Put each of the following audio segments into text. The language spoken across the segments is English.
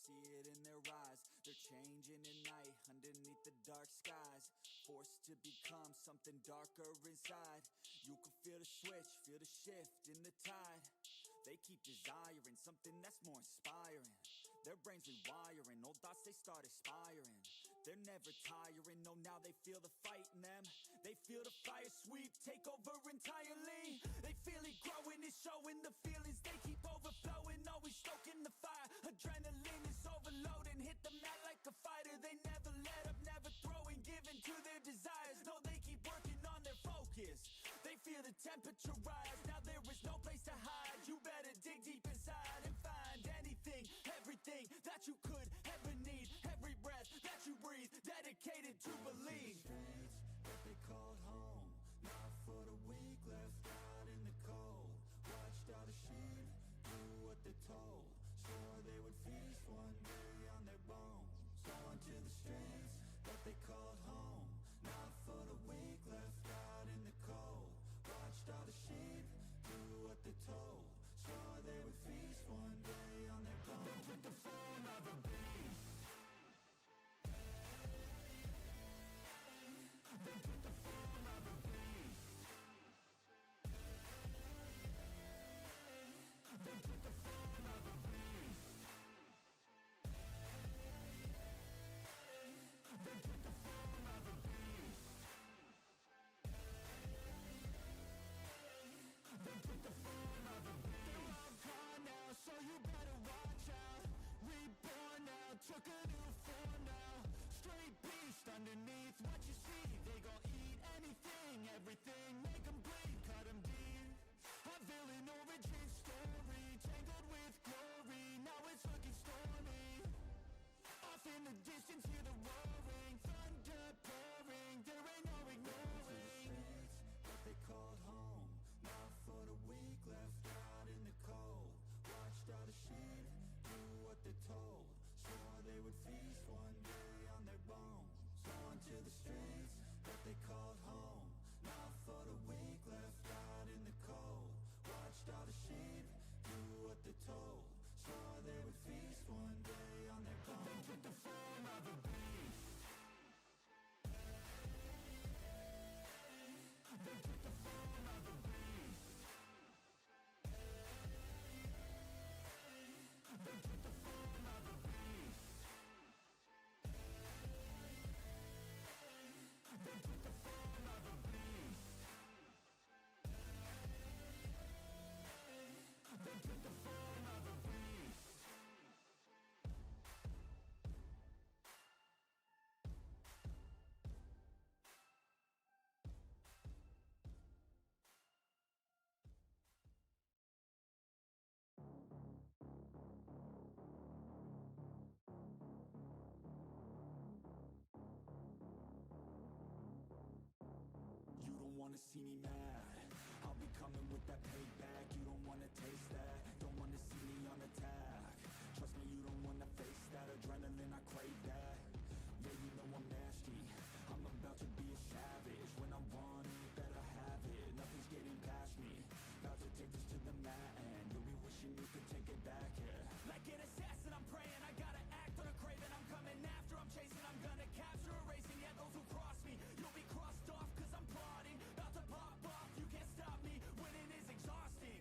see it in their eyes. They're changing at night underneath the dark skies, forced to become something darker inside. You can feel the switch, feel the shift in the tide. They keep desiring something that's more inspiring. Their brains rewiring, old thoughts they start expiring. They're never tiring, no, now they feel the fight in them. They feel the fire sweep, take over entirely. They feel it growing, it's showing the feelings. They keep overflowing, always stoking the fire. Adrenaline is overloading, hit the mat like a fighter. They never let up, never throwing, giving to their desires. No, they keep working on their focus. They feel the temperature rise, now there is no place to hide. You better dig deep inside and find anything, everything that you could ever need. Every breath that you breathe, dedicated to believe. Streets that they called home, not for the weak, left out in the cold. Watched all the sheep do what they're told, swore they would feast one day on their bones. Going to the streets that they called home, not for the weak, left out in the cold. Watched all the sheep do what they're told, swore they would feast one day on their bones. They took the form of a beast. They took the form of a beast. They took the form of a beast. They took the form of a beast. They took the form of a beast. They're all gone now, so you better watch out. Reborn now, took a new form now. Straight beast underneath what you see. They gon' eat anything, everything, make them bleed, cut them deep. A villain origin story, tangled with glory, now it's looking stormy. Off in the distance, hear the roaring, thunder pouring, there ain't no ignoring. Streets that they called home, not for the weak, left out in the cold. Watched all the sheep do what they're told, swore they would feast one day on their bones. Going to the streets that they called home, not for the weak, left out in the cold. Watched all the sheep do what they're told, swore they would feast one day on their bones. They took the form of a beast. They took the form of a beast. They took the form of a beast. They took the form of a beast. They took the form of a beast. You don't wanna see me mad, I'll be coming with that payback. You don't wanna taste that, don't wanna see me on attack. Trust me, you don't wanna face that adrenaline, I crave that. Yeah, you know I'm nasty, I'm about to be a savage. When I want it, better have it, nothing's getting past me. About to take this to the mat and you'll be wishing you could take it back, yeah. Like an assassin, I'm praying, I gotta act on a craving. I'm coming after, I'm chasing, I'm gonna capture, erasing. Yeah, those who cross me, you'll be crossed off, cause I'm plotting. About to pop off, you can't stop me, winning is exhausting.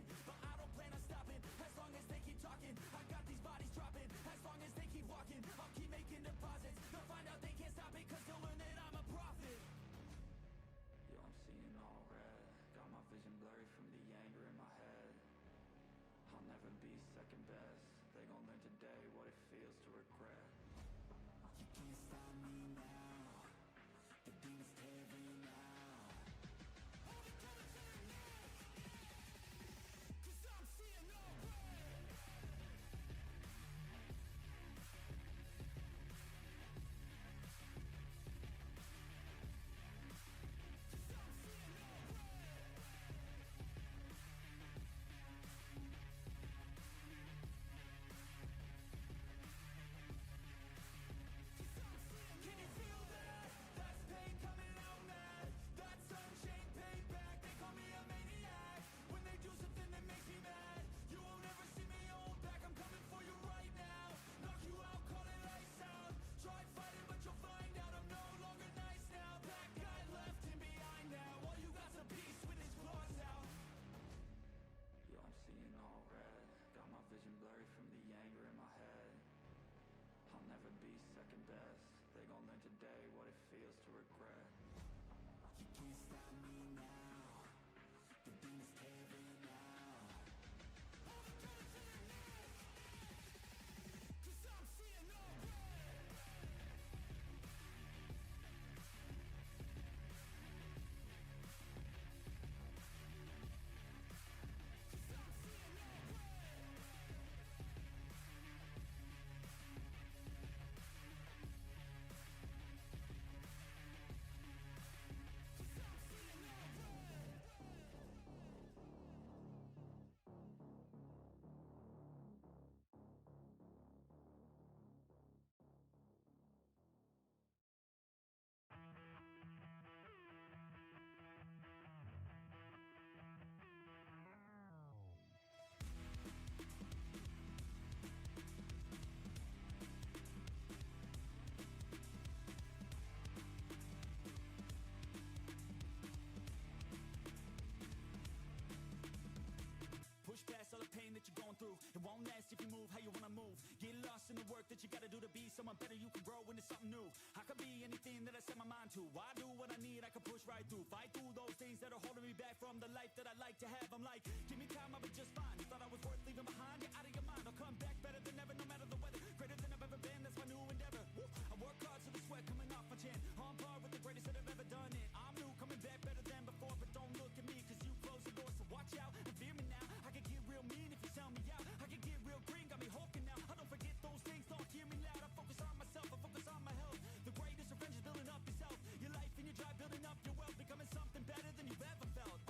don't last if you move how you wanna move. Get lost in the work that you gotta do to be someone better. You can grow into something new. I could be anything that I set my mind to. I do what I need, I can push right through. Fight through those things that are holding me back from the life that I like to have. I'm like, give me time, I'll be just fine. You thought I was worth leaving behind? You're out of your mind. I'll come back better than ever, no matter the weather. Greater than I've ever been, that's my new endeavor. Woo! I work hard so the sweat coming off my chin. On par with the greatest that have ever done it. I'm new, coming back better than before. But don't look at me, cause you close the door. So watch out and fear me now. I can get real mean if you sell me out. I can get real green, got me hulking now. I don't forget those things, don't hear me loud. I focus on myself, I focus on my health. The greatest revenge is building up yourself. Your life and your drive, building up your wealth. Becoming something better than you've ever felt.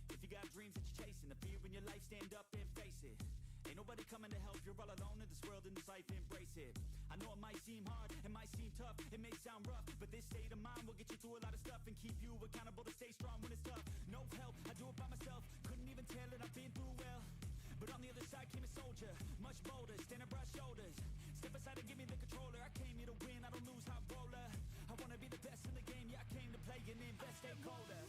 If you got dreams that you're chasing, the fear in your life, stand up and face it. Ain't nobody coming to help, you're all alone in this world, in this life, embrace it. I know it might seem hard, it might seem tough, it may sound rough, but this state of mind will get you through a lot of stuff and keep you accountable to stay strong when it's tough. No help, I do it by myself, couldn't even tell it, I've been through well. But on the other side came a soldier, much bolder, standing broad shoulders. Step aside and give me the controller, I came here to win, I don't lose, high roller. I wanna be the best in the game, yeah, I came to play and invest, stay colder.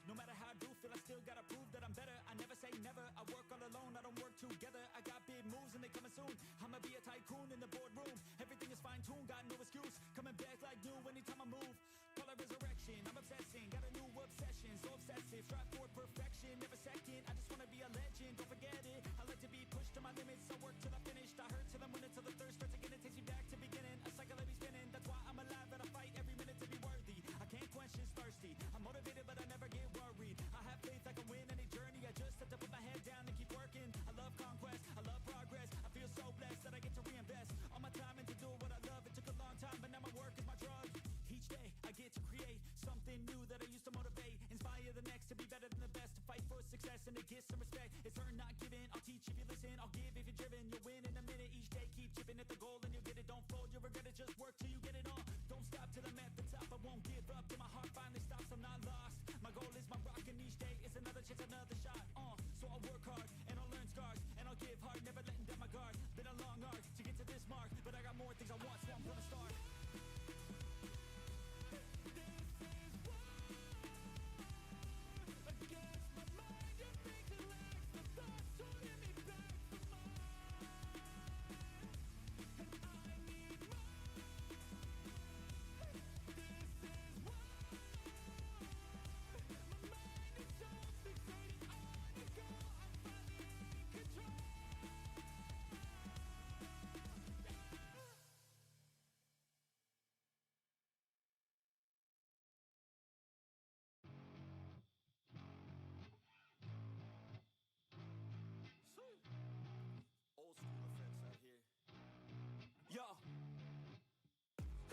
No matter how I do feel, I still gotta prove that I'm better. I never say never, I work all alone, I don't work together. I got big moves and they coming soon. I'ma be a tycoon in the boardroom. Everything is fine-tuned, got no excuse. Coming back like new anytime I move. Call it resurrection, I'm obsessing. Got a new obsession, so obsessive. Strive for perfection, never second. I just wanna be a legend, don't forget it. I like to be pushed to my limits, I work till I finished. I hurt till I'm winning, till the thirst starts again. It takes me back to beginning, a cycle that be spinning. That's why I'm alive and I fight every minute to be worthy. I can't quench this thirsty, I'm motivated but I never get worried. I have faith I can win any journey. I just have to put my head down and keep working. I love conquest, I love progress. I feel so blessed that I get to reinvest all my time into doing what I love. It took a long time, but now my work is my drug. Each day I get to create something new that I used to motivate. Inspire the next to be better than the best. To fight for success and to get some respect. It's earned, not given. I'll teach if you listen, I'll give if you're driven. You'll win in a minute. Each day keep chipping at the goal and you'll get it. Don't fold, you'll regret it. Just work till you get it on. Don't stop till I'm at the top. I won't give up till my heart finally stops. I'm not lost. My goal is my rock and each day is another chance, another shot. So I'll work hard and I'll learn scars and I'll give hard, never letting down my guard. Been a long arc to get to this mark, but I got more things I want, so I'm gonna start. Yo,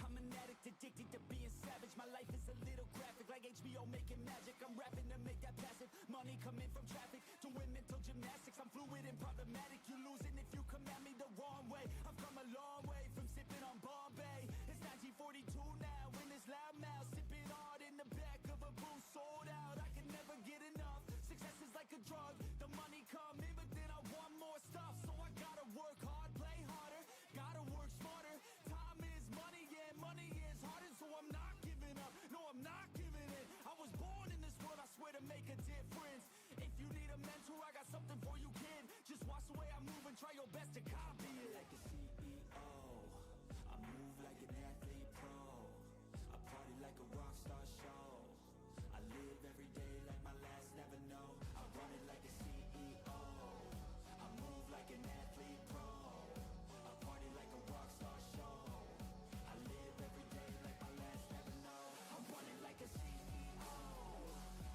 I'm an addict, addicted to being savage. My life is a little graphic, like HBO making magic. I'm rapping to make that passive money coming from traffic. Doing mental gymnastics, I'm fluid and problematic. You're losing if you come at me the wrong way. I've come a long way from sipping on Bombay. It's 1942 now, in this loud mouth, sipping hard in the back of a booth, sold out. I can never get enough. Success is like a drug, the money come in, but then I want more stuff. So I gotta work hard, play harder, gotta work smarter. Time is money, yeah, money is harder. So I'm not giving up, no, I'm not giving in. I was born in this world, I swear, to make a difference. If you need a mentor, I got something for you, kid. Just watch the way I move and try your best to copy it. Like a CEO, I move like an athlete pro. I party like a rock star show. I live every day like my last, never know. I run it like a CEO. I move like an athlete pro. I party like a rock star show. I live every day like my last, never know. I run it like a CEO.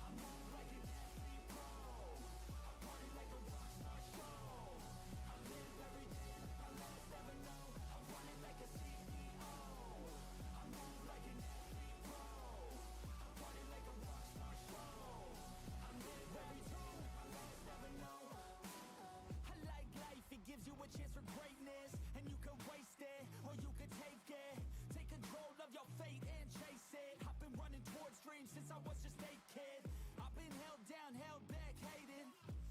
I move like an athlete pro. I party like a rock star show. I live every day like I was just a kid. I've been held down, held back, hated.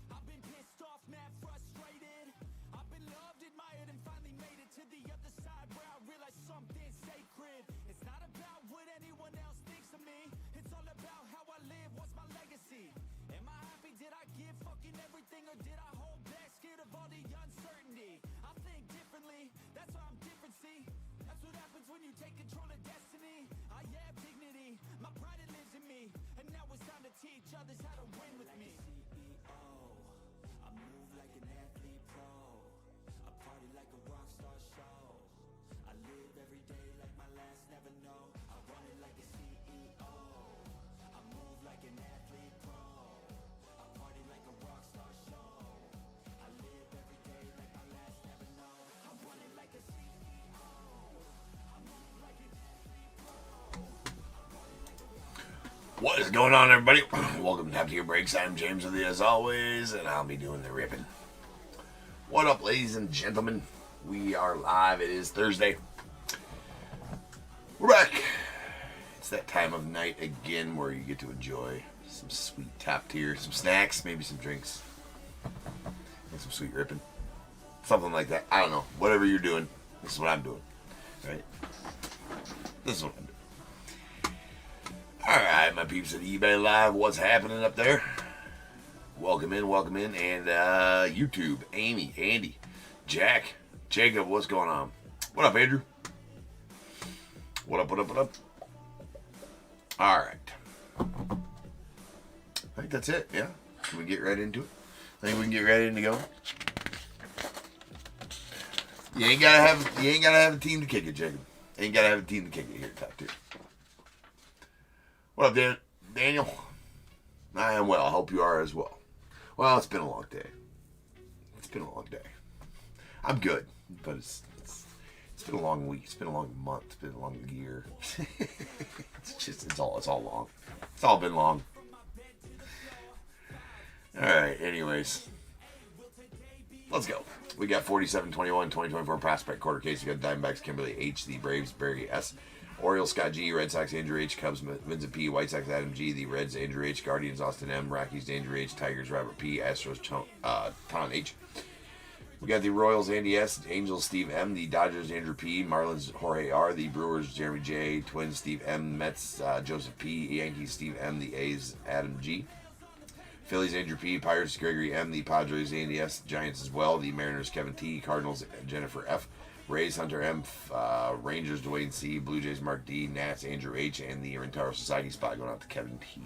I've been pissed off, mad, frustrated. I've been loved, admired, and finally made it to the other side where I realized something sacred. It's not about what anyone else thinks of me. It's all about how I live, what's my legacy. Am I happy, did I give fucking everything, or did I hold back, scared of all the uncertainty? I think differently, that's why I'm different, see. That's what happens when you take control of destiny. I have dignity, my pride it lives in me. And now it's time to teach others how to win with me. CEO, I move like an athlete pro. I party like a rock star show. I live every day like my last never know. I run it like a CEO. I move like an athlete pro. I party like a rock star show. I live every day like my last never know. I run it like a CEO. I move like an athlete pro. I party like a rock star show. What is going on, everybody? Welcome to Top Tier Breaks. I'm James with you as always, and I'll be doing the ripping. What up, ladies and gentlemen? We are live. It is Thursday. We're back. It's that time of night again where you get to enjoy some sweet top tier, some snacks, maybe some drinks, and some sweet ripping. Something like that. I don't know. Whatever you're doing, this is what I'm doing. Right? This is what I'm doing. Alright, my peeps at eBay Live, what's happening up there? Welcome in, and YouTube, Amy, Andy, Jack, Jacob, what's going on? What up, Andrew? What up? Alright. I think that's it, yeah? Can we get right into it? I think we can get right in to go. You ain't gotta have a team to kick it, Jacob. Ain't gotta have a team to kick it here at Top Tier. What up, Daniel? I am well. I hope you are as well. Well, it's been a long day. I'm good, but it's been a long week. It's been a long month. It's been a long year. it's all long. It's all been long. All right. Anyways, let's go. We got 47-21 2024 prospect quarter case. We got Diamondbacks Kimberly H, the Braves Barry S, Orioles Scott G, Red Sox Andrew H, Cubs Vincent P, White Sox Adam G, the Reds Andrew H, Guardians Austin M, Rockies Andrew H, Tigers Robert P, Astros Ton H. We got the Royals Andy S, Angels Steve M, the Dodgers Andrew P, Marlins Jorge R, the Brewers Jeremy J, Twins Steve M, Mets Joseph P, Yankees Steve M, the A's Adam G, Phillies Andrew P, Pirates Gregory M, the Padres Andy S, Giants as well, the Mariners Kevin T, Cardinals Jennifer F, Rays Hunter M, Rangers Dwayne C, Blue Jays Mark D, Nats Andrew H, and the Rentaro Society spot going out to Kevin T.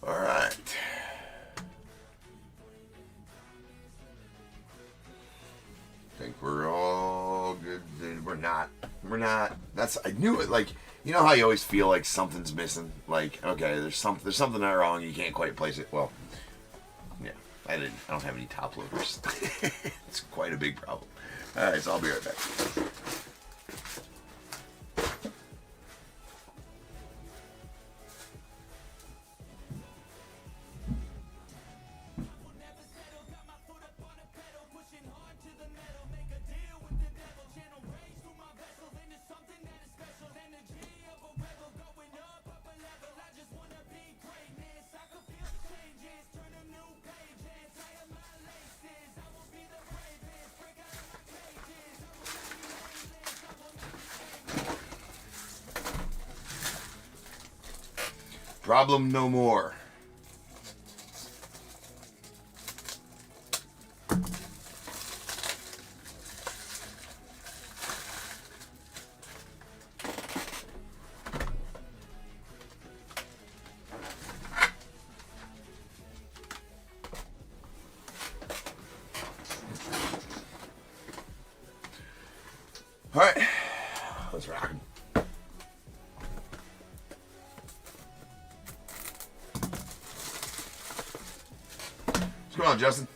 All right. I think we're all good. We're not. I knew it. Like, you know how you always feel like something's missing? Like, okay, there's something not wrong. You can't quite place it. Well, yeah, I don't have any top loaders. It's quite a big problem. All right, so I'll be right back. Problem no more. All right, let's rock. What's going on, Justin?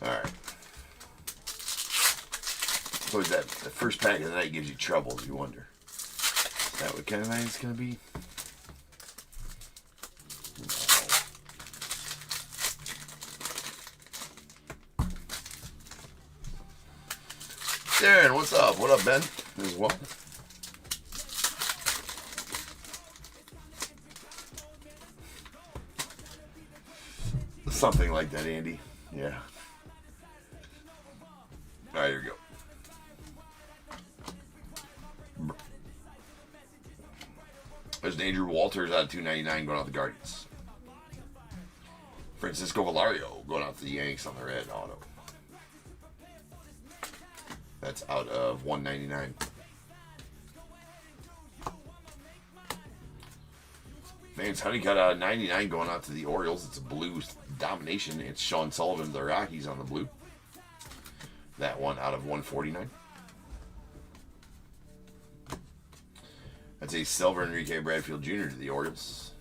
Alright. So is that the first pack of the night gives you troubles, you wonder. Is that what kind of night it's going to be? Darren, what's up? What up, Ben? As well. Something like that, Andy. Yeah. Alright, here we go. There's Andrew Walters out of 299 going out the Guardians. Francisco Valario going out to the Yanks on the red auto. That's out of 199. Vance Honeycutt out of 99 going out to the Orioles. It's a blue domination. It's Sean Sullivan of the Rockies on the blue. That one out of 149. That's a silver Enrique Bradfield Jr. to the Orioles.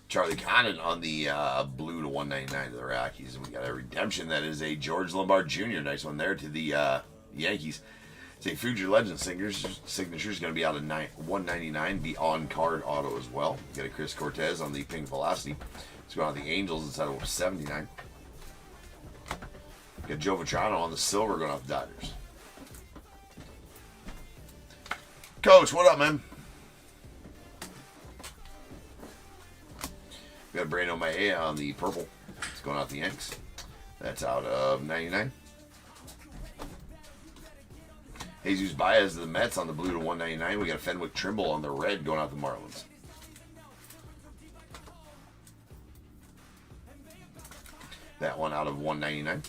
Charlie Connon on the blue to 199 to the Rockies. And we got a redemption. That is a George Lombard Jr. Nice one there to the Yankees. It's a Future Legend signature is going to be out of 199. The on-card auto as well. We got a Chris Cortez on the pink Velocity. It's going on the Angels. It's out of 79. Got Joe Vitrano on the silver going off the Dodgers. Coach, what up, man? We got Brando Maia on the purple. It's going out the Yanks. That's out of 99. Jesus Baez of the Mets on the blue to 199. We got Fenwick Trimble on the red going out the Marlins. That one out of 199.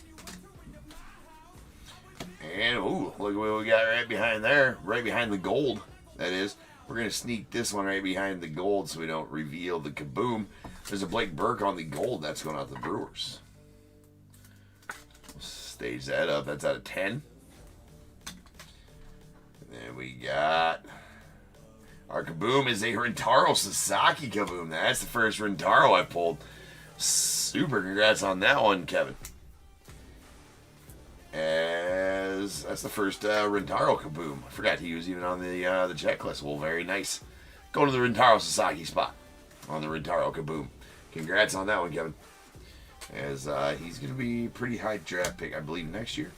And, ooh, look what we got right behind there. Right behind the gold, that is. We're going to sneak this one right behind the gold so we don't reveal the kaboom. There's a Blake Burke on the gold. That's going out the Brewers. Stage that up. That's out of 10. And then we got... Our kaboom is a Rintaro Sasaki kaboom. That's the first Rintaro I pulled. Super congrats on that one, Kevin. As that's the first Rintaro kaboom. I forgot he was even on the checklist. Well, very nice. Go to the Rintaro Sasaki spot on the Rintaro kaboom. Congrats on that one, Kevin. As he's going to be pretty high draft pick, I believe, next year.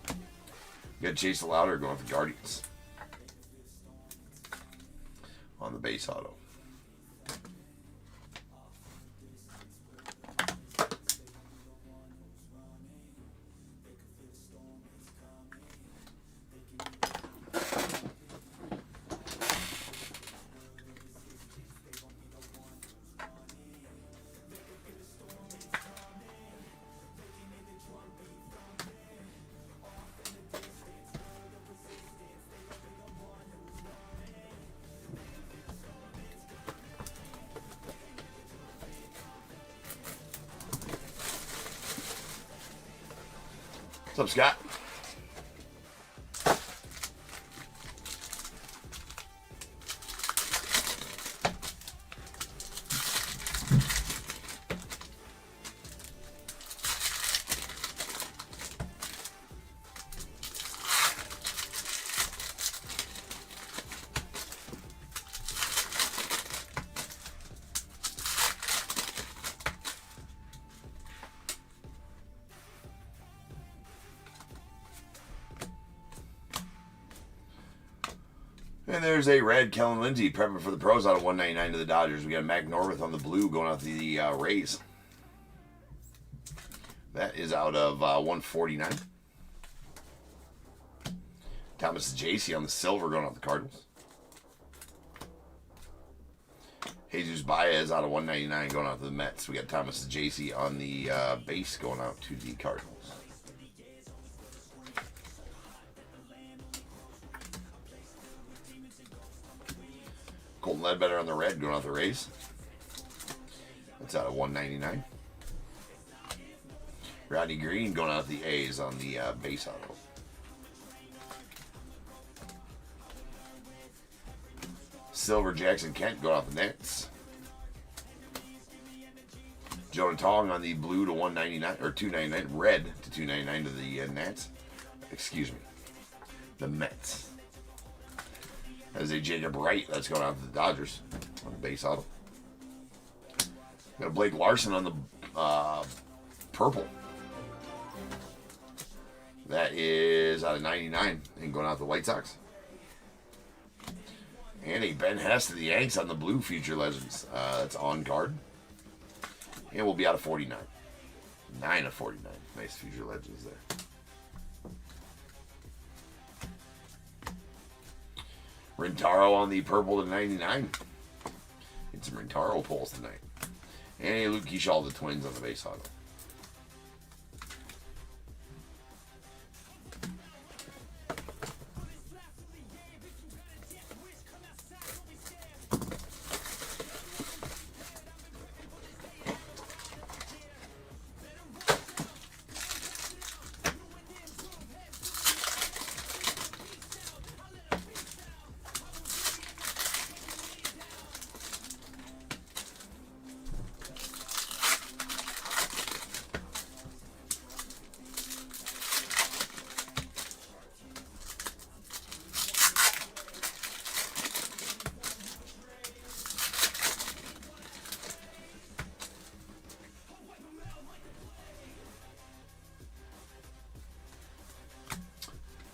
We got Chase Louder going with the Guardians on the base auto. What's up, Scott? And there's a red Kellen Lindsay prepping for the pros out of 199 to the Dodgers. We got Mac Norvith on the blue going out to the Rays. That is out of 149. Thomas JC on the silver going out the Cardinals. Jesus Baez out of 199 going out to the Mets. We got Thomas JC on the base going out to the Cardinals. Colton Ledbetter on the red going out the Rays. That's out of 199. Rodney Green going out the A's on the base auto. Silver Jackson Kent going out the Nets. Jonah Tong on the blue to 199 or 299, red to 299 to the Nats. Excuse me, the Mets. As a Jacob Wright, that's going out to the Dodgers on the base auto. Got a Blake Larson on the purple. That is out of 99 and going out to the White Sox. And a Ben Hess to the Yanks on the blue Future Legends. That's on card. And we'll be out of 49. 9 of 49. Nice Future Legends there. Rintaro on the purple to 99. Get some Rintaro pulls tonight. And a Luke Keyshaw, the Twins on the base auto.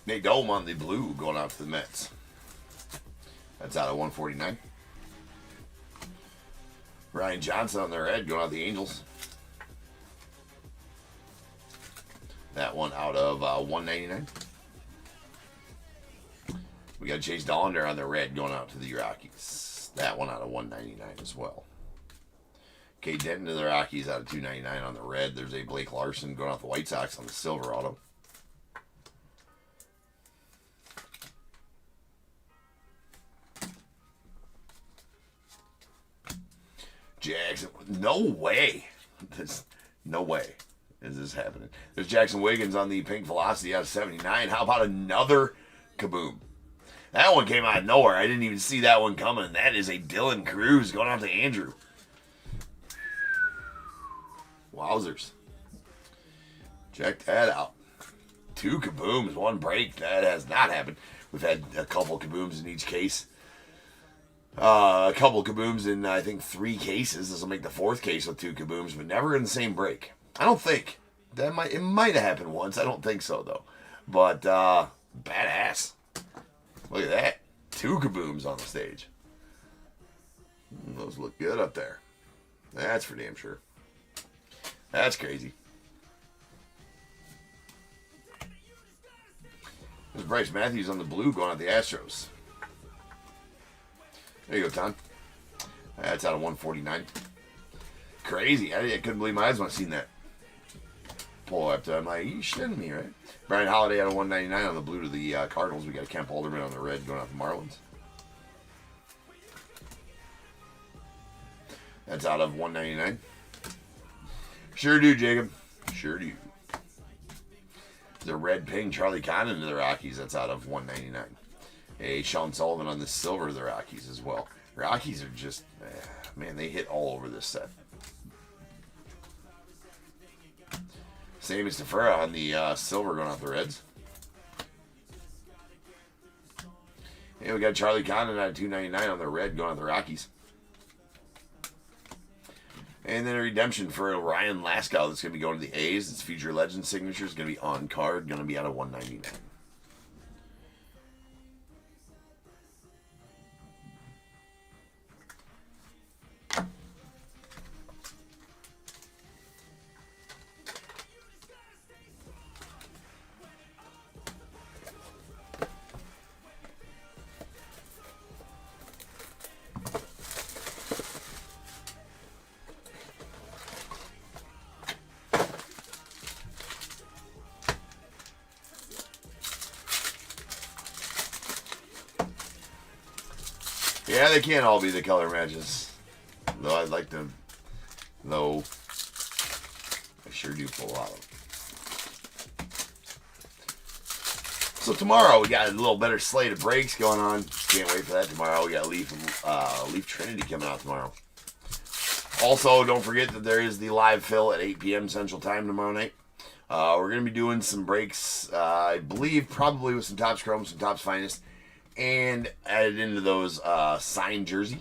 Nate Dome on the blue going out to the Mets. That's out of 149. Ryan Johnson on the red going out to the Angels. That one out of 199. We got Chase Dollander on the red going out to the Rockies. That one out of 199 as well. Kate Denton to the Rockies out of 299 on the red. There's a Blake Larson going out to the White Sox on the silver auto. Jackson, no way. No way is this happening. There's Jackson Wiggins on the pink Velocity out of 79. How about another kaboom? That one came out of nowhere. I didn't even see that one coming. That is a Dylan Cruz going out to Andrew. Wowzers. Check that out. 2 kabooms, 1 break. That has not happened. We've had a couple kabooms in each case. A couple kabooms in, I think, 3 cases. This will make the 4th case with 2 kabooms, but never in the same break. I don't think. It might have happened once. I don't think so, though. But, badass. Look at that. 2 kabooms on the stage. Those look good up there. That's for damn sure. That's crazy. There's Bryce Matthews on the blue going out the Astros. There you go, Tom. That's out of 149. Crazy. I couldn't believe my eyes when I seen that. Pull up to, I'm like, you shitting me, right? Brian Holiday out of 199 on the blue to the Cardinals. We got Kemp Alderman on the red going out the Marlins. That's out of 199. Sure do, Jacob. Sure do. The red ping Charlie Connon to the Rockies. That's out of 199. A Sean Sullivan on the silver of the Rockies as well. Rockies are just, man, they hit all over this set. Same as Tefera on the silver going out the Reds. And we got Charlie Condon out of 299 on the red going out the Rockies. And then a redemption for Ryan Laskow that's going to be going to the A's. Its Future Legend signature is going to be on card, going to be out of 199. Yeah, they can't all be the color matches. Though I'd like them. Though I sure do pull a lot of them. So tomorrow we got a little better slate of breaks going on. Can't wait for that tomorrow. We got Leaf Trinity coming out tomorrow. Also, don't forget that there is the live fill at 8 p.m. Central Time tomorrow night. We're going to be doing some breaks, I believe, probably with some Topps Chrome, some Topps Finest, and added into those signed jersey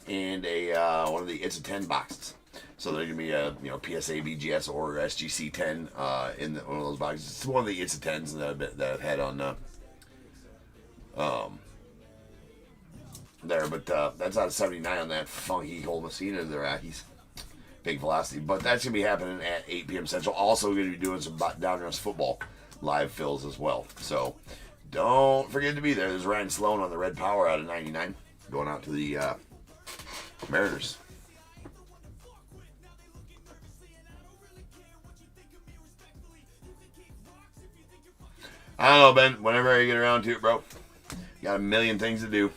and a one of the It's a 10 boxes. So there's going to be a PSA, BGS, or SGC 10 in one of those boxes. It's one of the It's a 10s that I've had on there. But that's out of 79 on that funky old Messina of the Rockies. Big velocity. But that's going to be happening at 8 p.m. Central. Also going to be doing some Downers football live fills as well. So don't forget to be there. There's Ryan Sloan on the Red Power out of 99 going out to the Mariners. I don't know, Ben. Whenever I get around to it, bro. Got a million things to do.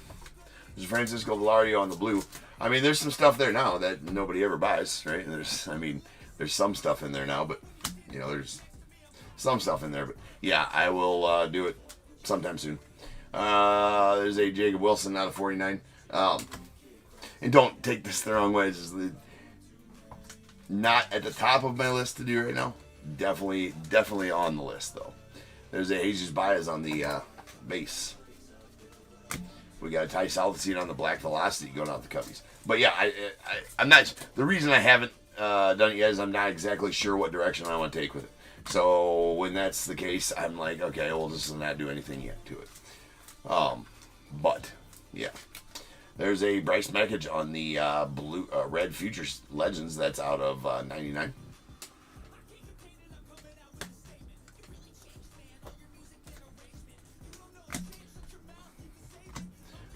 There's Francisco Valario on the blue. I mean, there's some stuff there now that nobody ever buys, right? There's some stuff in there now, but, there's some stuff in there. But, yeah, I will do it sometime soon. There's a Jacob Wilson out of 49. And don't take this the wrong way. It's just not at the top of my list to do right now. Definitely on the list, though. There's a Jesus Baez on the base. We got a Ty Southseed on the Black Velocity going out the Cubbies. But yeah, I'm not. The reason I haven't done it yet is I'm not exactly sure what direction I want to take with it. So when that's the case, I'm like, okay, we'll just not do anything yet to it. But yeah, there's a Bryce Meckage on the Red Futures Legends that's out of 99.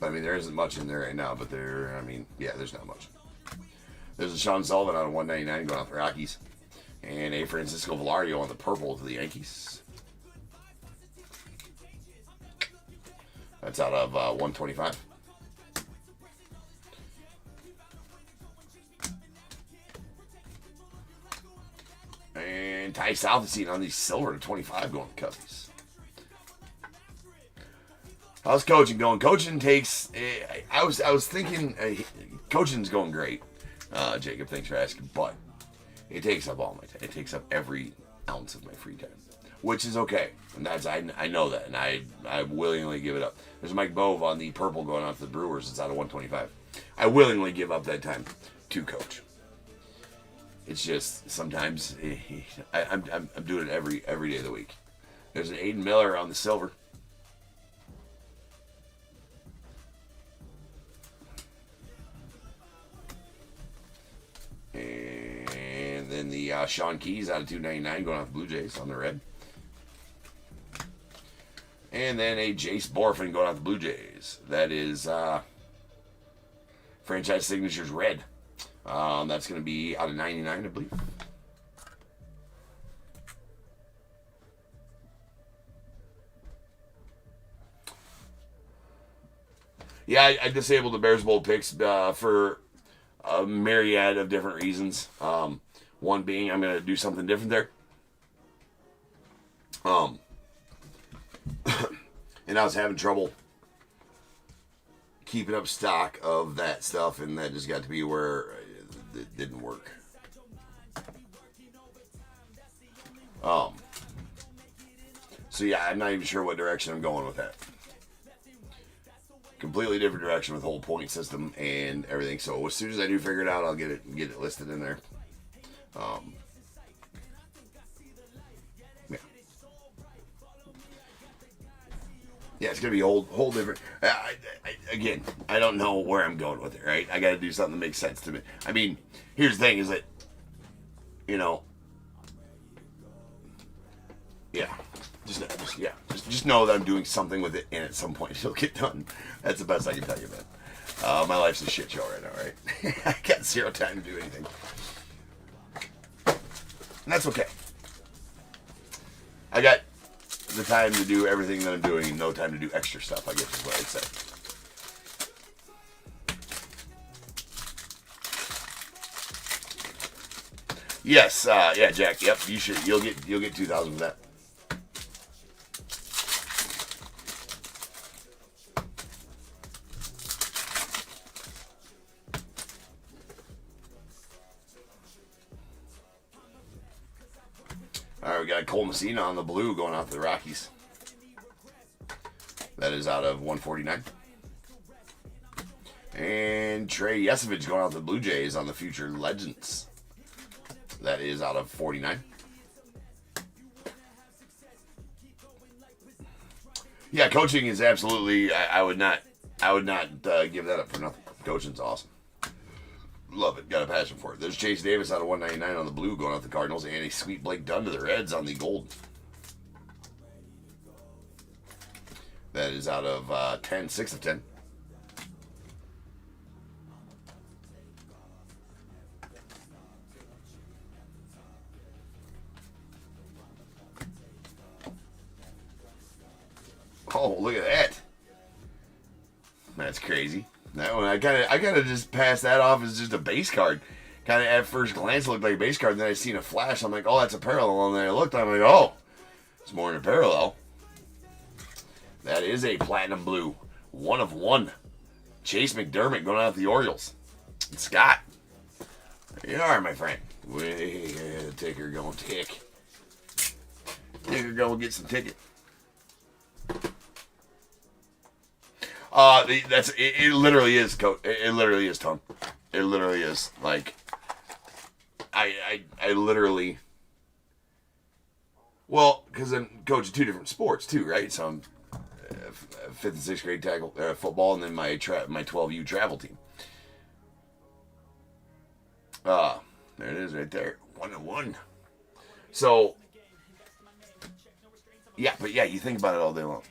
I mean, there isn't much in there right now, but there's not much. There's a Sean Sullivan on 199 going out the Rockies. And a Francisco Valario on the purple to the Yankees. That's out of 125. And Ty Southseed on the silver to 25 going to Cubbies. How's coaching going? Coaching takes. I was thinking, coaching's going great. Jacob, thanks for asking, but it takes up all my time. It takes up every ounce of my free time, which is okay. And I know that, and I willingly give it up. There's Mike Bove on the purple going out to the Brewers. It's out of 125. I willingly give up that time to coach. It's just sometimes I'm doing it every day of the week. There's an Aiden Miller on the silver. And then the Sean Keys out of 299 going off the Blue Jays on the red. And then a Jace Borfin going off the Blue Jays. That is franchise signatures red. That's going to be out of 99, I believe. Yeah, I disabled the Bears Bowl picks for a myriad of different reasons. One being I'm going to do something different there. And I was having trouble keeping up stock of that stuff, and that just got to be where it didn't work. So yeah, I'm not even sure what direction I'm going with that. Completely different direction with the whole point system and everything. So as soon as I do figure it out, I'll get it listed in there. Yeah, it's gonna be a whole different. Again, I don't know where I'm going with it. Right, I got to do something that makes sense to me. I mean, here's the thing: is that just know that I'm doing something with it, and at some point it'll get done. That's the best I can tell you, man. My life's a shit show right now, right? I got zero time to do anything, and that's okay. I got the time to do everything that I'm doing, and no time to do extra stuff, I guess is what I'd say. Yes, yeah, Jack. Yep, you should. You'll get 2,000 for that. All right, we got Cole Messina on the blue going out to the Rockies. That is out of 149. And Trey Yesovich going out to the Blue Jays on the Future Legends. That is out of 49. Yeah, coaching is absolutely. I would not give that up for nothing. Coaching's awesome. Love it. Got a passion for it. There's Chase Davis out of 199 on the blue going out the Cardinals, and a sweet Blake Dunn to the Reds on the gold. That is out of 10, 6 of 10. Oh, look at that. That's crazy. That one, I kind of just passed that off as just a base card. Kind of at first glance looked like a base card, and then I seen a flash. I'm like, oh, that's a parallel. And then I looked, I'm like, oh, it's more than a parallel. That is a platinum blue. 1 of 1. Chase McDermott going out to the Orioles. And Scott. There you are, my friend. Ticker going tick. Ticker going get some ticket. It literally is, Coach. It literally is, Tom. It literally is. Like, I literally. Well, because I'm coaching 2 different sports too, right? So I'm 5th and 6th grade tackle football, and then my 12U travel team. There it is, right there. 1 of 1. So, yeah, but yeah, you think about it all day long.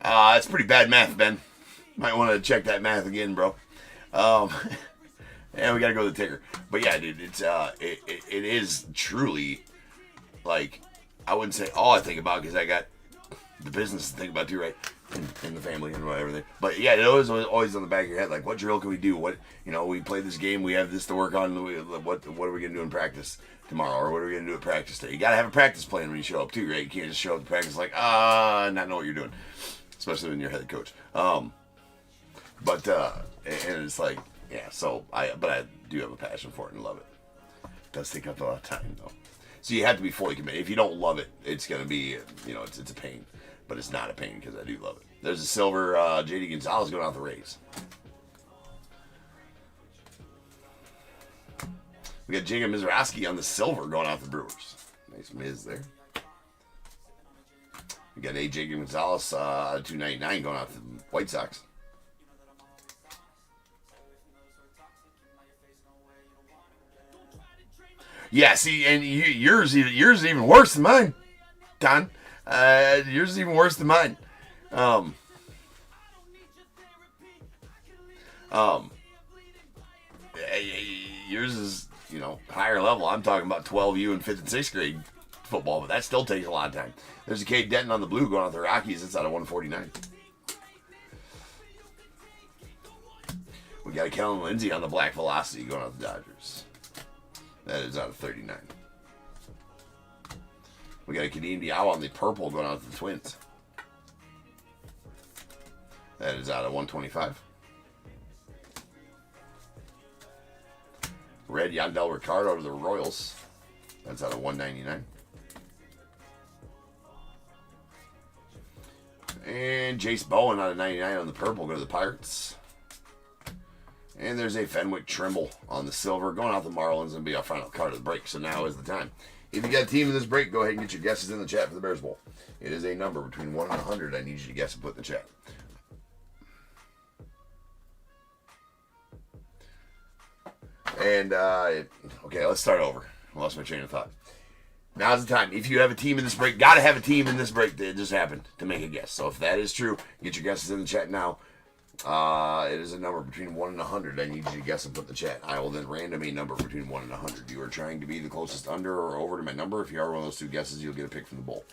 That's pretty bad math, Ben. Might want to check that math again, bro. Yeah, we gotta go to the ticker. But yeah, dude, it's it is truly, like, I wouldn't say all I think about, because I got the business to think about too, right? And the family and whatever. But yeah, it was always on the back of your head, like, what drill can we do? What, we play this game, we have this to work on. What are we gonna do in practice tomorrow, or what are we gonna do at practice today? You gotta have a practice plan when you show up too, right? You can't just show up to practice like, not know what you're doing, especially when you're head coach. And it's like, yeah. So I do have a passion for it and love it. It does take up a lot of time though. So you have to be fully committed. If you don't love it, it's gonna be, it's a pain. But it's not a pain because I do love it. There's a silver J.D. Gonzalez going out the Rays. We got Jacob Mizraski on the silver going out the Brewers. Nice Miz there. We got a Jacob Gonzalez 299 going out to the White Sox. Yeah, see, and yours is even worse than mine, Don. Yours is even worse than mine. Yours is, higher level. I'm talking about 12U and 5th and 6th grade football, but that still takes a lot of time. There's a Cade Denton on the blue going out the Rockies. It's out of 149. We got a Kellen Lindsey on the black velocity going out the Dodgers. That is out of 39. We got a Kadeem Diaw on the purple going out to the Twins. That is out of 125. Red Yandel Ricardo to the Royals. That's out of 199. And Jace Bowen out of 99 on the purple go to the Pirates. And there's a Fenwick Trimble on the silver going out the Marlins and be our final card of the break. So now is the time. If you got a team in this break, go ahead and get your guesses in the chat for the Bears Bowl. It is a number between 1 and 100. I need you to guess and put in the chat. And, okay, let's start over. I lost my train of thought. Now's the time. If you have a team in this break, got to have a team in this break that just happened to make a guess. So if that is true, get your guesses in the chat now. It is a number between 1 and 100. I need you to guess and put in the chat. I will then random a number between 1 and 100. You are trying to be the closest under or over to my number. If you are one of those two guesses, you'll get a pick from the bowl.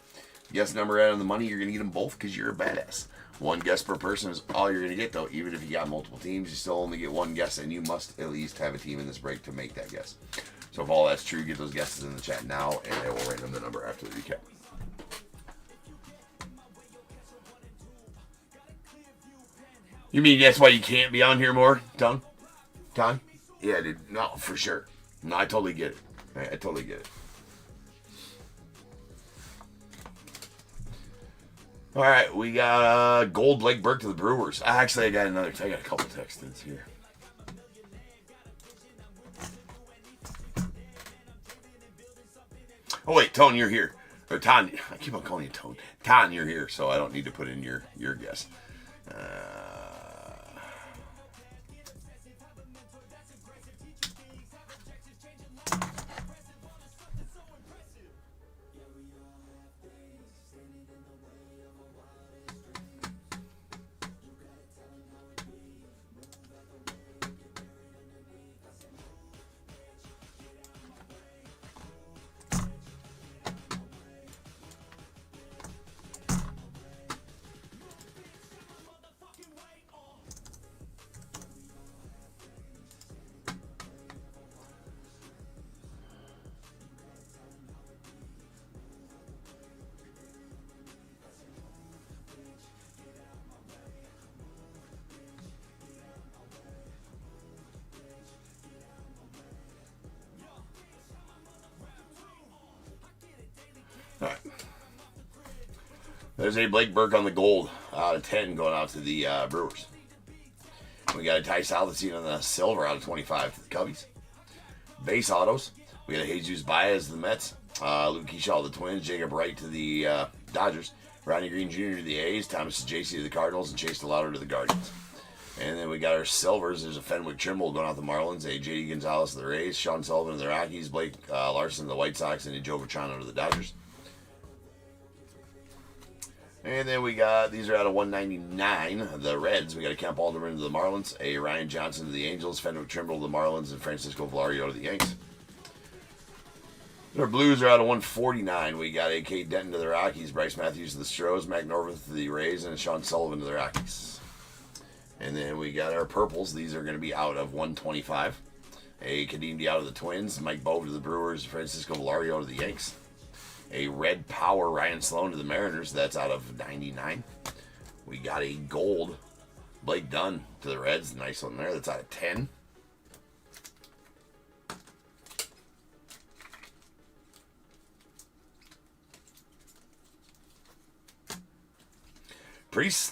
Guess number out on the money, you're going to get them both because you're a badass. One guess per person is all you're going to get, though. Even if you got multiple teams, you still only get one guess, and you must at least have a team in this break to make that guess. So if all that's true, get those guesses in the chat now, and I will random the number after the recap. You mean that's why you can't be on here more, Ton? Yeah, dude. No, for sure. No, I totally get it. I totally get it. All right, we got gold Blake Burke to the Brewers. Actually, I got a couple texts here. Oh wait, Tone, you're here. Or Ton, I keep on calling you Tone. Ton, you're here, so I don't need to put in your guess. All right. There's a Blake Burke on the gold out of 10 going out to the Brewers. We got a Ty Salvacine on the silver out of 25 to the Cubbies. Base autos. We got a Jesus Baez to the Mets. Luke Keyshaw to the Twins. Jacob Wright to the Dodgers. Ronnie Green Jr. to the A's. Thomas JC to the Cardinals. And Chase DeLauder to the Guardians. And then we got our silvers. There's a Fenwick Trimble going out to the Marlins. A J.D. Gonzalez to the Rays. Sean Sullivan to the Rockies. Blake Larson to the White Sox. And a Joe Vachano to the Dodgers. And then we got, these are out of 199, the Reds. We got a Kemp Alderman to the Marlins, a Ryan Johnson to the Angels, Fenwick Trimble to the Marlins, and Francisco Valario to the Yanks. Our Blues are out of 149. We got a Kate Denton to the Rockies, Bryce Matthews to the Stros, Mac Norvith to the Rays, and Sean Sullivan to the Rockies. And then we got our Purples. These are going to be out of 125. A Kadeem Diallo to the Twins, Mike Bove to the Brewers, Francisco Valario to the Yanks. A red power Ryan Sloan to the Mariners. That's out of 99. We got a gold Blake Dunn to the Reds. Nice one there. That's out of 10.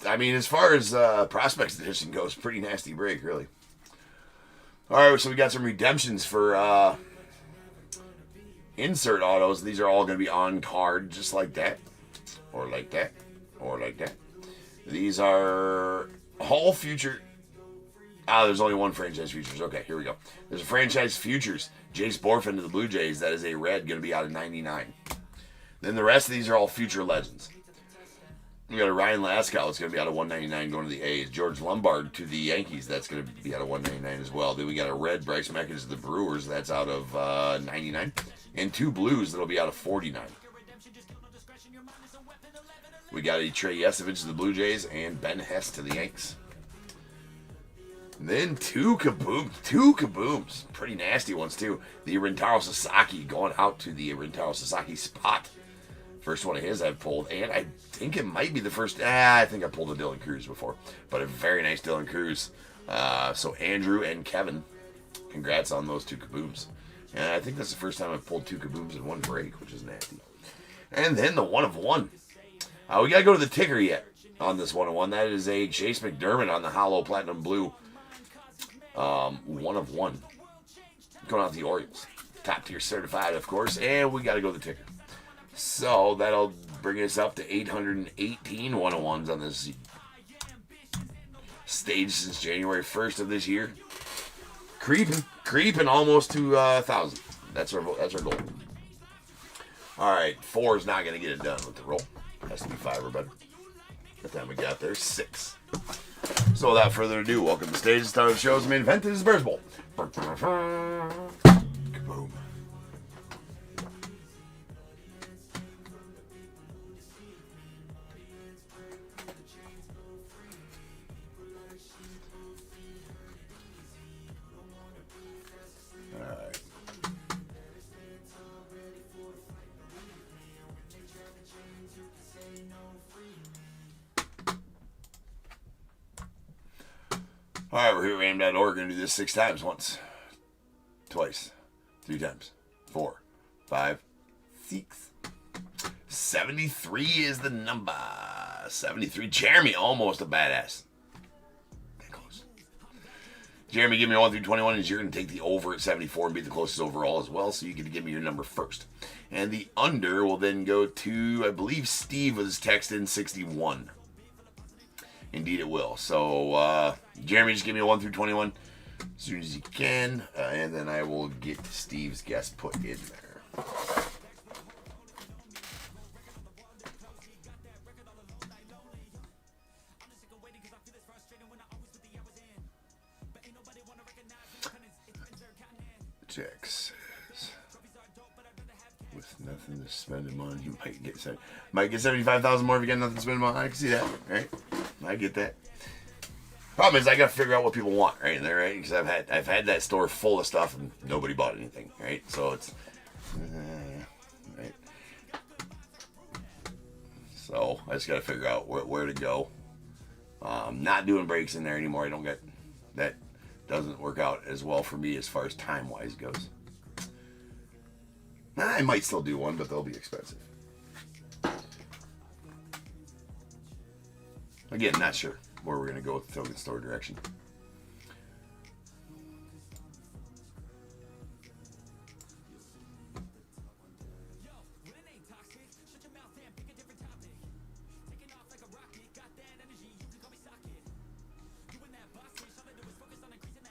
I mean, as far as prospects edition goes, pretty nasty break, really. All right, so we got some redemptions for insert autos. These are all going to be on card, just like that, or like that, or like that. These are all future. There's only one franchise futures. Okay, here we go. There's a franchise futures. Jace Borfin to the Blue Jays. That is a red, going to be out of 99. Then the rest of these are all future legends. We got a Ryan Laskow. It's going to be out of 199 going to the A's. George Lombard to the Yankees. That's going to be out of 199 as well. Then we got a red Bryce Meckens to the Brewers. That's out of 99. And two blues that'll be out of 49. We got a Trey Yesevich to the Blue Jays and Ben Hess to the Yanks. And then two kabooms. Pretty nasty ones, too. The Rintaro Sasaki going out to the Rintaro Sasaki spot. First one of his I've pulled, and I think it might be the first. I think I pulled a Dylan Cruz before, but a very nice Dylan Cruz. So Andrew and Kevin, congrats on those two kabooms. And I think that's the first time I've pulled two kabooms in one break, which is nasty. And then the one of one. We got to go to the ticker yet on this 101. That is a Chase McDermott on the Hollow Platinum Blue. One of one. Going out to the Orioles. Top tier certified, of course. And we got to go to the ticker. So that'll bring us up to 818 101s on this stage since January 1st of this year. Creeping almost to 1,000. That's our goal. All right, 4 is not going to get it done with the roll. Has to be 5 or better. By the time we got there, 6. So without further ado, welcome to the stage. It's time of the show's main event. This is Bears Bowl. Kaboom. Alright, we're here at random.org. We're going to do this 6 times. Once, twice, 3 times, 4, 5, 6. 73 is the number. 73. Jeremy, almost a badass. That close. Jeremy, give me 1 through 21, and you're going to take the over at 74 and be the closest overall as well, so you get to give me your number first. And the under will then go to, I believe Steve was texting 61. Indeed it will. So, Jeremy, just give me a 1 through 21 as soon as you can, and then I will get Steve's guess put in there. Jack says, with nothing to spend him on, you might get 75,000 more if you got nothing to spend him on. I can see that, right? I get that. Problem is, I got to figure out what people want, right? There, right? Because I've had that store full of stuff and nobody bought anything, right? So it's right. So I just got to figure out where to go. Not doing breaks in there anymore. I don't get that. Doesn't work out as well for me as far as time-wise goes. I might still do one, but they'll be expensive. Again, not sure where we're going to go with the token store direction.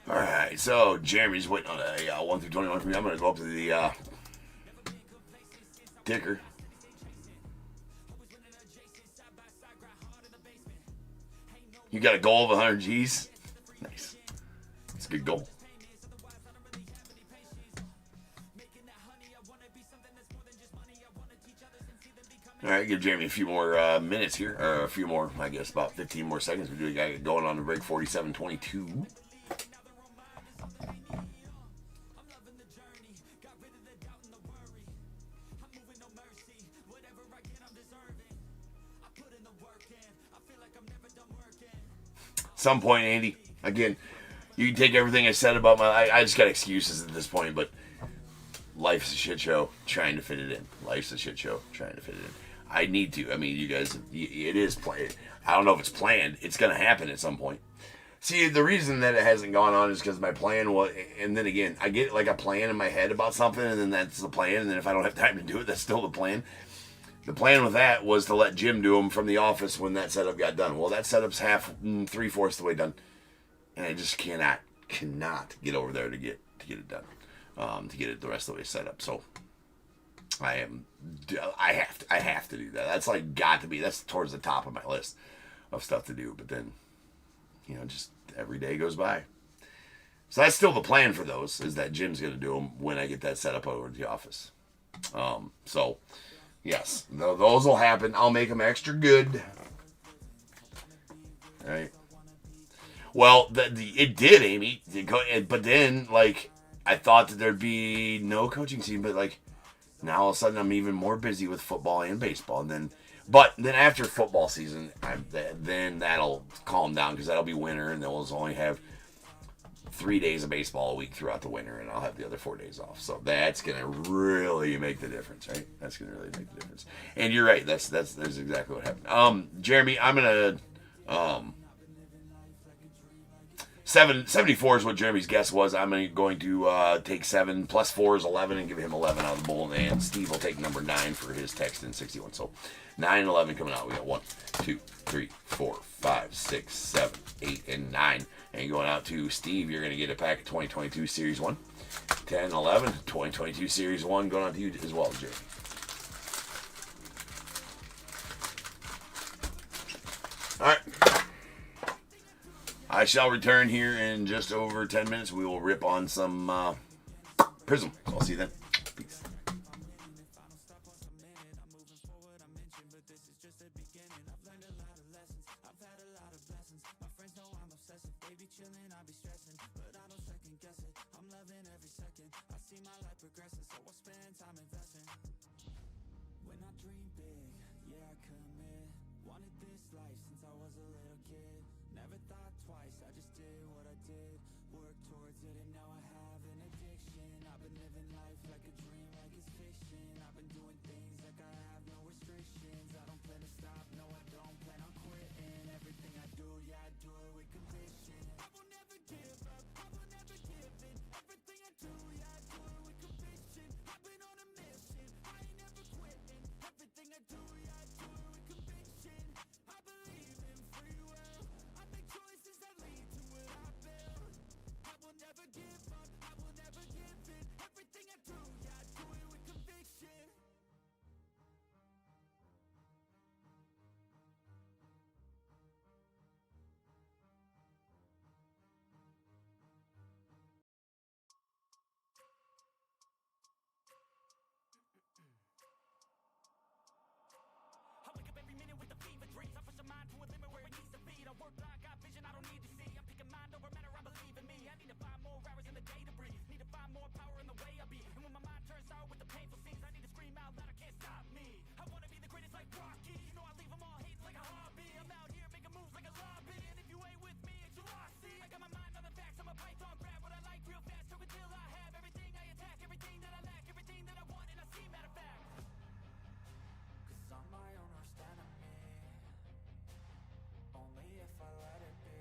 Alright, so Jeremy's waiting on a 1 through 21 for me. I'm going to go up to the ticker. You got a goal of 100 G's? Nice. That's a good goal. Alright, give Jeremy a few more minutes here. Or a few more, I guess, about 15 more seconds. We do got going on to break 47.22. Some point, Andy, again, you can take everything I said about I just got excuses at this point, but life's a shit show trying to fit it in. Life's a shit show trying to fit it in. I need to. I mean, you guys, it is planned. I don't know if it's planned. It's going to happen at some point. See, the reason that it hasn't gone on is because my plan was, and then again, I get like a plan in my head about something, and then that's the plan, and then if I don't have time to do it, that's still the plan. The plan with that was to let Jim do them from the office when that setup got done. Well, that setup's 3/4 the way done, and I just cannot get over there to get it done, to get it the rest of the way set up. So I have to do that. That's like got to be. That's towards the top of my list of stuff to do. But then, just every day goes by. So that's still the plan for those. Is that Jim's going to do them when I get that set up over at the office. So. Yes, those will happen. I'll make them extra good. Right. Well, it did, Amy. But then, I thought that there'd be no coaching scene, but now all of a sudden I'm even more busy with football and baseball. But then after football season, then that'll calm down because that'll be winter, and then we'll only have 3 days of baseball a week throughout the winter, and I'll have the other 4 days off. So that's gonna really make the difference, right? That's gonna really make the difference. And you're right. That's exactly what happened. Jeremy, I'm gonna 74 is what Jeremy's guess was. I'm going to take 7 plus 4 is 11 and give him 11 out of the bowl, and Steve will take number 9 for his text in 61. So 9 and 11 coming out. We got 1, 2, 3, 4, 5, 6, 7, 8, and 9. And going out to Steve, you're going to get a pack of 2022 Series 1. 10, 11, 2022 Series 1 going out to you as well, Jeremy. All right. I shall return here in just over 10 minutes. We will rip on some Prizm. So I'll see you then. Peace. When I dream big, yeah I commit. Wanted this life since I was a little kid. Never thought twice, I just did what I did, worked towards it, and now I have an addiction. I've been living life like a dream, like it's fiction. I've been doing things like I have no restrictions. I don't plan to stop, no I don't plan on quitting. Everything I do, yeah I do it with conviction. I will never give up, I will never give in. Everything I do, yeah I do it with conviction. I've been on a mission, I ain't never quitting. Everything I do, yeah I do it with conviction. I believe in free will, I make choices that lead to what I build. I will never give up, I will never give in. Everything I do, yeah I do it with conviction. I wake up every minute with the fever dreams. I push my mind to a limit where it needs to be. I work blind, got vision I don't need to see. I'm picking mind over matter, I believe in me. I need to find more hours in the day to breathe. Need to find more power in the way I be. And when my mind turns sour with the painful scenes, I need to scream out loud, I can't stop me. I wanna be the greatest like Rocky. You know I leave them all hating like a hobby. I'm out here making moves like a lobby. And if you ain't with me, it's your loss. See, I got my mind on the facts, I'm a python. Grab what I like real fast, so until I have everything I attack, everything that I lack, everything that I want, and I see matter of fact. Cause I'm my own worst enemy, only if I let it be.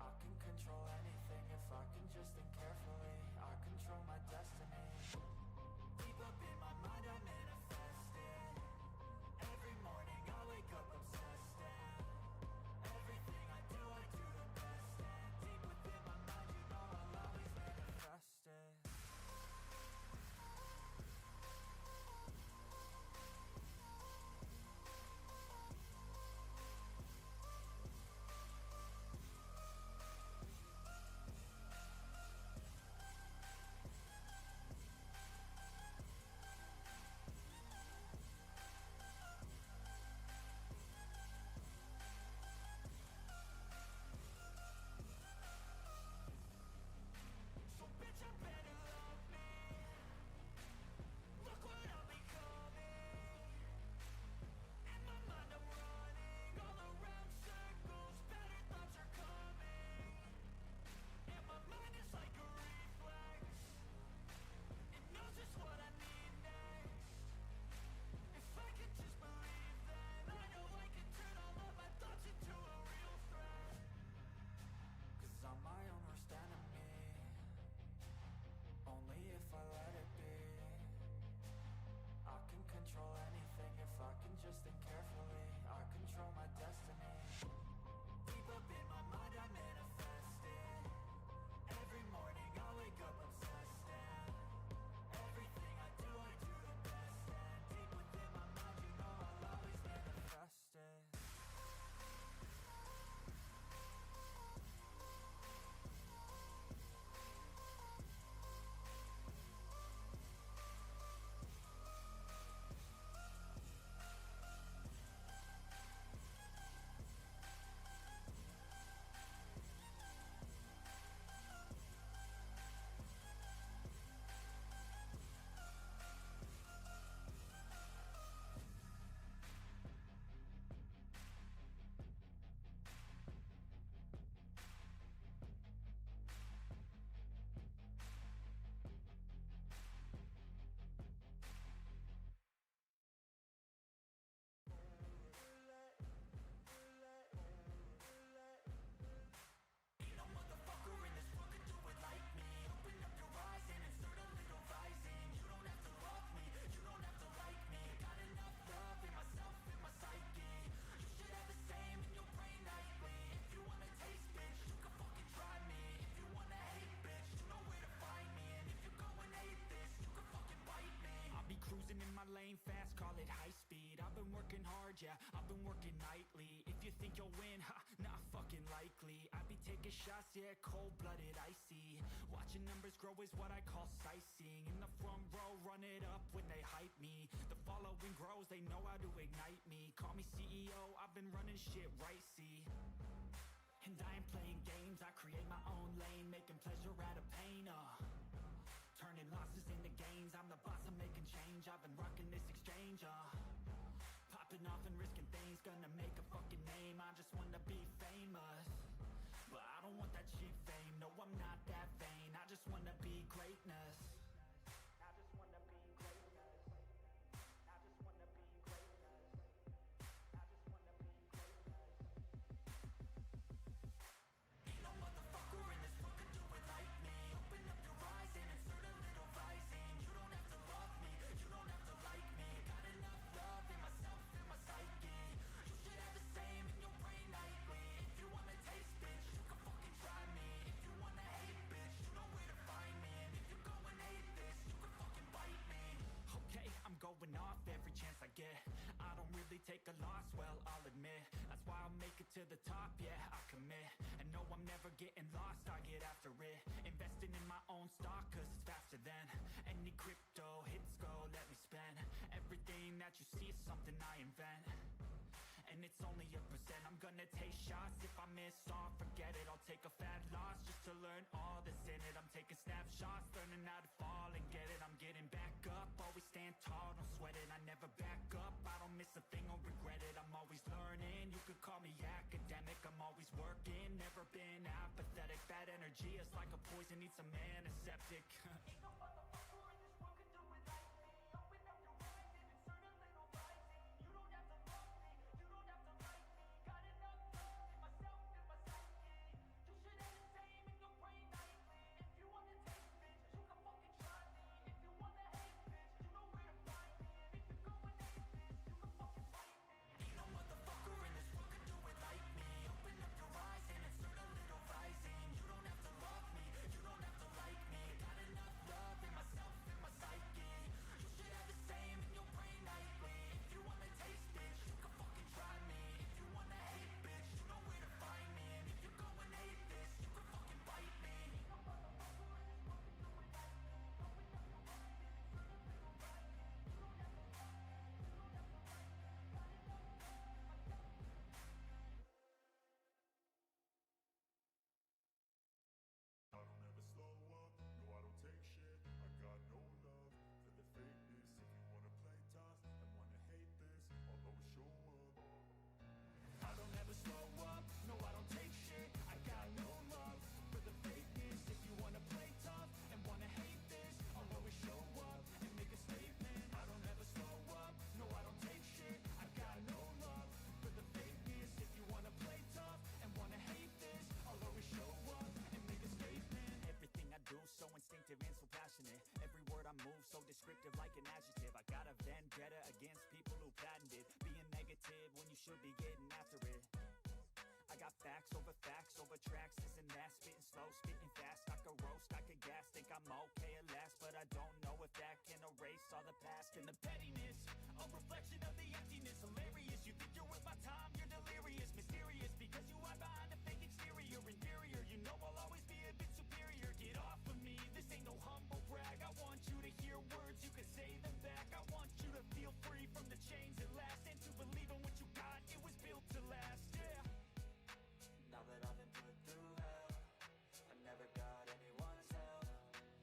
I can control anything if I can just think carefully. I control my destiny. Deep up in my mind I manifest it. Every morning I wake up obsessed, and everything I do the best. And deep within my mind you know I'll always manifest it. So bitch I better love me. Look what I'm becoming. In my mind I'm running all around circles. Better thoughts are coming. And my mind is like a reflex. It knows just what I need next. If I could just believe, then I know I can turn all of my thoughts into a real threat. Cause I'm my own worst enemy, only if I let it be. I can control anything if I can just think carefully. I control my destiny. Deep up in my mind I manifest it. Every morning I wake up obsessed, and everything I do the best. And deep within my mind you know I'll always manifest it. Ain't no motherfucker in this world could do it like me. Open up your eyes and insert a little rising. You don't have to love me, you don't have to like me. Got enough love in myself, in my psyche. You should have the same in your brain nightly. If you wanna taste, bitch, you can fucking try me. If you wanna hate, bitch, you know where to find me. And if you're going hate this, you can fucking bite me. I'll be cruising in my lane fast, call it high speed. I've been working hard, yeah, I've been working nightly. If you think you'll win, ha, not fucking likely. I be taking shots, yeah, cold-blooded, icy. Watching numbers grow is what I call sightseeing. In the front row, run it up when they hype me. The following grows, they know how to ignite me. Call me CEO, I've been running shit right, see. And I ain't playing games, I create my own lane, making pleasure out of pain, turning losses into gains. I'm the boss, I'm making change. I've been rocking this exchange, popping off and risking things. who's gonna make a fucking name. I just wanna be famous, but I don't want that cheap fame. No, I'm not that vain. I just wanna be greatness. I just wanna be greatness. I just wanna be greatness. I just wanna be greatness. Ain't no motherfucker in this world could do it like me. Open up your eyes and insert a little rising. You don't have to love me, you don't have to like me. Got enough love in myself, in my psyche. You should have the same in your brain nightly. If you wanna taste, bitch, you can fucking try me. If you wanna hate, bitch, you know where to find me. And if you go and hate this, you can fucking bite me. Okay, I'm going off every chance I get. I don't really take a loss, well, I'll admit. That's why I'll make it to the top, yeah, I commit. And no, I'm never getting lost, I get after it. Investing in my own stock, cause it's faster than any crypto hits go, let me spend. Everything that you see is something I invent, and it's only a percent. I'm gonna take shots, if I miss all, forget it. I'll take a fat loss just to learn all that's in it. I'm taking snapshots, learning how to fall and get it. I'm getting back up, always stand tall, don't sweat it. I never back up, I don't miss a thing or regret it. I'm always learning, you could call me academic. I'm always working, never been apathetic. Bad energy is like a poison, need some antiseptic. Ain't no motherfucker in this world could do it like me. Open up your eyes and insert a little rising. You don't have to love me, you don't have to like me. Got enough love in myself, in my psyche. You should have the same in your brain nightly. If you wanna taste, bitch, you can fucking try me. If you wanna hate, bitch, you know where to find me. And if you go and hate this, you can fucking fight me. Ain't no motherfucker in this world could do it like me. Open up your eyes and insert a little rising. You don't have to love me, you don't have to like me. Got enough love in myself, in my psyche. You should have the same in your brain nightly. If you wanna taste, bitch, you can fucking try me. If you wanna hate, bitch, you know where to find me. And if you go and hate this, you can fucking bite me. Ain't no motherfucker in this world could do it like me. Open up your eyes and insert a little rising. You don't have to love me, you don't have to like me. Got enough love in myself, in my psyche. I don't ever slow up, no I don't take shit. I got no love for the fakeness. If you wanna play tough and wanna hate this, I'll always show up. I don't ever slow up, no I don't take shit. I got no love for the fakeness. If you wanna play tough and wanna hate this, I'll always show up and make a statement. I don't ever slow up, no I don't take shit. I got no love for the fakeness. If you wanna play tough and wanna hate this, I'll always show up and make a statement. Everything I do so instinctive and so passionate. Every word I move so descriptive like an adjective. I got a vendetta against people who patented being negative when you should be getting after it. I got facts over tracks, this and that. Spitting slow, spitting fast. I could roast, I could gas. Think I'm okay at last, but I don't know if that can erase all the past. And the pettiness, a reflection of the emptiness. Hilarious, you think you're worth my time, you're delirious. Mysterious, because you hide behind a fake exterior. Inferior, you know I'll always be a bit superior. Get off of me, this ain't no humble brag. I want you to hear words, you can say them back. I want you to feel free from the chains at last, and to believe in what you got, it was built to last, yeah. Now that I've been put through hell, I never got anyone's help.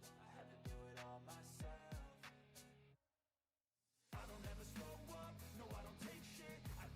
I had to do it all myself. I don't ever slow up, no I don't take shit. I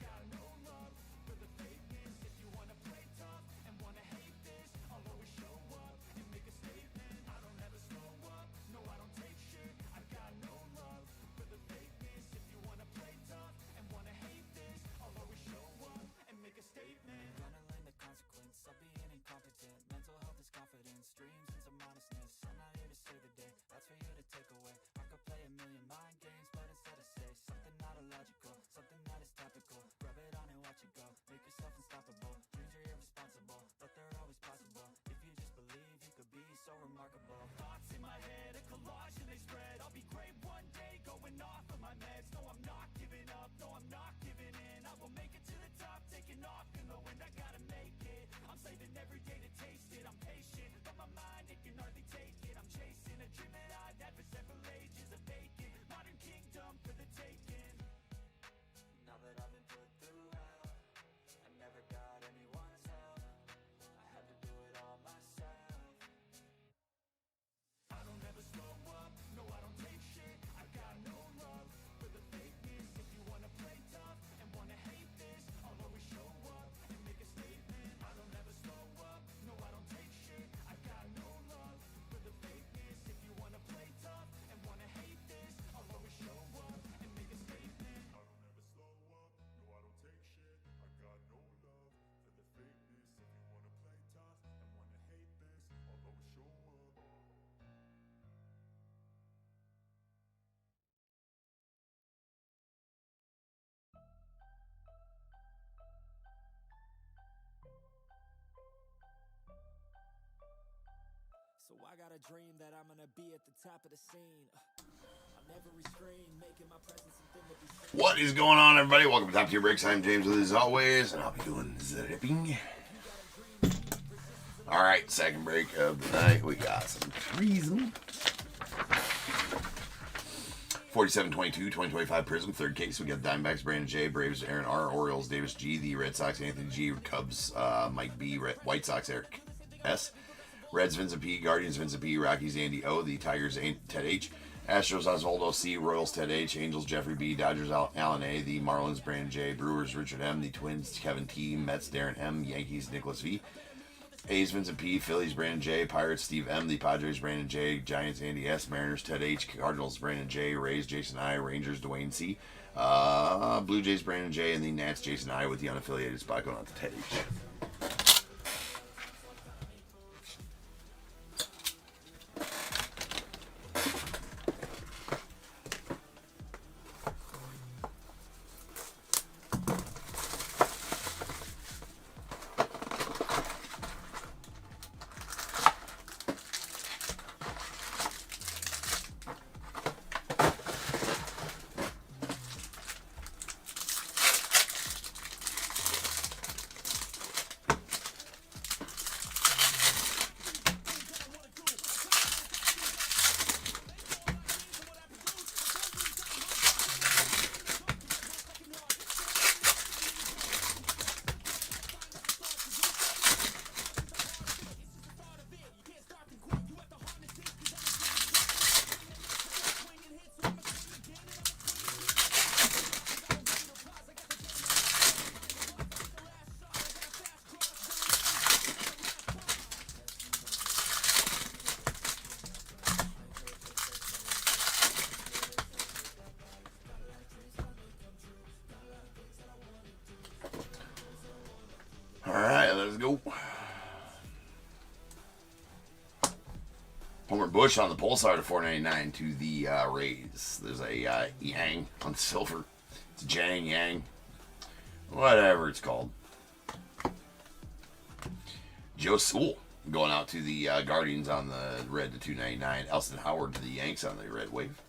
So I got a dream that I'm gonna be at the top of the scene. I'll never restrain, making my presence something to be seen. What is going on, everybody? Welcome to Top Tier Breaks. I'm James with you as always, and I'll be doing zipping. Alright, second break of the night. We got some Prizm. 47-22, 2025 Prizm. Third case, we got Diamondbacks, Brandon J, Braves, Aaron R, Orioles, Davis G, the Red Sox, Anthony G, Cubs, Mike B, White Sox, Eric S, Reds, Vincent P, Guardians, Vincent P, Rockies, Andy O, the Tigers, Ted H, Astros, Osvaldo C, Royals, Ted H, Angels, Jeffrey B, Dodgers, Alan A, the Marlins, Brandon J, Brewers, Richard M, the Twins, Kevin T, Mets, Darren M, Yankees, Nicholas V, A's, Vincent P, Phillies, Brandon J, Pirates, Steve M, the Padres, Brandon J, Giants, Andy S, Mariners, Ted H, Cardinals, Brandon J, Rays, Jason I, Rangers, Dwayne C, Blue Jays, Brandon J, and the Nats, Jason I, with the unaffiliated spot going out to Ted H. Alright, let's go. Homer Bush on the Pulsar to $4.99 to the Rays. There's a Yang on silver. It's Jang, Yang. Whatever it's called. Joe Sewell going out to the Guardians on the red to $2.99. Elston Howard to the Yanks on the red wave.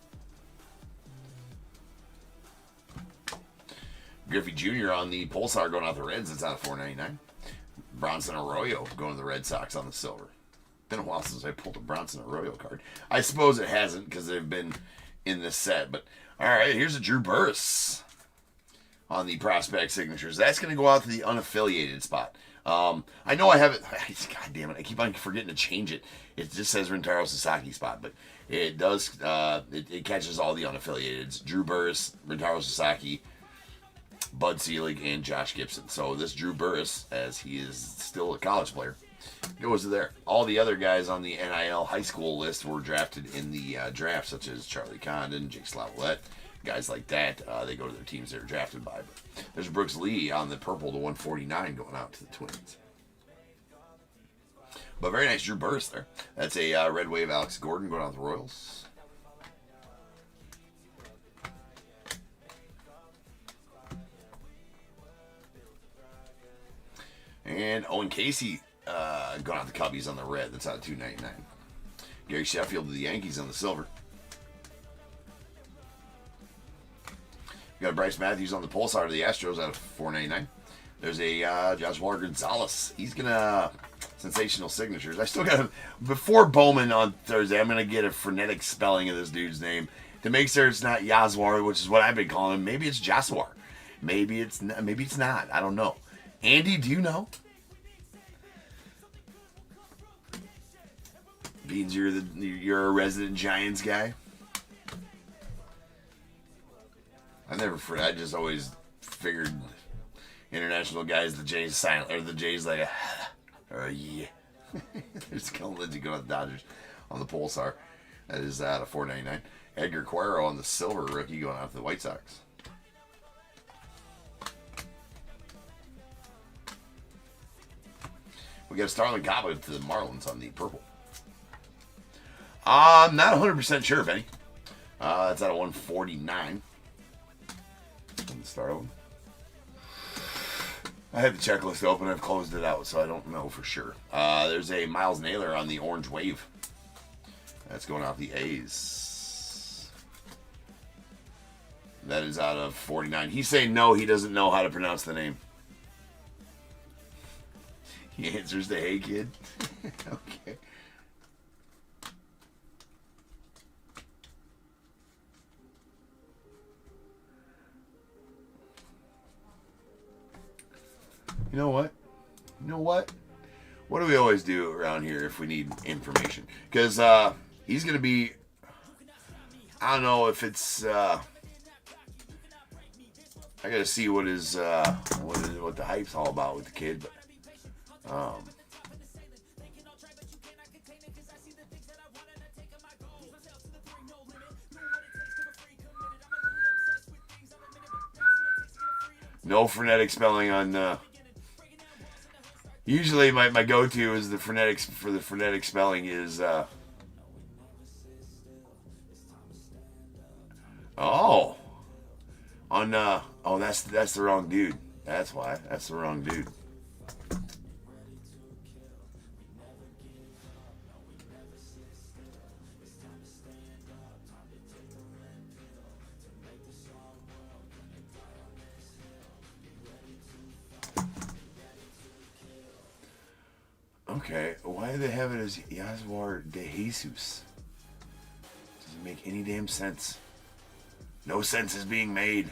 Griffey Jr. on the Pulsar going out the Reds. It's out of $4.99. Bronson Arroyo going to the Red Sox on the silver. Been a while since I pulled a Bronson Arroyo card. I suppose it hasn't because they've been in this set. But all right, here's a Drew Burress on the prospect signatures. That's going to go out to the unaffiliated spot. I know I have it. God damn it! I keep on forgetting to change it. It just says Rintaro Sasaki spot, but it does. It catches all the unaffiliateds. Drew Burress, Rintaro Sasaki, Bud Selig, and Josh Gibson. So this Drew Burress, as he is still a college player, goes to there. All the other guys on the NIL high school list were drafted in the draft, such as Charlie Condon, Jake Slavallette, guys like that. They go to their teams they're drafted by. But there's Brooks Lee on the purple to 149 going out to the Twins. But very nice Drew Burress there. That's a red wave Alex Gordon going out to the Royals. And Owen Casey going out the Cubbies on the red. That's out of $2.99. Gary Sheffield to the Yankees on the silver. We got Bryce Matthews on the Pulsar to the Astros out of $4.99. There's a Joshua Gonzalez. He's going to sensational signatures. I still got to, before Bowman on Thursday, I'm going to get a frenetic spelling of this dude's name to make sure it's not Yazwar, which is what I've been calling him. Maybe it's Jaswar. Maybe it's not. I don't know. Andy, do you know? Beans, you're a resident Giants guy. I just always figured international guys, the Jays silent, or the Jays like, yeah. There's Kellen Lindsey going to the Dodgers on the Pulsar. That is out of $4.99. Edgar Quero on the silver rookie going out to the White Sox. We got Starlin Cabo to the Marlins on the purple. I'm not 100% sure, Benny. That's out of 149. Starlin. I had the checklist open. I've closed it out, so I don't know for sure. There's a Miles Naylor on the orange wave. That's going out the A's. That is out of 49. He's saying no, he doesn't know how to pronounce the name. He answers the hey kid. Okay. You know what? You know what? What do we always do around here if we need information? Because he's going to be... I don't know if it's... I got to see what his... what the hype's all about with the kid. But, no phonetic spelling on... usually my go-to is the phonetics for the phonetic spelling is... oh! On... oh, that's the wrong dude. That's why. That's the wrong dude. Okay, why do they have it as Yaswar de Jesus? Doesn't make any damn sense. No sense is being made.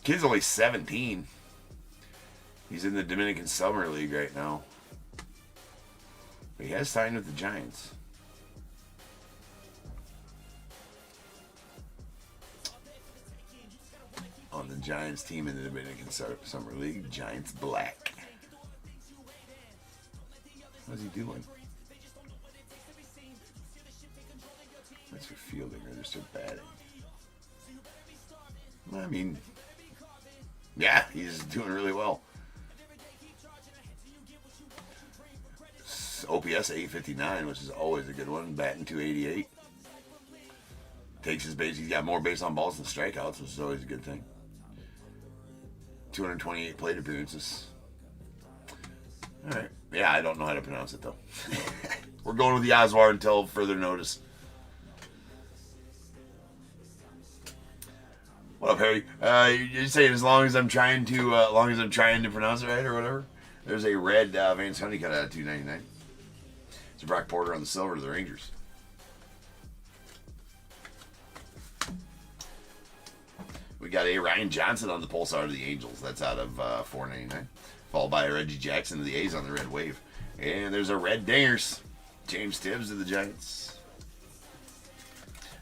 Kid's only 17. He's in the Dominican Summer League right now. But he has signed with the Giants. On the Giants team in the Dominican Summer League, Giants black. What's he doing? That's for fielding, or just for batting. I mean, yeah, he's doing really well. OPS 859, which is always a good one. Batting 288. Takes his base. He's got more base on balls than strikeouts, which is always a good thing. 228 plate appearances. All right. Yeah, I don't know how to pronounce it, though. We're going with the Oswar until further notice. What up, Harry? You're saying as long as I'm trying to, pronounce it right or whatever. There's a red Vance Honeycutt out of 299. It's a Brock Porter on the silver to the Rangers. We got a Ryan Johnson on the Pulsar to the Angels. That's out of $4.99. Followed by a Reggie Jackson to the A's on the Red Wave. And there's a Red Dingers. James Tibbs to the Giants.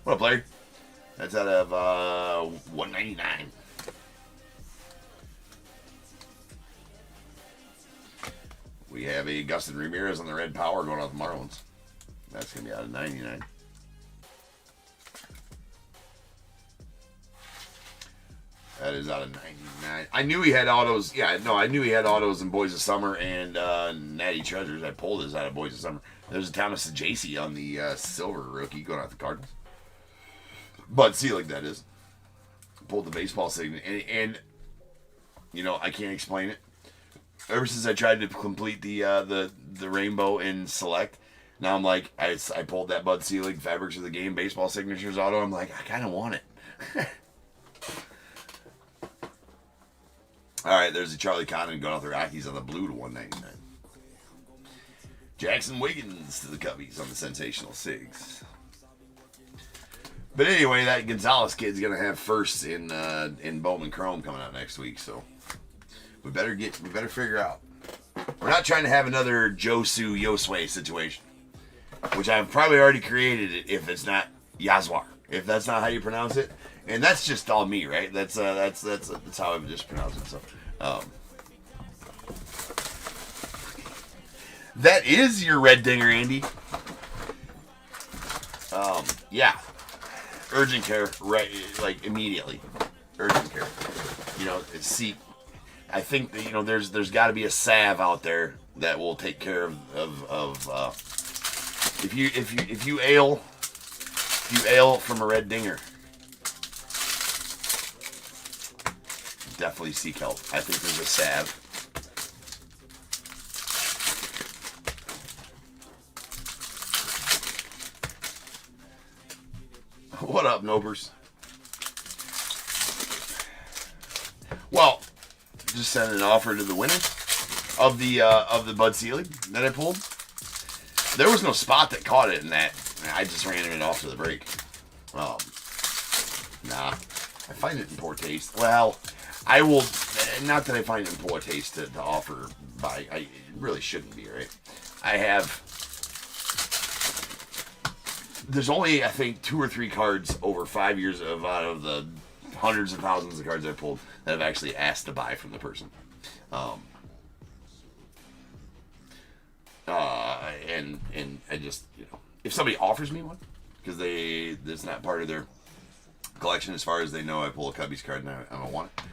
What up, Larry? That's out of $1.99. We have a Gustin Ramirez on the Red Power going out the Marlins. That's going to be out of $99. That is out of 99. I knew he had autos. Yeah, no, I knew he had autos in Boys of Summer and Natty Treasures. I pulled his out of Boys of Summer. There's a Thomas Sajasi on the silver rookie going out the Cardinals. Bud Selig, that is. Pulled the baseball signal. And you know, I can't explain it. Ever since I tried to complete the rainbow in Select, now I'm like, I pulled that Bud Selig Fabrics of the Game baseball signatures auto. I'm like, I kind of want it. All right, there's a Charlie Condon going off the Rockies on the blue to $1.99. Jackson Wiggins to the Cubbies on the sensational Sigs. But anyway, that Gonzalez kid's gonna have firsts in Bowman Chrome coming out next week, so we better figure out. We're not trying to have another Josu Yosue situation, which I've probably already created if it's not Yazwar. If that's not how you pronounce it. And that's just all me, right? That's how I would just pronounce it. So, that is your red dinger, Andy. Yeah, urgent care, right? Like immediately, urgent care. You know, see, I think that, you know, there's got to be a salve out there that will take care of if you ail from a red dinger. Definitely seek help. I think there's a salve. What up, Nopers? Well, just sent an offer to the winner of the Bud Selig that I pulled. There was no spot that caught it in that. I just ran it off to the break. Nah, I find it in poor taste. Well, I will. Not that I find it in poor taste to offer by. It really shouldn't be, right? I have. There's only, I think, 2 or 3 cards over 5 years out of the hundreds of thousands of cards I pulled that I've actually asked to buy from the person. And I just, if somebody offers me one, because it's not part of their collection as far as they know I pull a Cubbies card and I don't want it,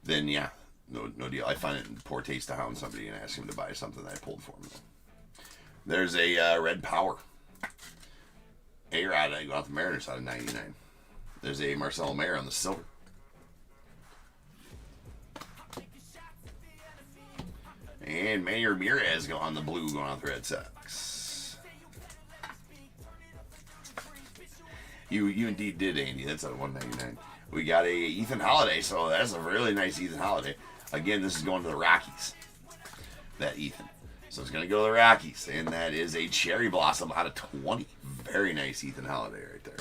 then yeah, no deal. I find it in poor taste to hound somebody and ask him to buy something that I pulled for him. There's a Red Power. A-Rod, I go out the Mariners out of 99. There's a Marcelo Mayer on the silver. And Manny Ramirez go on the blue going out the Red Sox. You indeed did, Andy. That's out of 199. We got a Ethan Holiday, so that's a really nice Ethan Holiday. Again, this is going to the Rockies. That Ethan. So it's going to go to the Rockies. And that is a Cherry Blossom out of 20. Very nice Ethan Holiday right there.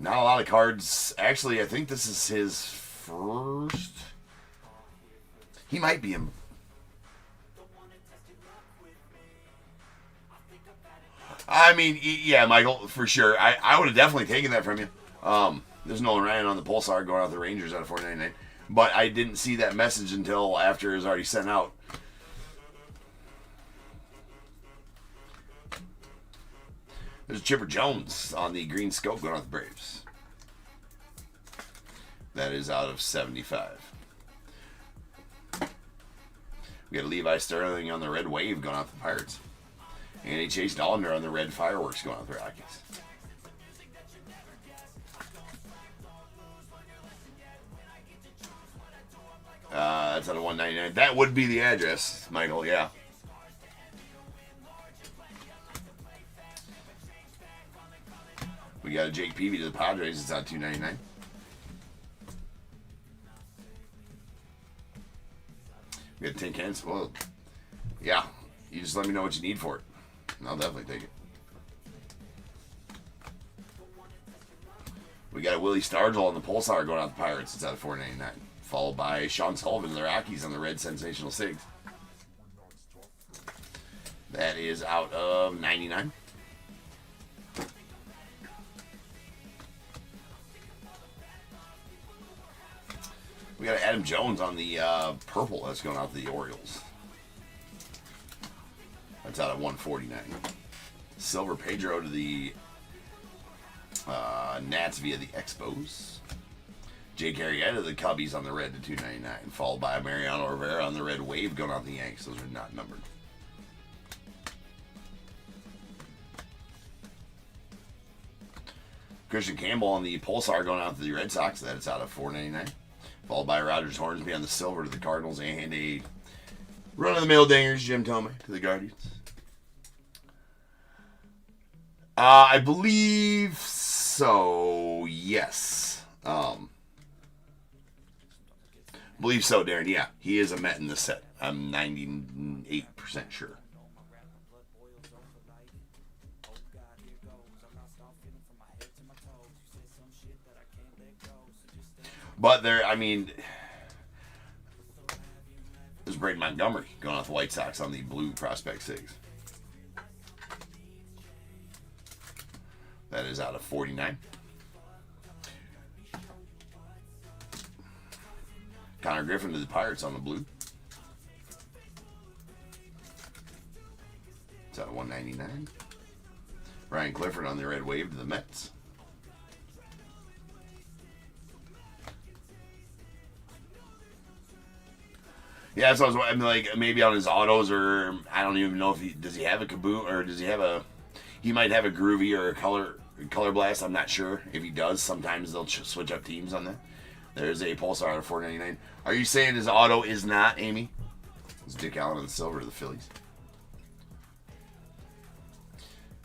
Not a lot of cards. Actually, I think this is his first. He might be in. I mean, yeah, Michael, for sure. I would have definitely taken that from you. There's Nolan Ryan on the Pulsar going out the Rangers out of 499. But I didn't see that message until after it was already sent out. There's Chipper Jones on the green scope going out the Braves. That is out of 75. We got Levi Sterling on the red wave going out the Pirates. And a Chase Dollander on the red fireworks going out the Rockies. That's out of 199. That would be the address, Michael, yeah. We got a Jake Peavy to the Padres. It's out 299. We got Tin Cans. Well, yeah. You just let me know what you need for it. And I'll definitely take it. We got a Willie Stargell on the Pulsar going out the Pirates. It's out of 499. Followed by Sean Sullivan of the Rockies on the red Sensational Sigs. That is out of 99. We got Adam Jones on the purple that's going out to the Orioles. That's out of 149. Silver Pedro to the Nats via the Expos. Jake Arrieta to the Cubbies on the red to 299. Followed by Mariano Rivera on the red wave going out the Yanks. Those are not numbered. Christian Campbell on the Pulsar going out to the Red Sox. That's out of 499. Followed by Rogers Hornsby on the silver to the Cardinals. And a run-of-the-mill dingers, Jim Thome to the Guardians. I believe so, yes. Believe so, Darren. Yeah, he is a Met in this set. I'm 98% sure. But there, I mean, there's Braden Montgomery going off the White Sox on the blue Prospect 6. That is out of 49. Connor Griffin to the Pirates on the blue. It's out of 199. Ryan Clifford on the red wave to the Mets. Yeah, so I mean, like maybe on his autos, or I don't even know if does he have a Kaboom, or does he have a? He might have a Groovy or a Color Blast. I'm not sure if he does. Sometimes they'll switch up teams on that. There's a Pulsar out of 499. Are you saying his auto is not, Amy? It's Dick Allen on the silver to the Phillies.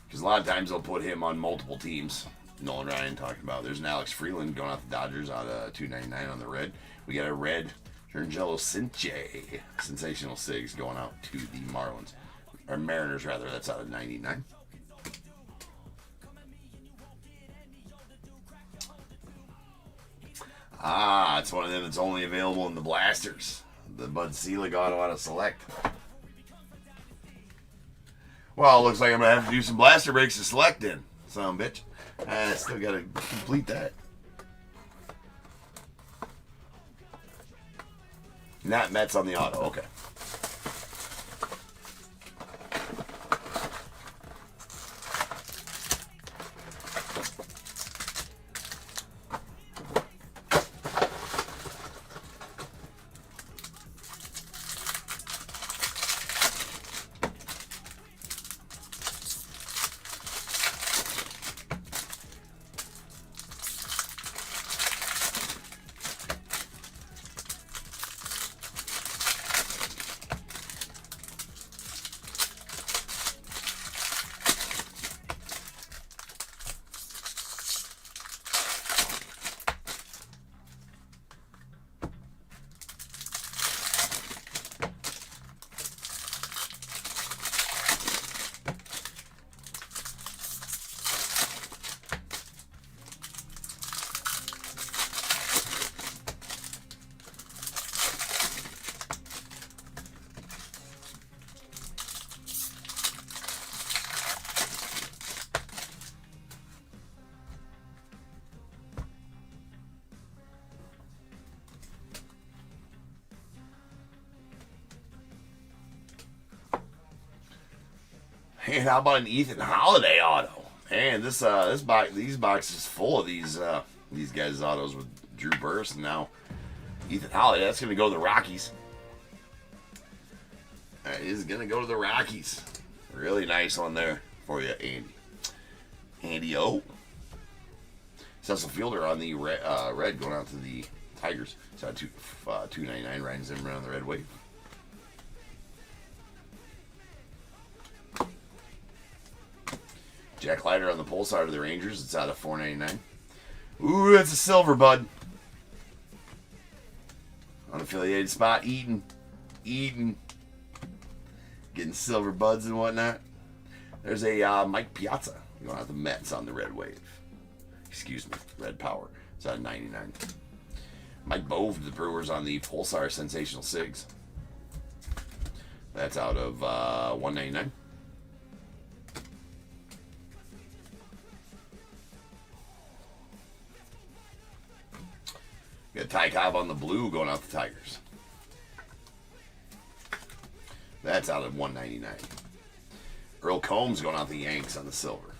Because a lot of times they'll put him on multiple teams. Nolan Ryan talking about. There's an Alex Freeland going out the Dodgers out of $2.99 on the red. We got a red Angelo Cinche, sensational SIGs going out to the Marlins. Or Mariners, rather. That's out of 99. Ah, it's one of them that's only available in the blasters. The Bud Selig auto out of Select. Well, it looks like I'm going to have to do some blaster breaks to Select in. Son of a bitch. I still got to complete that. Not Mets on the auto. Okay. And how about an Ethan Holiday auto? Man, these boxes full of these guys' autos with Drew Burress and now Ethan Holiday. That's going to go to the Rockies. That is going to go to the Rockies. Really nice one there for you, Andy. Andy O. Cecil Fielder on the red going out to the Tigers. It's at $2.99. Ryan Zimmerman on the red wave. Jack Leiter on the Pulsar to the Rangers. It's out of $4.99. Ooh, that's a silver, bud. Unaffiliated spot. Eaton. Getting silver buds and whatnot. There's a Mike Piazza going out the Mets on the red wave. Excuse me, red power. It's out of 99. Mike Bove to the Brewers on the Pulsar Sensational Sigs. That's out of $1.99. Got Ty Cobb on the blue going out the Tigers. That's out of $1.99. Earl Combs going out the Yanks on the silver.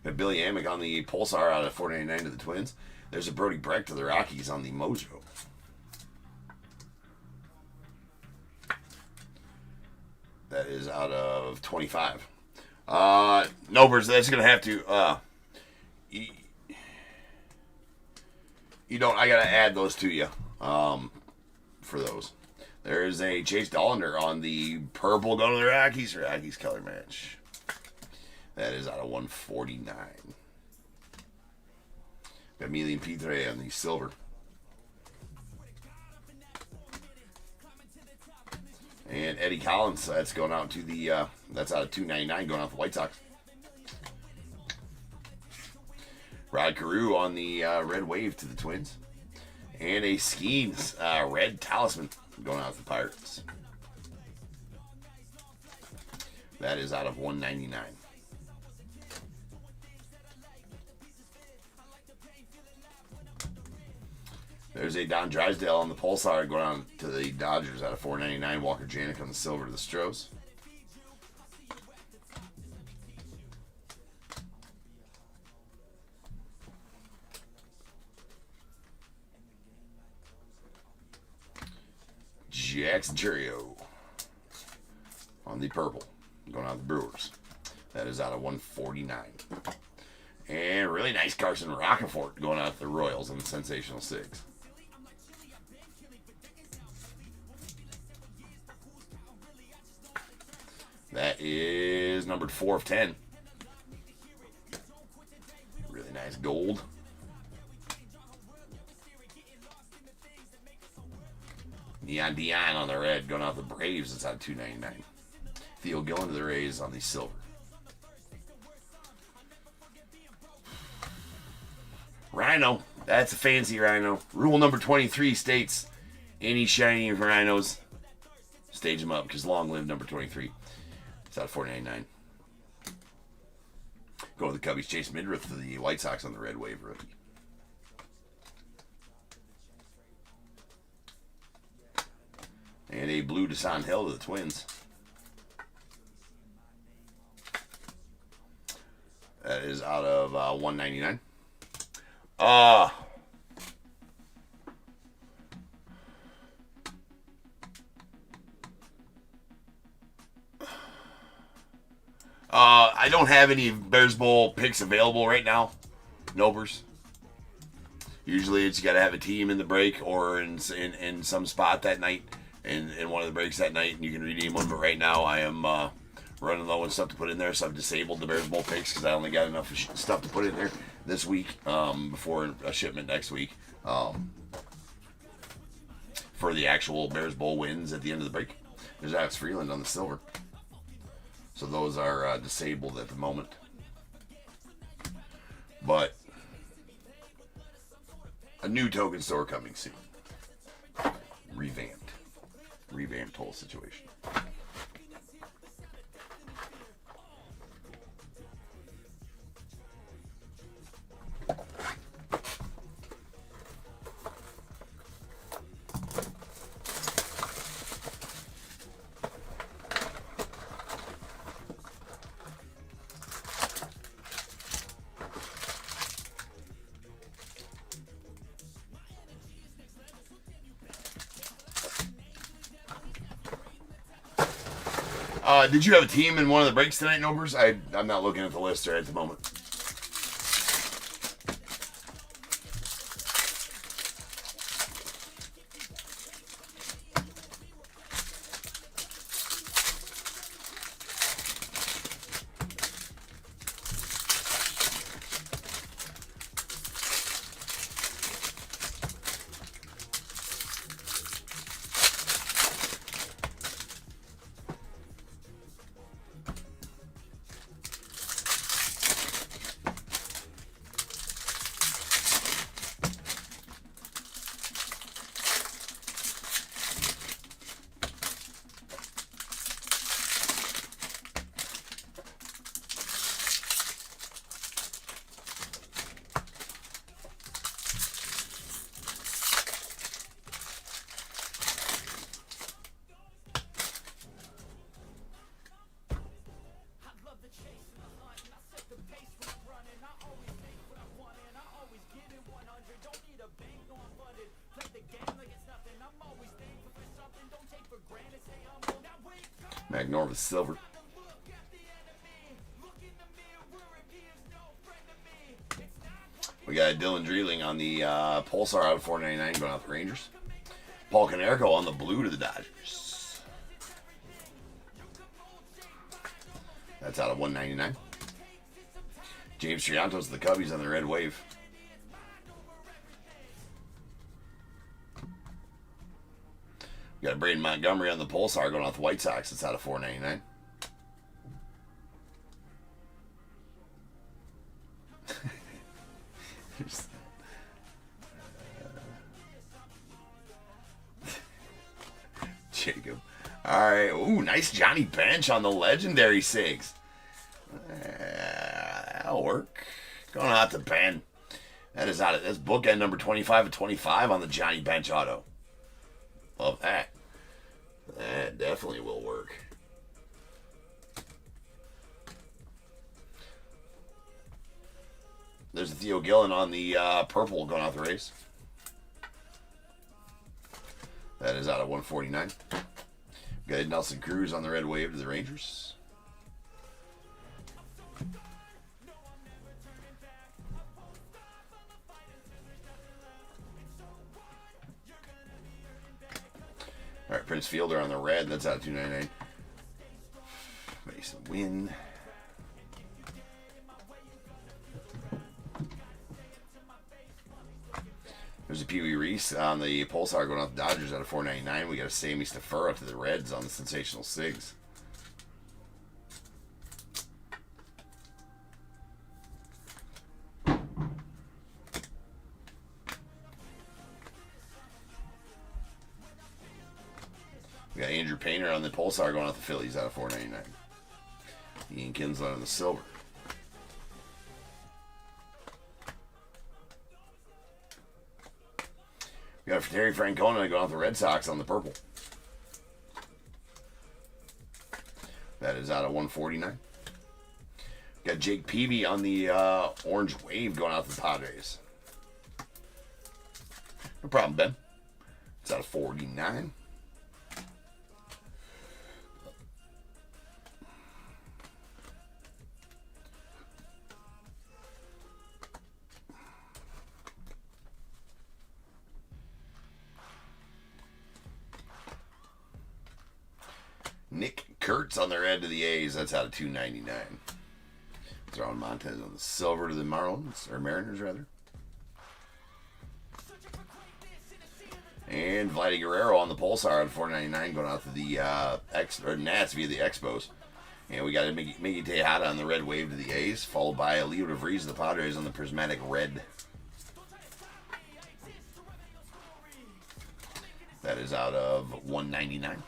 Got Billy Amick on the Pulsar out of $4.99 to the Twins. There's a Brody Breck to the Rockies on the Mojo. That is out of 25. No, Birds, that's going to have to... you don't... I got to add those to you for those. There is a Chase Dollander on the purple going to the Rockies color match. That is out of 149. Got Emilian Pitre on the silver. And Eddie Collins, that's going out to the, that's out of $2.99 going out the White Sox. Rod Carew on the red wave to the Twins. And a Skeens red talisman going out to the Pirates. That is out of $1.99. There's a Don Drysdale on the Pulsar going on to the Dodgers out of $4.99. Walker Janik on the silver to the Stros. Jackson Churio on the purple going out the Brewers. That is out of $149. And really nice Carson Roccaforte going out to the Royals on the Sensational Six. That is numbered 4 of 10. Really nice gold. Neon Dion on the red going out the Braves. It's out of $2.99. Theo Gillen to the Rays on the silver. Rhino. That's a fancy rhino. Rule number 23 states any shiny rhinos, stage them up because long live number 23. It's out of $4.99. Go with the Cubbies. Chase Midrith for the White Sox on the red wave rookie. And a blue Desan Hill to the Twins. That is out of $1.99. I don't have any Bears Bowl picks available right now. Nopers. Usually it's got to have a team in the break or in some spot that night, in one of the breaks that night, and you can redeem one. But right now I am running low on stuff to put in there, so I've disabled the Bears Bowl picks because I only got enough stuff to put in there this week before a shipment next week for the actual Bears Bowl wins at the end of the break. There's Alex Freeland on the silver. So those are disabled at the moment. But a new token store coming soon. Revamped whole situation. Did you have a team in one of the breaks tonight, Nopers? I'm not looking at the list right at the moment. Magnorva silver. We got Dylan Dreeling on the Pulsar out of $4.99 going out the Rangers. Paul Konerko on the blue to the Dodgers. That's out of $1.99. James Triantos to the Cubbies on the red wave. We got Braden Montgomery on the Pulsar going off the White Sox. It's out of $4.99. Jacob. All right. Ooh, nice Johnny Bench on the legendary SIGs. That'll work. Going out to Ben. That's bookend number 25 of 25 on the Johnny Bench auto. Love that. That definitely will work. There's a Theo Gillen on the purple going out the race. That is out of $149. Got Nelson Cruz on the red wave to the Rangers. Prince Fielder on the red. That's out of 299. Mason Wynn. There's a Pee Wee Reese on the Pulsar going off the Dodgers out of 499. We got a Sammy Stafura to the Reds on the Sensational Sigs. We got Andrew Painter on the Pulsar going off the Phillies out of 499. Ian Kinsler on the silver. We got Terry Francona going off the Red Sox on the purple. That is out of 149. Got Jake Peavy on the Orange Wave going out the Padres. No problem, Ben. It's out of 49. Nick Kurtz on the red to the A's. That's out of 299. Throwing Montez on the silver to the Marlins, or Mariners rather. And Vladdy Guerrero on the Pulsar at 499 going out to the Nats via the Expos. And we got a Miggy Tejada on the red wave to the A's, followed by a Leo DeVries of the Padres on the prismatic red. That is out of 199.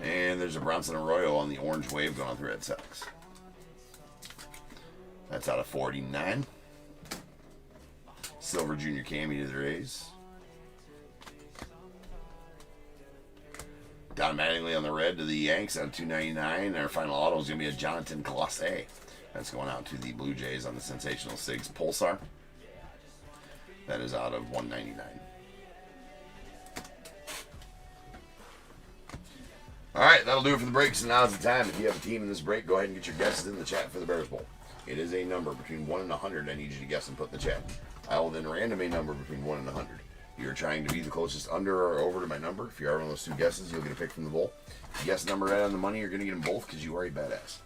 And there's a Bronson Arroyo on the orange wave going on the Red Sox. That's out of 49. Silver Junior Cammy to the Rays. Don Mattingly on the red to the Yanks out of 299. Our final auto is going to be a Jonathan Clase. That's going out to the Blue Jays on the Sensational Sigs Pulsar. That is out of 199. All right, that'll do it for the break. So now's the time. If you have a team in this break, go ahead and get your guesses in the chat for the Bears Bowl. It is a number between 1 and 100. I need you to guess and put in the chat. I will then random a number between 1 and 100. You're trying to be the closest under or over to my number. If you are one of those two guesses, you'll get a pick from the bowl. If you guess a number right on the money, you're going to get them both because you are a badass.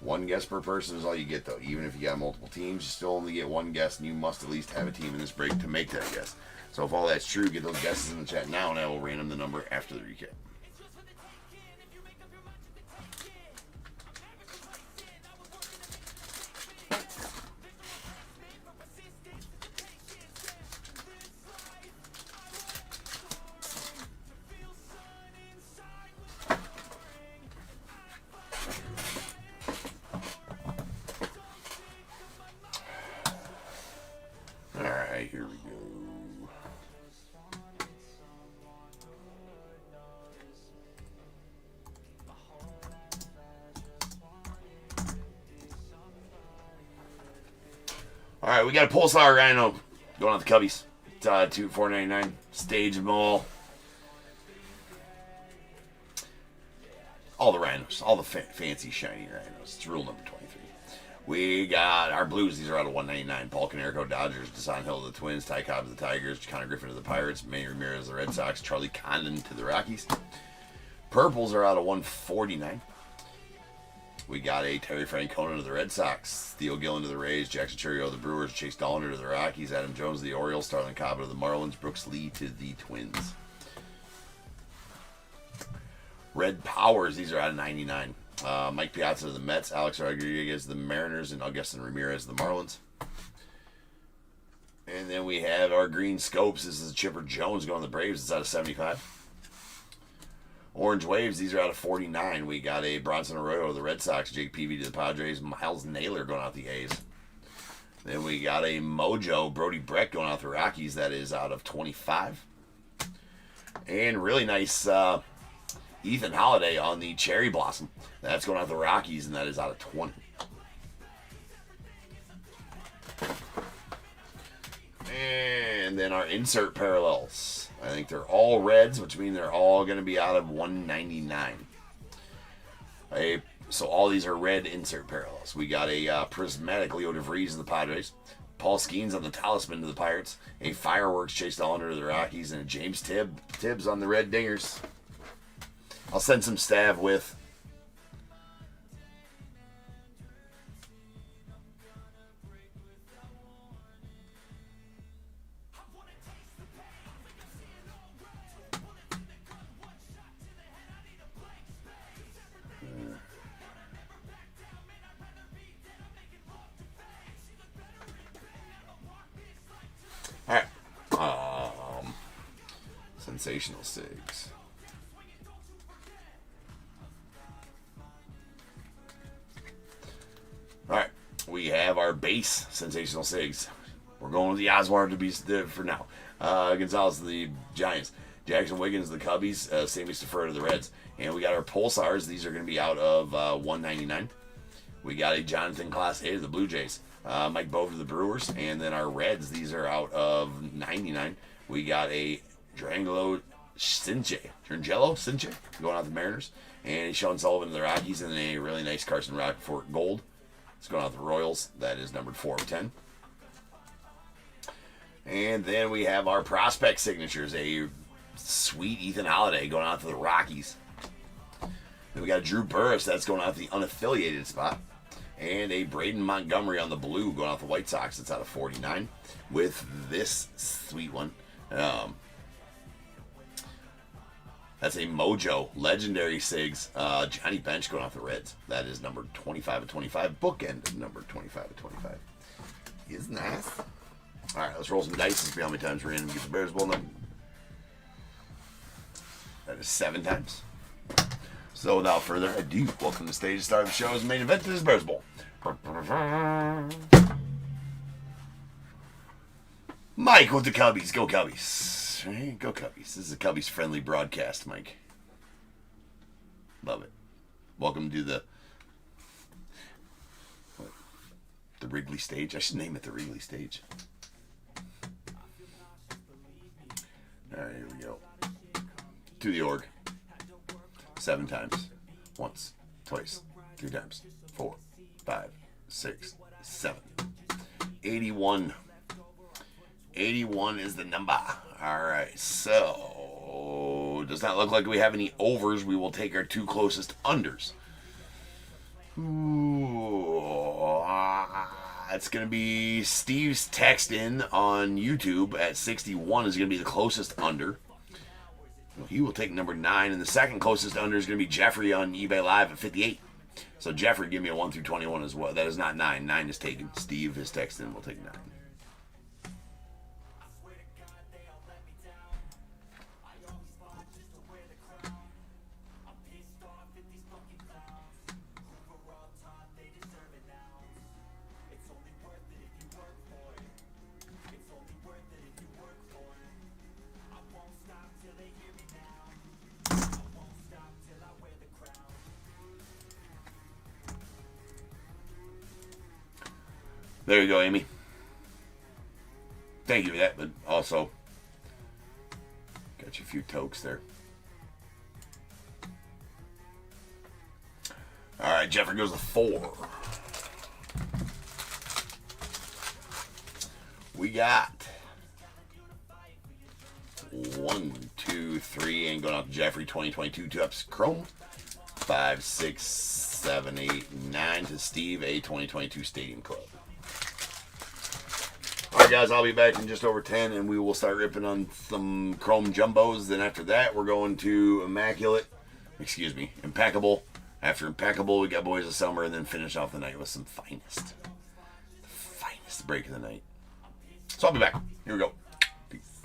One guess per person is all you get, though. Even if you got multiple teams, you still only get one guess, and you must at least have a team in this break to make that guess. So if all that's true, get those guesses in the chat now, and I will random the number after the recap. Here we go. All right, we got a Pulsar Rhino going on the Cubbies. It's $4.99. Stage them all. All the rhinos, all the fancy shiny rhinos. It's rule number 23. We got our Blues. These are out of 199. Paul Konerko, Dodgers. Desan Hill to the Twins. Ty Cobb to the Tigers. Connor Griffin to the Pirates. Manny Ramirez to the Red Sox. Charlie Condon to the Rockies. Purples are out of 149. We got a Terry Francona to the Red Sox. Theo Gillen to the Rays. Jackson Churio to the Brewers. Chase Dollander to the Rockies. Adam Jones to the Orioles. Starlin Cabo to the Marlins. Brooks Lee to the Twins. Red Powers. These are out of 99. Mike Piazza to the Mets, Alex Rodriguez to the Mariners, and Augustin Ramirez to the Marlins. And then we have our green scopes. This is Chipper Jones going to the Braves. It's out of 75. Orange Waves. These are out of 49. We got a Bronson Arroyo to the Red Sox, Jake Peavy to the Padres, Miles Naylor going out the A's. Then we got a Mojo, Brody Breck going out the Rockies. That is out of 25. And really nice Ethan Holiday on the Cherry Blossom. That's going out the Rockies, and that is out of 20. And then our insert parallels. I think they're all reds, which means they're all going to be out of 199. So all these are red insert parallels. We got a prismatic Leo DeVries of the Padres. Paul Skeens on the Talisman to the Pirates. A Fireworks Chase Dollander to the Rockies. And a James Tibbs on the Red Dingers. I'll send some stav with. Alright. Sensational Sigs. Alright. We have our base Sensational Sigs. We're going with the Oswald to be for now. Gonzalez to the Giants. Jackson Wiggins to the Cubbies. Sammy Stafford to the Reds. And we got our Pulsars. These are going to be out of $1.99. We got a Jonathan Class A to the Blue Jays. Mike Bove to the Brewers. And then our Reds, these are out of $99. We got a Drangelo Cinche going out to the Mariners. And Sean Sullivan to the Rockies. And then a really nice Carson Rockford Gold. It's going out to the Royals. That is numbered 4 of 10. And then we have our prospect signatures. A sweet Ethan Holiday going out to the Rockies. Then we got Drew Burris. That's going out to the unaffiliated spot. And a Braden Montgomery on the blue going out the White Sox. It's out of 49. With this sweet one. That's a Mojo Legendary Sigs. Johnny Bench going off the Reds. That is number 25 of 25. Bookend number 25 of 25. Is nice. All right, let's roll some dice and see how many times we're in and get the Bears Bowl number. That is 7 times. So without further ado, welcome to the stage to start the show's main event to this Bears Bowl. Mike with the Cubbies. Go Cubbies. Right? Go Cubbies. This is a Cubbies friendly broadcast, Mike. Love it. Welcome to the Wrigley stage. I should name it the Wrigley stage. Alright, here we go. To the org. 7 times. Once, twice, 3 times. 4, 5, 6, 7. 81. 81 is the number. Alright, so does not look like we have any overs. We will take our 2 closest unders. Ooh, it's going to be Steve's text in on YouTube at 61 is going to be the closest under. He will take number 9, and the second closest under is going to be Jeffrey on eBay Live at 58. So Jeffrey, give me a 1 through 21 as well. That is not 9. 9 is taken. Steve, his text in, will take 9. There you go, Amy. Thank you for that, but also got you a few tokes there. All right, Jeffrey goes to 4. We got 1, 2, 3, and going out to Jeffrey 2022 Topps Chrome. 5, 6, 7, 8, 9 to Steve, a 2022 Stadium Club. Alright guys, I'll be back in just over 10 and we will start ripping on some Chrome Jumbos. Then after that, we're going to Impeccable. After Impeccable, we got Boys of Summer and then finish off the night with some finest. The finest break of the night. So I'll be back. Here we go. Peace.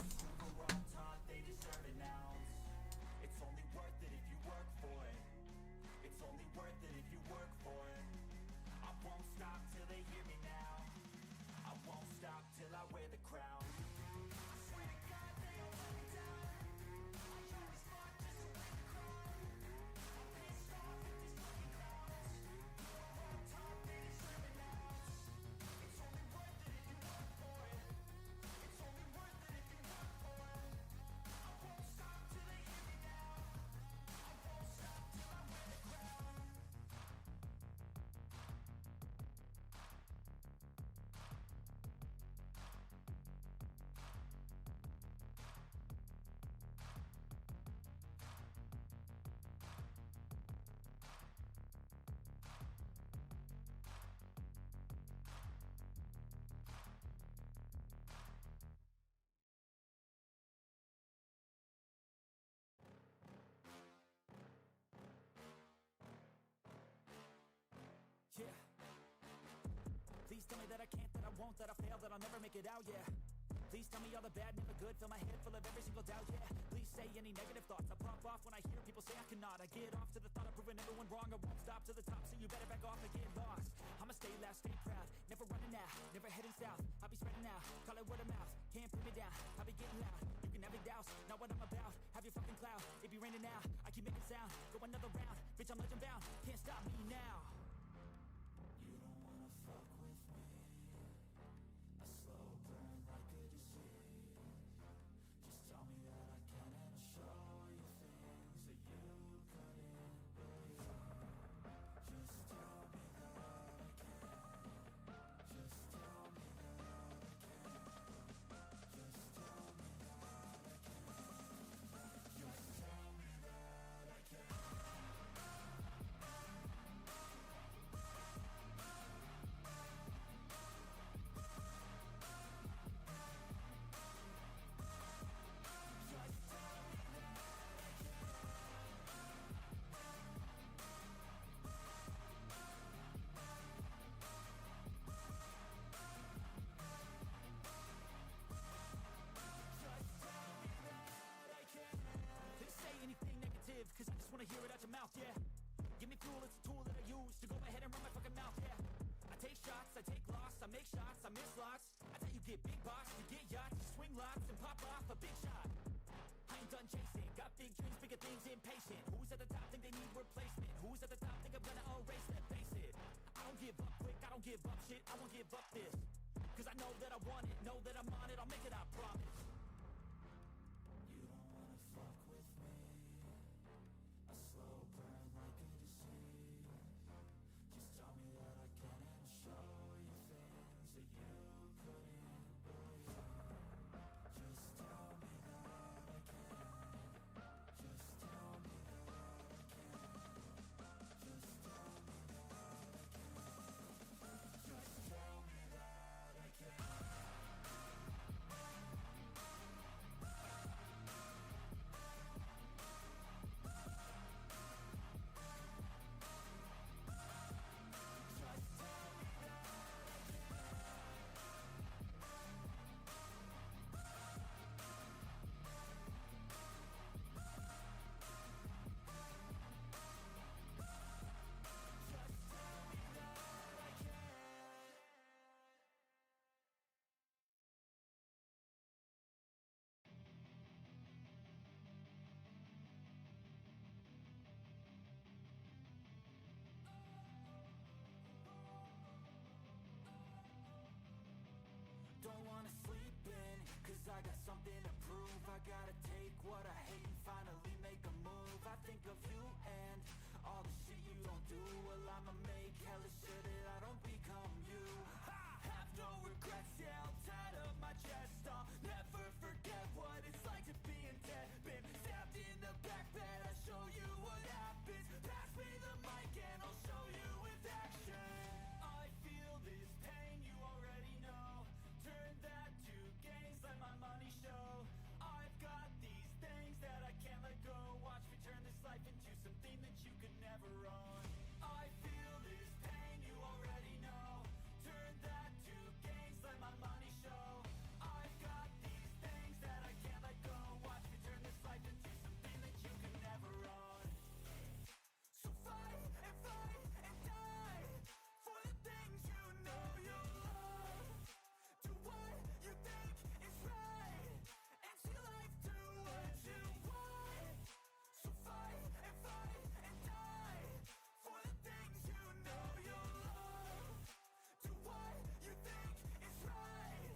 I won't, that I'll fail, that I'll never make it out, yeah. Please tell me all the bad, never good. Fill my head full of every single doubt, yeah. Please say any negative thoughts. I pop off when I hear people say I cannot. I get off to the thought of proving everyone wrong. I won't stop to the top, so you better back off and get lost. I'ma stay loud, stay proud, never running out, never heading south. I'll be spreading out, call it word of mouth. Can't put me down, I'll be getting loud. You can have it douse, not what I'm about. Have your fucking cloud, it be raining now. I keep making sound, go another round. Bitch, I'm legend bound, can't stop me now. You don't wanna fuck with me. A slow burn like a disease. Just tell me that I can and I'll show you things that you couldn't believe. Just tell me that I can. Just tell me that I can. Just tell me that I can. Just tell me that I can. Anything negative, cause I just wanna hear it out your mouth, yeah. Give me fuel, it's a tool that I use to go ahead and run my fucking mouth, yeah. I take shots, I take loss, I make shots, I miss lots. I tell you get big box, you get yachts, you swing lots and pop off a big shot. I ain't done chasing, got big dreams, bigger things, impatient. Who's at the top think they need replacement? Who's at the top think I'm gonna erase them? Face it, I don't give up quick, I don't give up shit, I won't give up this. Cause I know that I want it, know that I'm on it, I'll make it, I promise. You don't wanna fuck with me. A slow burn like a disease. Just tell me that I can and I'll show you things that you couldn't believe. Just tell me that I can. Just tell me that I can. Just tell me that I can. Just tell me that I can. Don't wanna sleep in, cause I got something to prove. I gotta take what I hate and finally make a move. I think of you and all the shit you don't do. Well, I'ma make hella sure that I don't become you. I have no regrets, yeah, I'll tie up my chest. I'll never forget what it's like to be in debt. Been stabbed in the back bed, I'll show you what happens. Pass me the mic and I'll show you with action. I feel this pain, you already know. Turn that to gains, let my money show. I've got these things that I can't let go. Watch me turn this life into something that you could never own. I feel this pain, you already know. Turn that to gains, let my money show. I've got these things that I can't let go. Watch me turn this life into something that you could never own. So fight and die for the things you know you love. Do what you think is right, and see life do what you want. So fight and die for the things you know you love. Do what you think is right,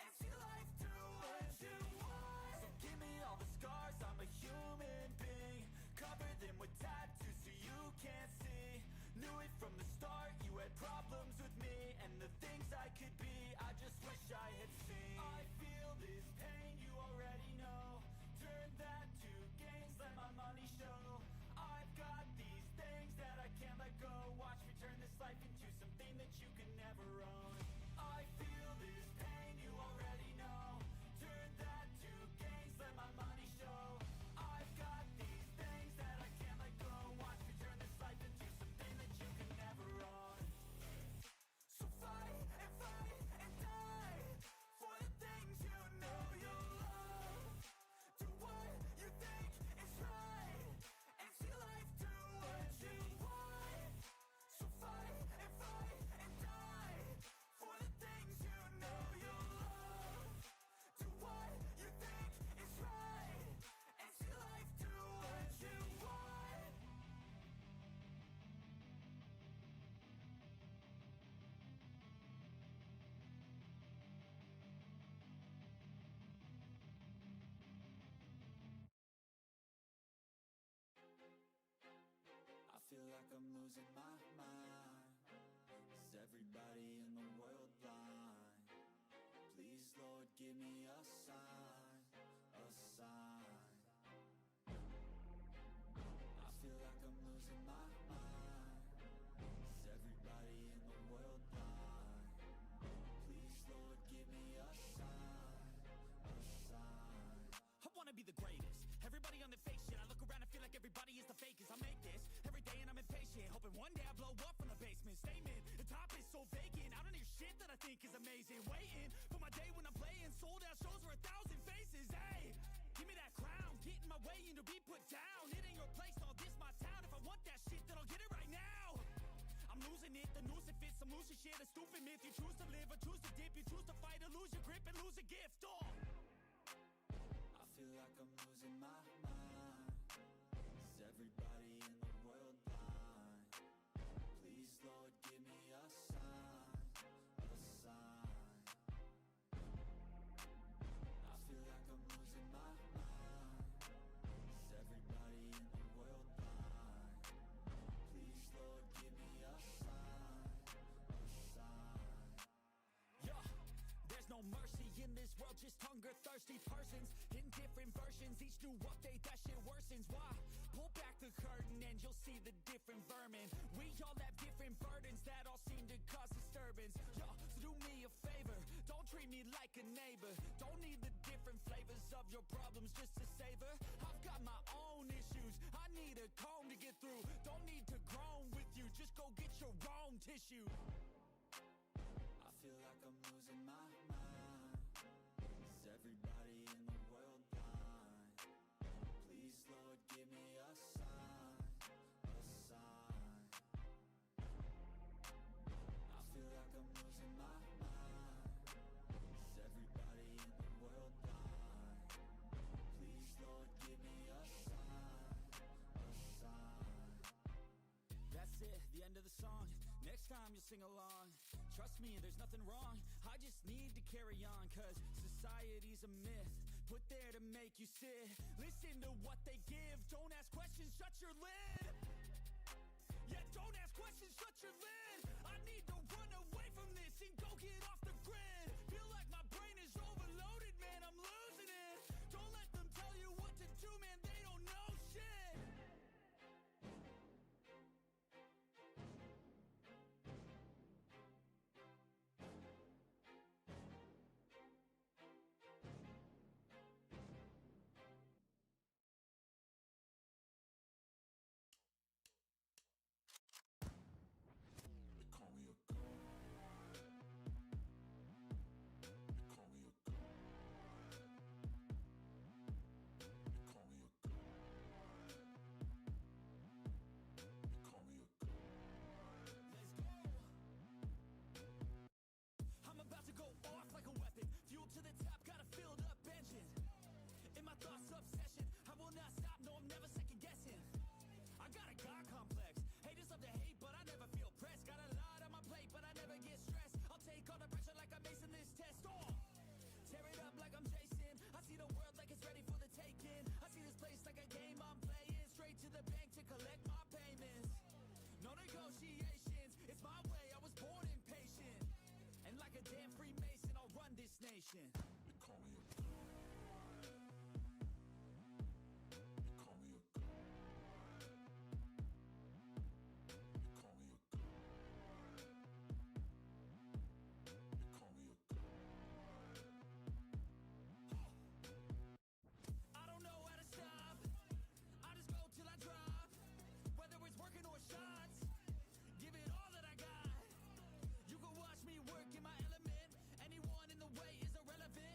and see life do what you want. So give me all the scars, I'm a human being. Cover them with tattoos so you can't see. Knew it from the start, you had problems with me and the things I could be, I just wish I had seen. I feel this pain, you already know. Turn that to gains, let my money show. I've got these things that I can't let go. Watch me turn this life into something that you can never own. I feel this pain, you already know. Turn that to gains, let my money show. I've got these things that I can't let go. Watch me turn this life into something that you can never own. So fight and die losing my mind. Is everybody in the world blind? Please, Lord, give me a sign, a sign. I feel like I'm losing my mind. Is everybody in the world blind? Please, Lord, give me a sign, a sign. I wanna be the greatest. Everybody on the fake shit. I look around and feel like everybody is the fakest. I make this every day and I'm impatient, hoping one day I blow up from the basement. Statement, the top is so vacant. I don't hear shit that I think is amazing. Waiting for my day when I'm playing sold out shows for 1,000 faces. Hey, give me that crown, get in my way and to be put down. It ain't your place, all this my town. If I want that shit, then I'll get it right now. I'm losing it, the noose it fits, I'm losing shit. A stupid myth, you choose to live or choose to dip. You choose to fight or lose your grip and lose a gift. Oh, I feel like I'm losing my mind. Is everybody in the world blind? Please, Lord, give me a sign, a sign. I feel like I'm losing my mind. Is everybody in the world blind? Please, Lord, give me a sign, a sign. yeah. There's no mercy in this world, just hunger, thirsty persons in different versions. Each new update, that shit worsens. Why? Pull back the curtain and you'll see the different vermin. We all have different burdens that all seem to cause disturbance. Yo, so do me a favor, don't treat me like a neighbor. Don't need the different flavors of your problems just to savor. I've got my own issues, I need a comb to get through. Don't need to groan with you, just go get your own tissue. I feel like I'm losing my mind. Is everybody in the world blind? Please, Lord, give me a sign, a sign. I feel like I'm losing my mind. Is everybody in the world blind? Please, Lord, give me a sign, a sign. That's it, the end of the song. Next time you'll sing along. Trust me, there's nothing wrong. I just need to carry on, cause society's a myth put there to make you sit. Listen to what they give. Don't ask questions, shut your lid. Yeah, don't ask questions, shut your lid. I need to run away from this and go get off the grid. Feel like my brain is overloaded, man, I'm losing it. Don't let them tell you what to do, man, they don't know shit. They call me a god. They call me a god. They call me a god. They call me a god. Let's go. I'm about to go off like a weapon. Fuel to the top, got a filled up engine. In my thoughts, obsession. I will not stop, no, I'm never second guessing. I got a God complex. Haters love to hate, but I never feel pressed. Got a lot on my plate, but I never get stressed. I'll take all the pressure like I'm acing this test. Oh, tear it up like I'm Jason. I see the world like it's ready for the taking. I see this place like a game I'm playing. Straight to the bank to collect my payments. No negotiations, it's my way, I was born impatient. And like a damn Freemason, I'll run this nation. They call me a god. They call me a god. They call me a god. They call me a god. I don't know how to stop, I just go till I drop. Whether it's working or shots, give it all that I got. You can watch me work in my element. Anyone in the way is irrelevant.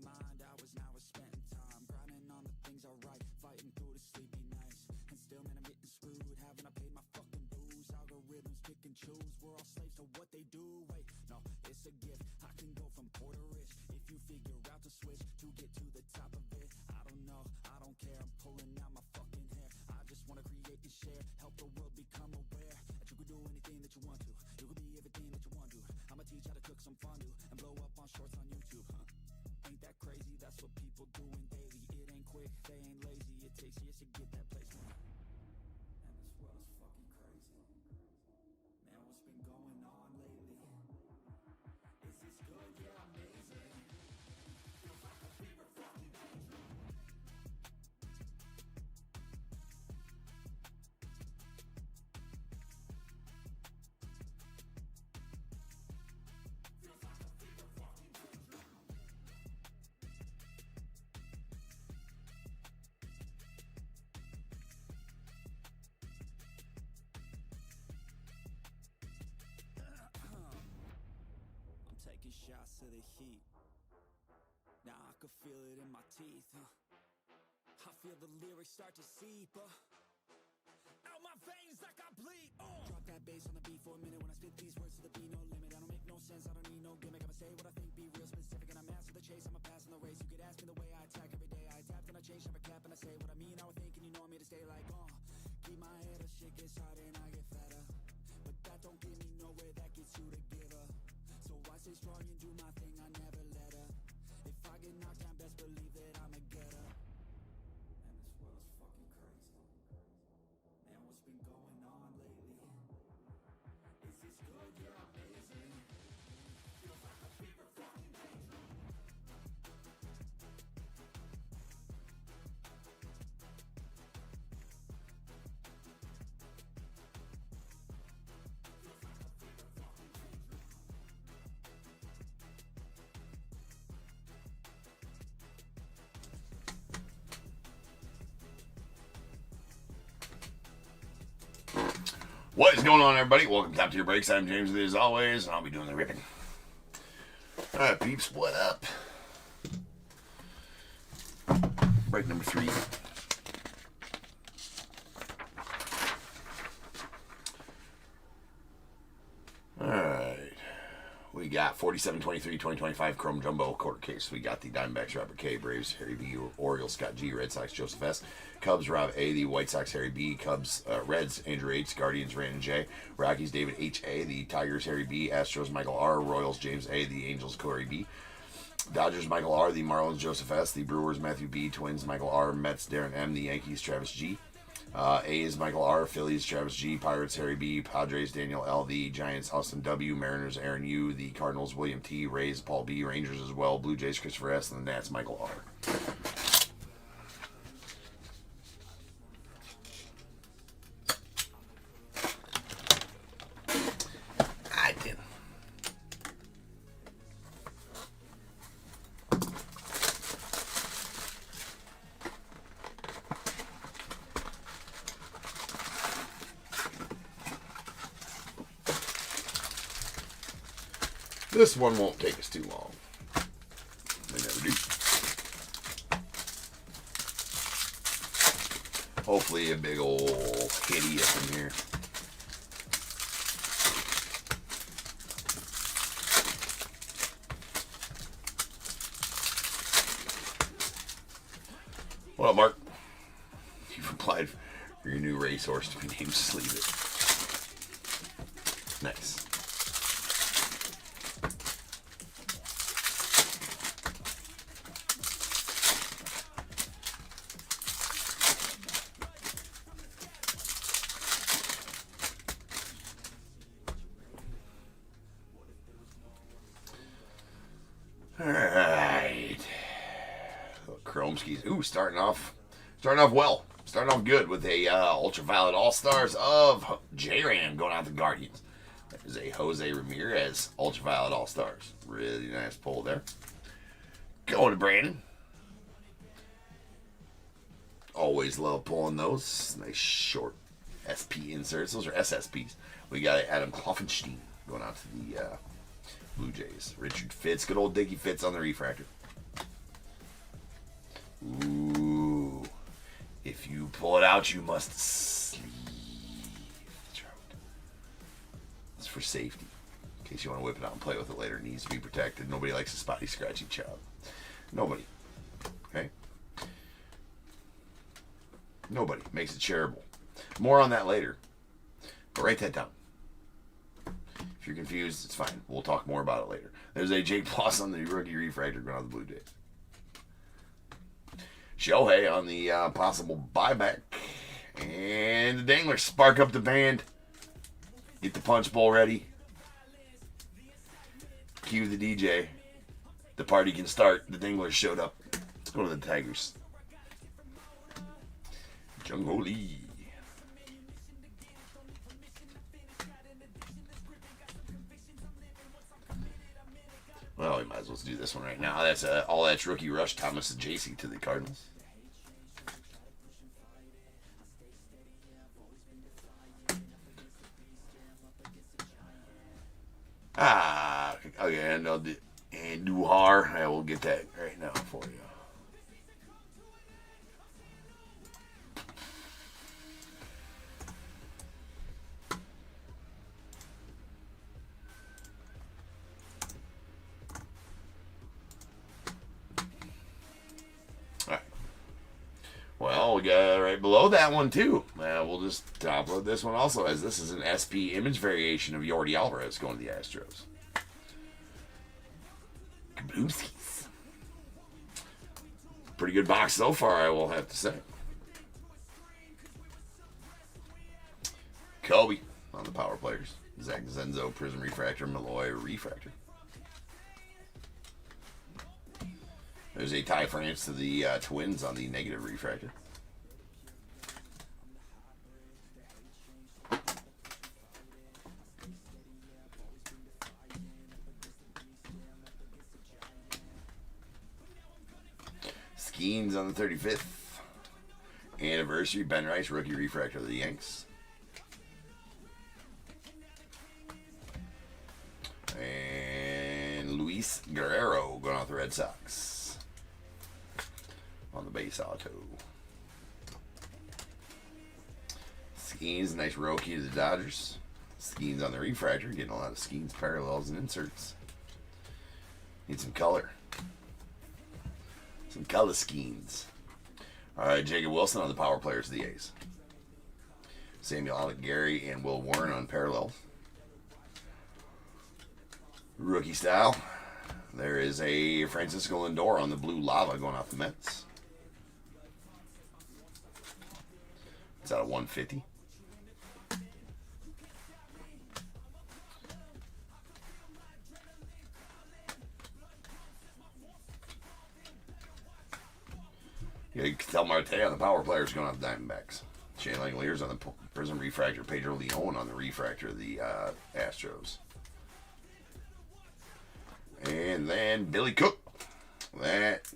mind hours, now we're spending time grinding on the things I write, fighting through the sleepy nights. And still, man, I'm getting screwed. Haven't I paid my fucking dues? Algorithms pick and choose. We're all slaves to what they do. Wait, no, it's a gift. I can go from poor to rich if you figure out the switch to get to the top of it. I don't know, I don't care. I'm pulling out my fucking hair. I just wanna create and share, help the world become aware that you can do anything that you want to. You can be everything that you want to. I'ma teach how to cook some fondue and blow up on shorts on YouTube. Ain't that crazy? That's what people doing daily. It ain't quick, they ain't lazy. It takes years to get that placement. And this world is fucking crazy. Man, what's been going on lately? Is this good? Yeah, amazing. Feels like a fever fucking dream. Feels like a fever fucking dream. I'm taking shots to the heat. Now I can feel it in my teeth. I feel the lyrics start to seep. Out my veins like I bleed. Drop that bass on the beat for a minute. When I spit these words to the beat, no limit. I don't make no sense, I don't need no gimmick. I'ma say what I think, be real specific. And I'm master the chase, I'm a pass in the race. You could ask me the way I attack every day. I adapt and I change, never cap. And I say what I mean, I would think, and you know I'm here to stay like, keep my head up, shit gets hard and I get fatter. But that don't get me nowhere, that gets you to give up. So I stay strong and do my thing, I never let up. If I get knocked down, best believe that I'ma get up. And this world is fucking crazy. Man, what's been going on lately? Is this good? Yeah, amazing. Feels like a fever fucking dream. What is going on, everybody? Welcome to Top Tier Breaks. I'm James, as always, and I'll be doing the ripping. Alright, peeps, what up? Break number 3. Alright. We got 47-23-2025 Chrome Jumbo quarter case. We got the Diamondbacks, Robert K, Braves, Harry B, Orioles, Scott G, Red Sox, Joseph S, Cubs, Rob A, the White Sox, Harry B, Cubs, Reds, Andrew H, Guardians, Brandon J, Rockies, David H A, the Tigers, Harry B, Astros, Michael R, Royals, James A, the Angels, Corey B, Dodgers, Michael R, the Marlins, Joseph S, the Brewers, Matthew B, Twins, Michael R, Mets, Darren M, the Yankees, Travis G, A's, Michael R, Phillies, Travis G, Pirates, Harry B, Padres, Daniel L, the Giants, Austin W, Mariners, Aaron U, the Cardinals, William T, Rays, Paul B, Rangers as well, Blue Jays, Christopher S, and the Nats, Michael R. I did. This one won't take us too long. They never do. Hopefully a big old kitty up in here. What up, Mark? You've applied for your new racehorse to be named Sleeve It. Nice. Alright. Chrome skis. Ooh, starting off well. Starting off good with a Ultraviolet All-Stars of J-Ram going out to Guardians. That is a Jose Ramirez Ultraviolet All-Stars. Really nice pull there. Going to Brandon. Always love pulling those. Nice short SP inserts. Those are SSPs. We got Adam Kloffenstein going out to the Blue Jays. Richard Fitz. Good old Dickie Fitz on the refractor. Ooh. If you pull it out, you must sleeve. That's right. It's for safety. In case you want to whip it out and play with it later, it needs to be protected. Nobody likes a spotty, scratchy child. Nobody. Okay? Nobody. Makes it shareable. More on that later. But write that down. If you're confused, it's fine. We'll talk more about it later. There's a Jake Plus on the rookie refractor going on the Blue Jays. Shohei on the possible buyback. And the Danglers spark up the band. Get the punch bowl ready. Cue the DJ. The party can start. The Danglers showed up. Let's go to the Tigers. Jung Ho Lee. Well, we might as well do this one right now. That's all that's rookie rush Thomas and JC to the Cardinals. Okay, and Duhar. I will get that right now for you. Well, we got right below that one, too. We'll just upload this one also, as this is an SP image variation of Yordi Alvarez going to the Astros. Kablooskies. Pretty good box so far, I will have to say. Kobe on the power players. Zach Zenzo, Prizm Refractor, Malloy Refractor. There's a Ty France to the Twins on the negative refractor. Skeens on the 35th anniversary. Ben Rice, rookie refractor of the Yanks. And Luis Guerrero going off the Red Sox. On the base auto. Skeens, nice rookie to the Dodgers. Skeens on the refractor, getting a lot of Skeens parallels and inserts. Need some color. Some color Skeens. Alright, Jacob Wilson on the power players of the A's. Samuel Alec Gary and Will Warren on parallel. Rookie style. There is a Francisco Lindor on the blue lava going off the Mets. It's out of 150. Yeah, you can tell Marte on the power players going off the Diamondbacks. Shane Langoliers on the Prizm refractor. Pedro Leon on the refractor of the Astros. And then Billy Cook. That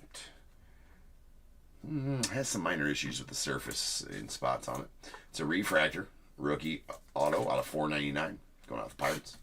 has some minor issues with the surface in spots on it. It's a refractor. Rookie auto out of $4.99. Going off the Pirates.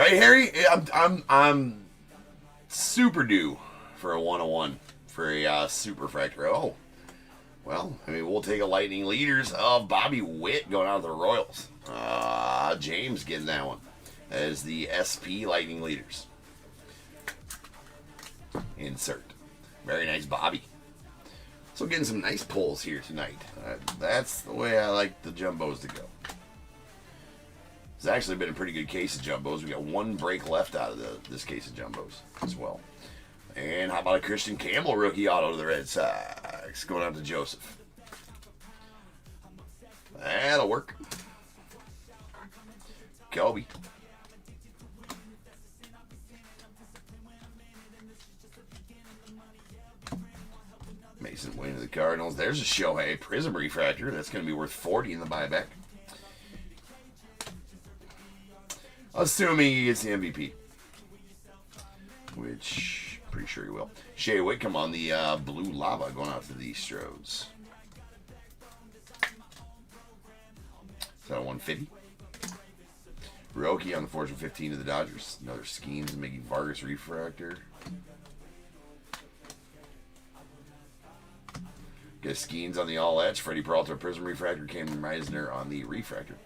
Right, Harry? I'm super due for a 101 for a super fractor. Oh, well, I mean, we'll take a Lightning Leaders of Bobby Witt going out to the Royals. James getting that one as the SP Lightning Leaders. Insert. Very nice, Bobby. So getting some nice pulls here tonight. That's the way I like the jumbos to go. It's actually been a pretty good case of jumbos. We got one break left out of this case of jumbos as well. And how about a Christian Campbell rookie auto to the Red Sox going out to Joseph? That'll work. Kobe. Mason Wayne to the Cardinals. There's a Shohei Prizm refractor. That's going to be worth 40 in the buyback. Assuming he gets the MVP. Which, pretty sure he will. Shea Whitcomb on the blue lava going out to the Stros. Is that a 150? Roki on the Fortune 15 to the Dodgers. Another Schemes, Mickey Vargas refractor. Get Skeens on the All Edge. Freddie Peralta Prizm refractor. Cameron Meisner on the refractor.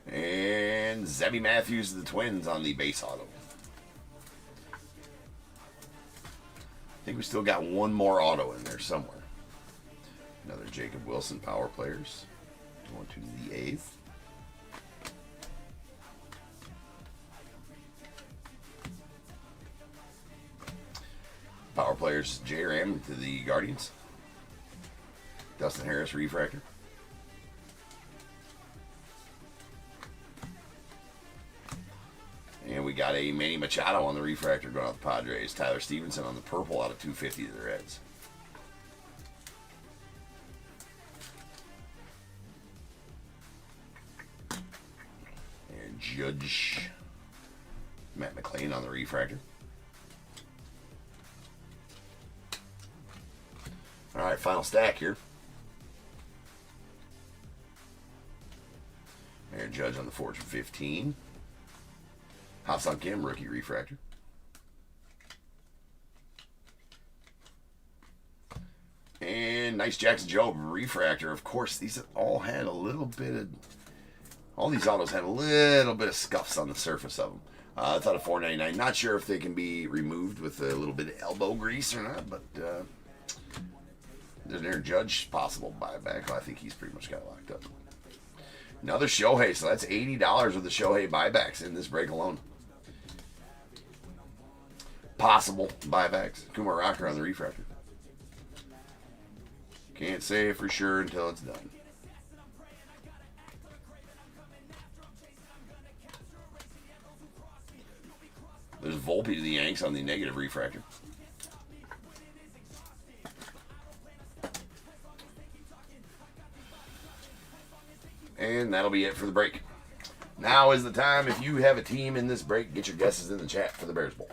And Zebby Matthews of the Twins on the base auto. I think we still got one more auto in there somewhere. Another Jacob Wilson Power Players. Going to the A's. Power Players J-Ram to the Guardians. Dustin Harris refractor. And we got a Manny Machado on the refractor going out the Padres. Tyler Stevenson on the purple out of 250 to the Reds. And Judge Matt McLean on the refractor. All right, final stack here. Aaron Judge on the Fortune 15. Ha-Seong Kim, rookie refractor. And nice Jackson Jobe refractor. Of course, these all had a little bit of... All these autos had a little bit of scuffs on the surface of them. That's out of $4.99. Not sure if they can be removed with a little bit of elbow grease or not, but there's an Aaron Judge possible buyback. I think he's pretty much got it locked up. Another Shohei, so that's $80 with the Shohei buybacks in this break alone. Possible buybacks. Kumar Rocker on the refractor. Can't say for sure until it's done. There's Volpe to the Yanks on the negative refractor. And that'll be it for the break. Now is the time. If you have a team in this break, get your guesses in the chat for the Bears Bowl.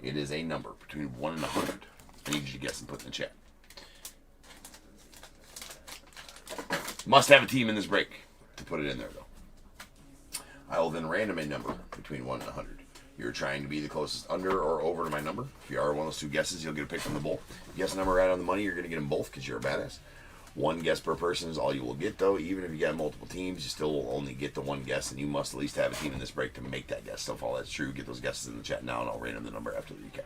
It is a number between 1 and 100. I need you to guess and put in the chat. Must have a team in this break to put it in there, though. I will then random a number between 1 and 100. You're trying to be the closest under or over to my number. If you are one of those two guesses, you'll get a pick from the bowl. If you guess a number right on the money, you're going to get them both because you're a badass. One guess per person is all you will get, though. Even if you got multiple teams, you still will only get the one guess, and you must at least have a team in this break to make that guess. So if all that's true, get those guesses in the chat now, and I'll random the number after the recap.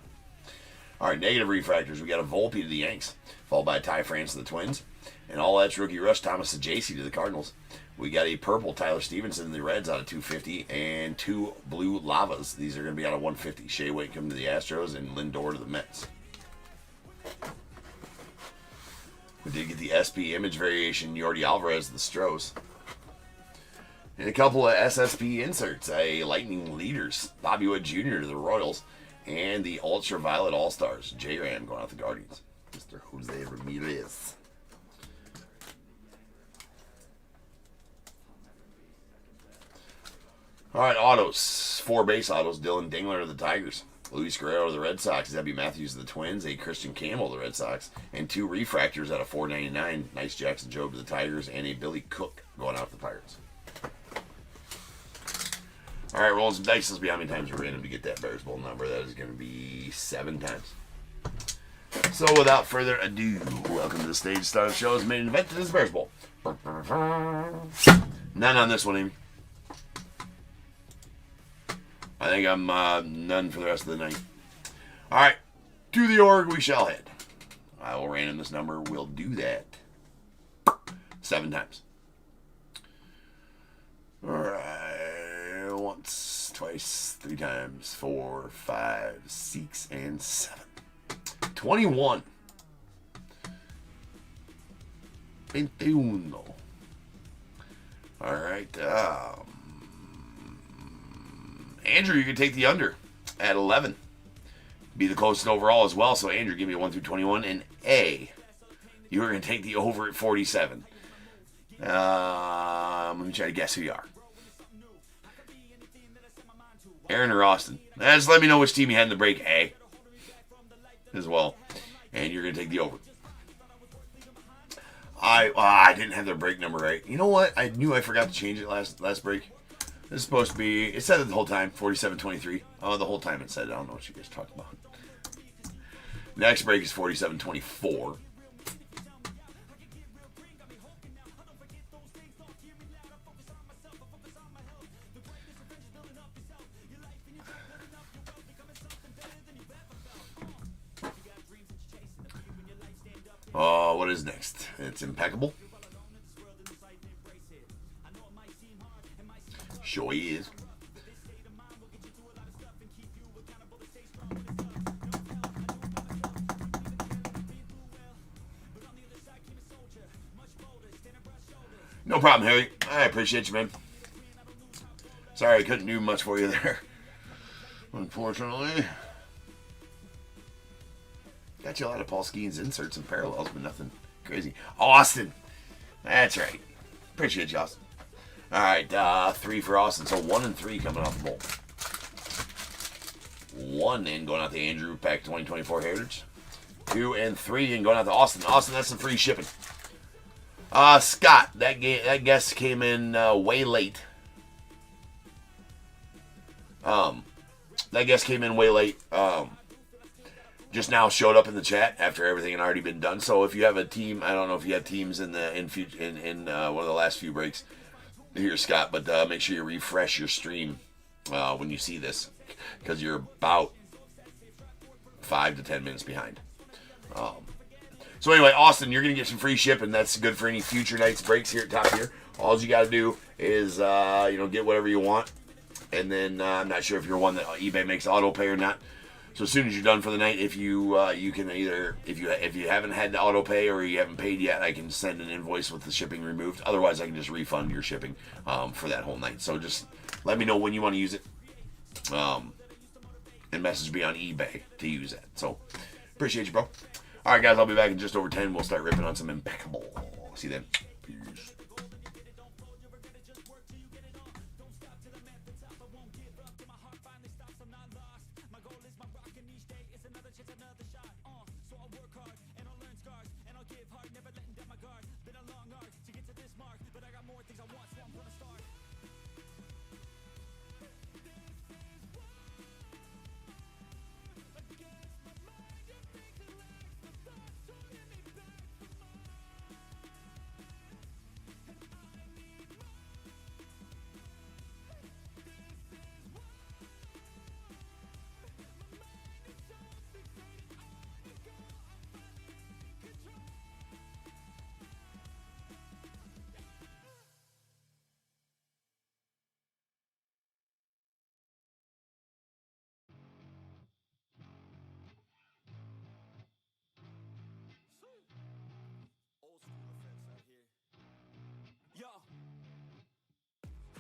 All right, negative refractors. We got a Volpe to the Yanks, followed by a Ty France to the Twins. And all that's rookie rush, Thomas Sajaci to the Cardinals. We got a purple Tyler Stevenson to the Reds out of 250, and 2 blue Lavas. These are going to be out of 150. Shea Whitcomb to the Astros, and Lindor to the Mets. We did get the SP image variation, Yordi Alvarez, the Stros. And a couple of SSP inserts, a Lightning Leaders, Bobby Wood Jr. to the Royals, and the Ultraviolet All-Stars, J-Ram going out the Guardians. Mr. Jose Ramirez. All right, autos. 4 base autos, Dylan Dingler to the Tigers. Luis Guerrero of the Red Sox, Debbie Matthews of the Twins, a Christian Campbell of the Red Sox, and 2 refractors out of 499. Nice Jackson Jobe to the Tigers, and a Billy Cook going out to the Pirates. All right, roll some dice. Let's be how many times we're random to get that Bears Bowl number. That is going to be 7 times. So without further ado, welcome to the stage star of the show's main event. This is Bears Bowl. None on this one, Amy. I think I'm none for the rest of the night. All right, to the org we shall head. I will random this number. We'll do that 7 times. All right, once, twice, 3 times, 4, 5, 6, and 7. 21. 21. All right. Andrew, you can take the under at 11. Be the closest overall as well. So, Andrew, give me 1 through 21. And A, you're going to take the over at 47. Let me try to guess who you are. Aaron or Austin? Just let me know which team you had in the break, A, as well. And you're going to take the over. I didn't have their break number right. You know what? I knew I forgot to change it last break. This is supposed to be, it said it the whole time, 47-23. Oh, the whole time it said it. I don't know what you guys talked about. Next break is 47-24. What is next? It's Impeccable. Sure is. No problem, Harry. I appreciate you, man. Sorry I couldn't do much for you there. Unfortunately. Got you a lot of Paul Skeens inserts and parallels, but nothing crazy. Austin. That's right. Appreciate you, Austin. All right, 3 for Austin. So 1 and 3 coming off the bowl. 1 in going out to Andrew, Pack 2024 Heritage. 2 and 3 in going out to Austin. Austin, that's some free shipping. Scott, that guest came in way late. That guest came in way late. Just now showed up in the chat after everything had already been done. So if you have a team, I don't know if you have teams in one of the last few breaks here, Scott, but make sure you refresh your stream when you see this, because you're about 5 to 10 minutes behind. So anyway, Austin, you're gonna get some free shipping. That's good for any future nights breaks here at Top Tier. All you got to do is get whatever you want, and then I'm not sure if you're one that eBay makes auto pay or not. So as soon as you're done for the night, if you can either, if you haven't had the auto pay or you haven't paid yet, I can send an invoice with the shipping removed. Otherwise, I can just refund your shipping for that whole night. So just let me know when you want to use it, and message me on eBay to use that. So appreciate you, bro. All right, guys, I'll be back in just over 10. We'll start ripping on some Impeccable. See you then. Peace. Yo,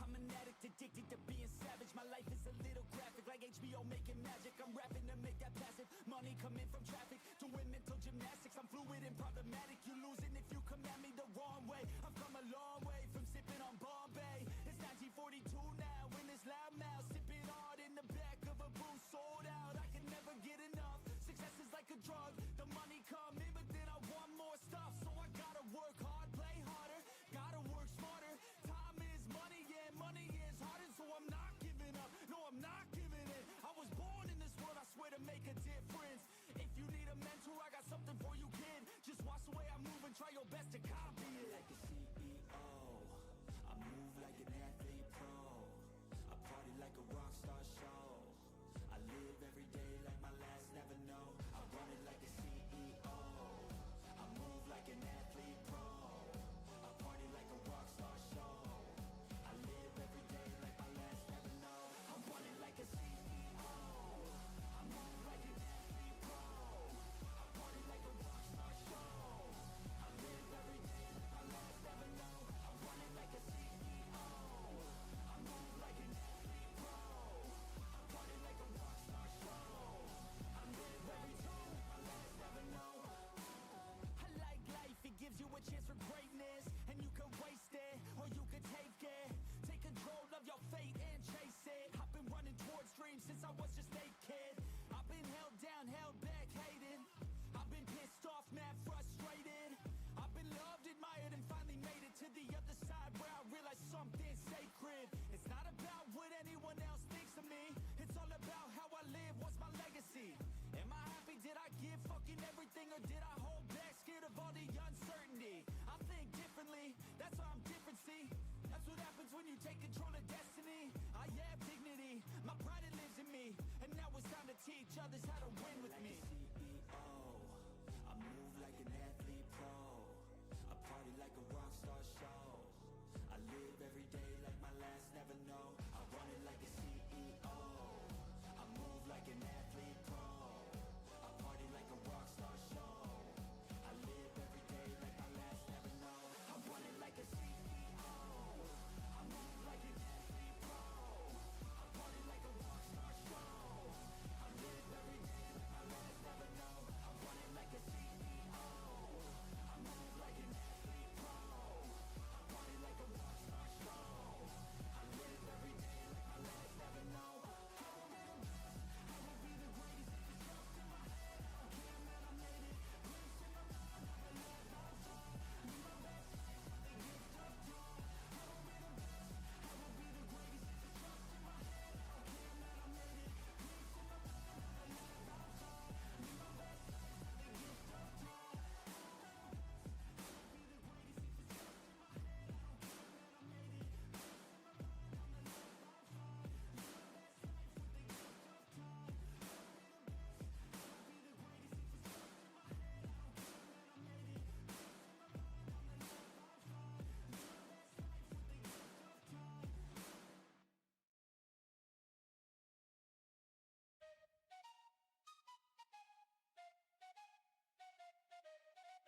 I'm an addict addicted to being savage. My life is a little graphic, like HBO making magic. I'm rapping to make that passive money coming from traffic, doing mental gymnastics. I'm fluid and problematic. You losing if you come at me the wrong way. I've come a long way from sipping on Bombay. It's 1942 now, in this loud mouth, sipping hard in the back of a booth, sold out. I can drug. The money come in, but then I want more stuff. So I gotta work hard, play harder, gotta work smarter. Time is money, yeah, money is harder. So I'm not giving up, no, I'm not giving in. I was born in this world, I swear, to make a difference. If you need a mentor, I got something for you, kid. Just watch the way I move and try your best to copy it. Like a CEO, I move like an athlete pro. I party like a rock star show. I live every day like my last, never know. I run it like a CEO. I move like an athlete pro. I party like a rock star show. I live every day like my last, never know. I run it like a CEO. I move like an athlete pro. I party like a rock star show. I live every day like my last, never know. I run it like a CEO. I move like an athlete pro. I party like a rock star show. I live every day like my last, never know. I like life, it gives you a chance for greatness. And you can waste it, or you can take it. Take control of your fate and chase it. I've been running towards dreams since I was just a kid. I've been held down, held back, hated. I've been pissed off, mad, frustrated. I've been loved, admired, and finally made it to the other side where I realized something sacred. It's not about what anyone else thinks of me. It's all about how I live, what's my legacy. Am I happy, did I give fucking everything, or did I hold back, scared of all the uncertainty? I think differently, that's why I'm different, see. That's what happens when you take control of destiny. I have dignity, my pride, it lives in me. And now it's time to teach others how to win with me. CEO, I move like an athlete pro. I party like a rock star show. I live every day like my last, never know. I run it like a CEO. I move like an athlete pro. I party like a rock star show. I live every day like my last, never know. I run it like a CEO. I move like an athlete pro. I party like a rock star show. I live every day like my last, never know. I run it like a CEO. I move like an athlete pro. I party like a rock star show. I live every day like my last, never know. I will be the greatest if it's just in my head. I don't care, man, I made it. Place in my mind, never let that fall. Live my best life with the gift of joy. I will be the best. I will be the greatest if it's just in my head. I don't care, man, I made it. Place in my mind, never let that fall. Live my best life with the gift of joy. I will be the greatest if it's just in my head. I don't care, man, I made it. Place in my mind, never let that fall. Live my best life with the gift of joy. I will be the best. I will be the greatest if it's just in my head. I don't care, man, I made it. Place in my mind, never let that fall. Live my best life with the gift of joy. Let's go.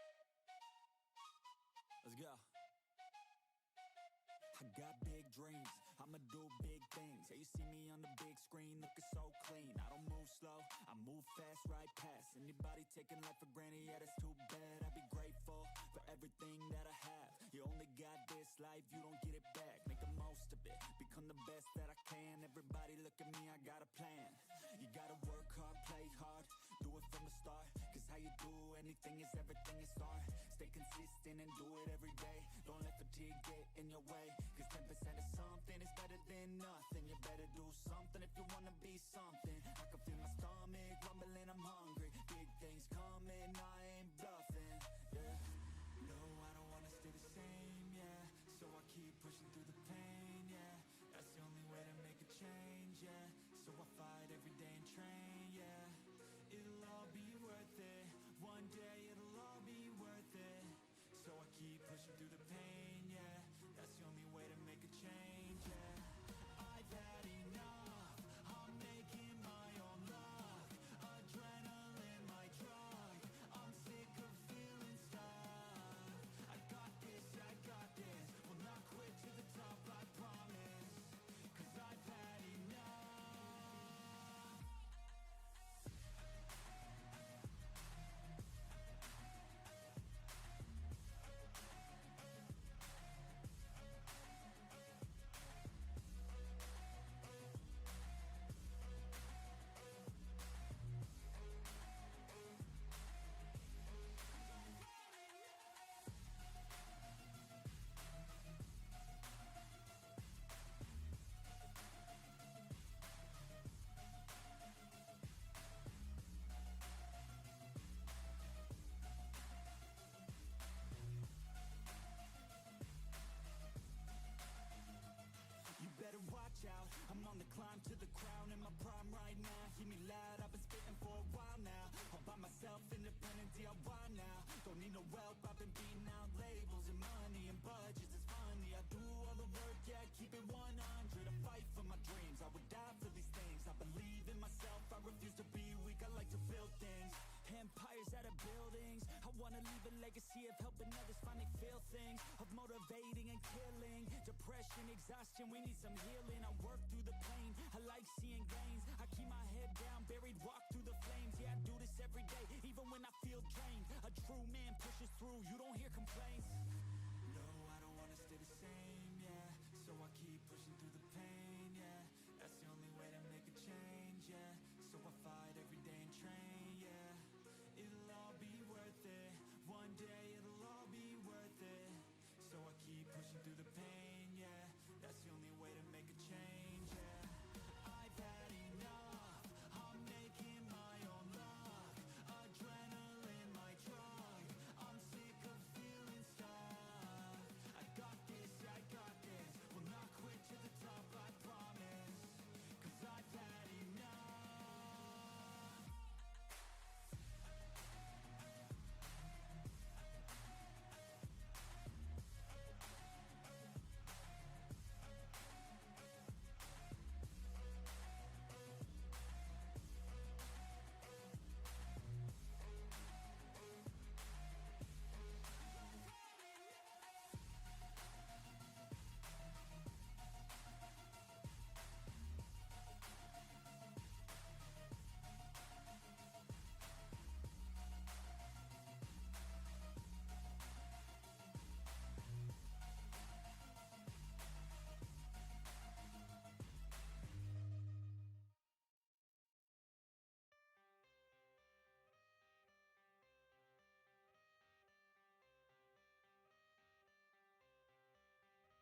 I got big dreams, I'ma do big things. Yeah, you see me on the big screen, looking so clean. I don't move slow, I move fast, right past anybody taking life for granted, yeah, that's too bad. I'd be grateful for everything that I have. You only got this life, you don't get it back. Make the most of it, become the best that I can. Everybody look at me, I got a plan. You gotta work hard, play hard, do it from the start. Cause how you do anything is everything you start. Stay consistent and do it every day. Don't let fatigue get in your way. Cause 10% of something is better than nothing. You better do something if you wanna be something. I can feel my stomach rumbling, I'm hungry. Big things coming, I ain't bluffing, yeah. No, I don't wanna stay the same, yeah. So I keep pushing through the pain, yeah. That's the only way to make a change, yeah. So I fight every day and train, yeah. It'll all be worth it. One day it'll all be worth it. So I keep pushing through the pain, yeah. That's the only way to make a change, yeah. I've had enough. I'm making my own luck. Adrenaline, my drug. I'm sick of feeling stuck. I got this, I got this. Will not quit to the top, I promise. Cause I've had enough. reach out. I'm on the climb to the crown in my prime right now. Hear me loud, I've been spitting for a while now. All by myself, independent DIY now. Don't need no help, I've been beating out labels and money and budgets. It's funny, I do all the work, yeah, keep it 100. I fight for my dreams, I would die for these things. I believe in myself, I refuse to be weak. I like to build things, empires out of buildings. I wanna leave a legacy of helping others finally feel things, of motivating and killing depression, exhaustion. We need some healing. I work through the pain, I like seeing gains. I keep my head down, buried, walk through the flames. Yeah, I do this every day, even when I feel drained. A true man pushes through, you don't hear complaints. No, I don't wanna stay the same, yeah. So I keep pushing through the pain, yeah. That's the only way to make a change, yeah. So I fight every day and train, yeah. It'll all be worth it. One day it'll all be worth it. So I keep pushing through the pain, yeah. That's the only way to make a change, yeah. I've had enough, I'm making my own luck. Adrenaline, my drug. I'm sick of feeling stuck. I got this, I got this. Will not quit to the top, I promise. 'Cause I've had enough.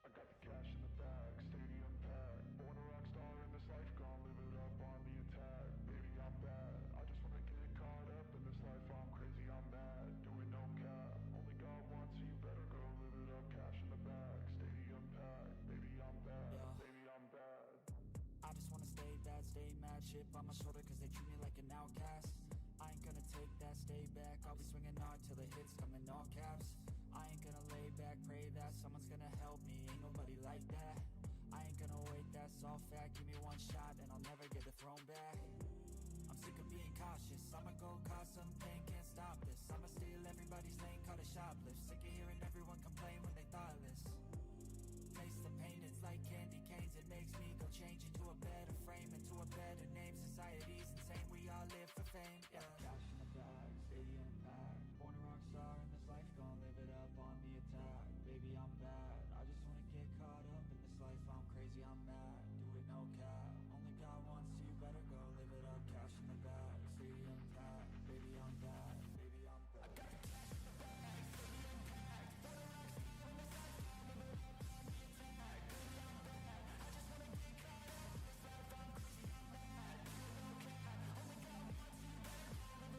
I got the cash in the bag, stadium packed. Born a rock star in this life, gon' live it up on the attack. Baby, I'm bad, I just wanna get caught up in this life. I'm crazy, I'm mad, doing no cap. Only God wants, so you better go live it up. Cash in the bag, stadium packed. Baby, I'm bad, baby, I'm bad. I just wanna stay bad, stay mad. Chip on my shoulder cause they treat me like an outcast. I ain't gonna take that, stay back. I'll be swinging hard till the hits come in all caps. I ain't gonna lay back, pray that someone's gonna help me. Ain't nobody like that. I ain't gonna wait, that's all fact. Give me one shot and I'll never get the throne back. I'm sick of being cautious, I'ma go cause some pain, can't stop this. I'ma steal everybody's lane, call it shoplift. Sick of hearing everyone complain when they thoughtless. Taste the pain, it's like candy canes. It makes me go change into a better frame, into a better name. Society's insane, we all live for fame, yeah. Cash in the bag, stadium packed. Born a rock star in this life, gon' live it up on the attack. Baby, I'm bad, I just wanna get caught up in this life. I'm crazy, I'm mad, do it no cap. Only God wants, so you better go live it up. Cash in the bag, stadium packed. Baby, I'm bad, baby, I'm bad. I got the cash in the bag, stadium packed. Born a rock star in this life, gon' live it up on the attack. Baby, I'm bad, I just wanna get caught up in this life. I'm crazy, I'm mad, do it no cap. Only God wants, so you better go live it up.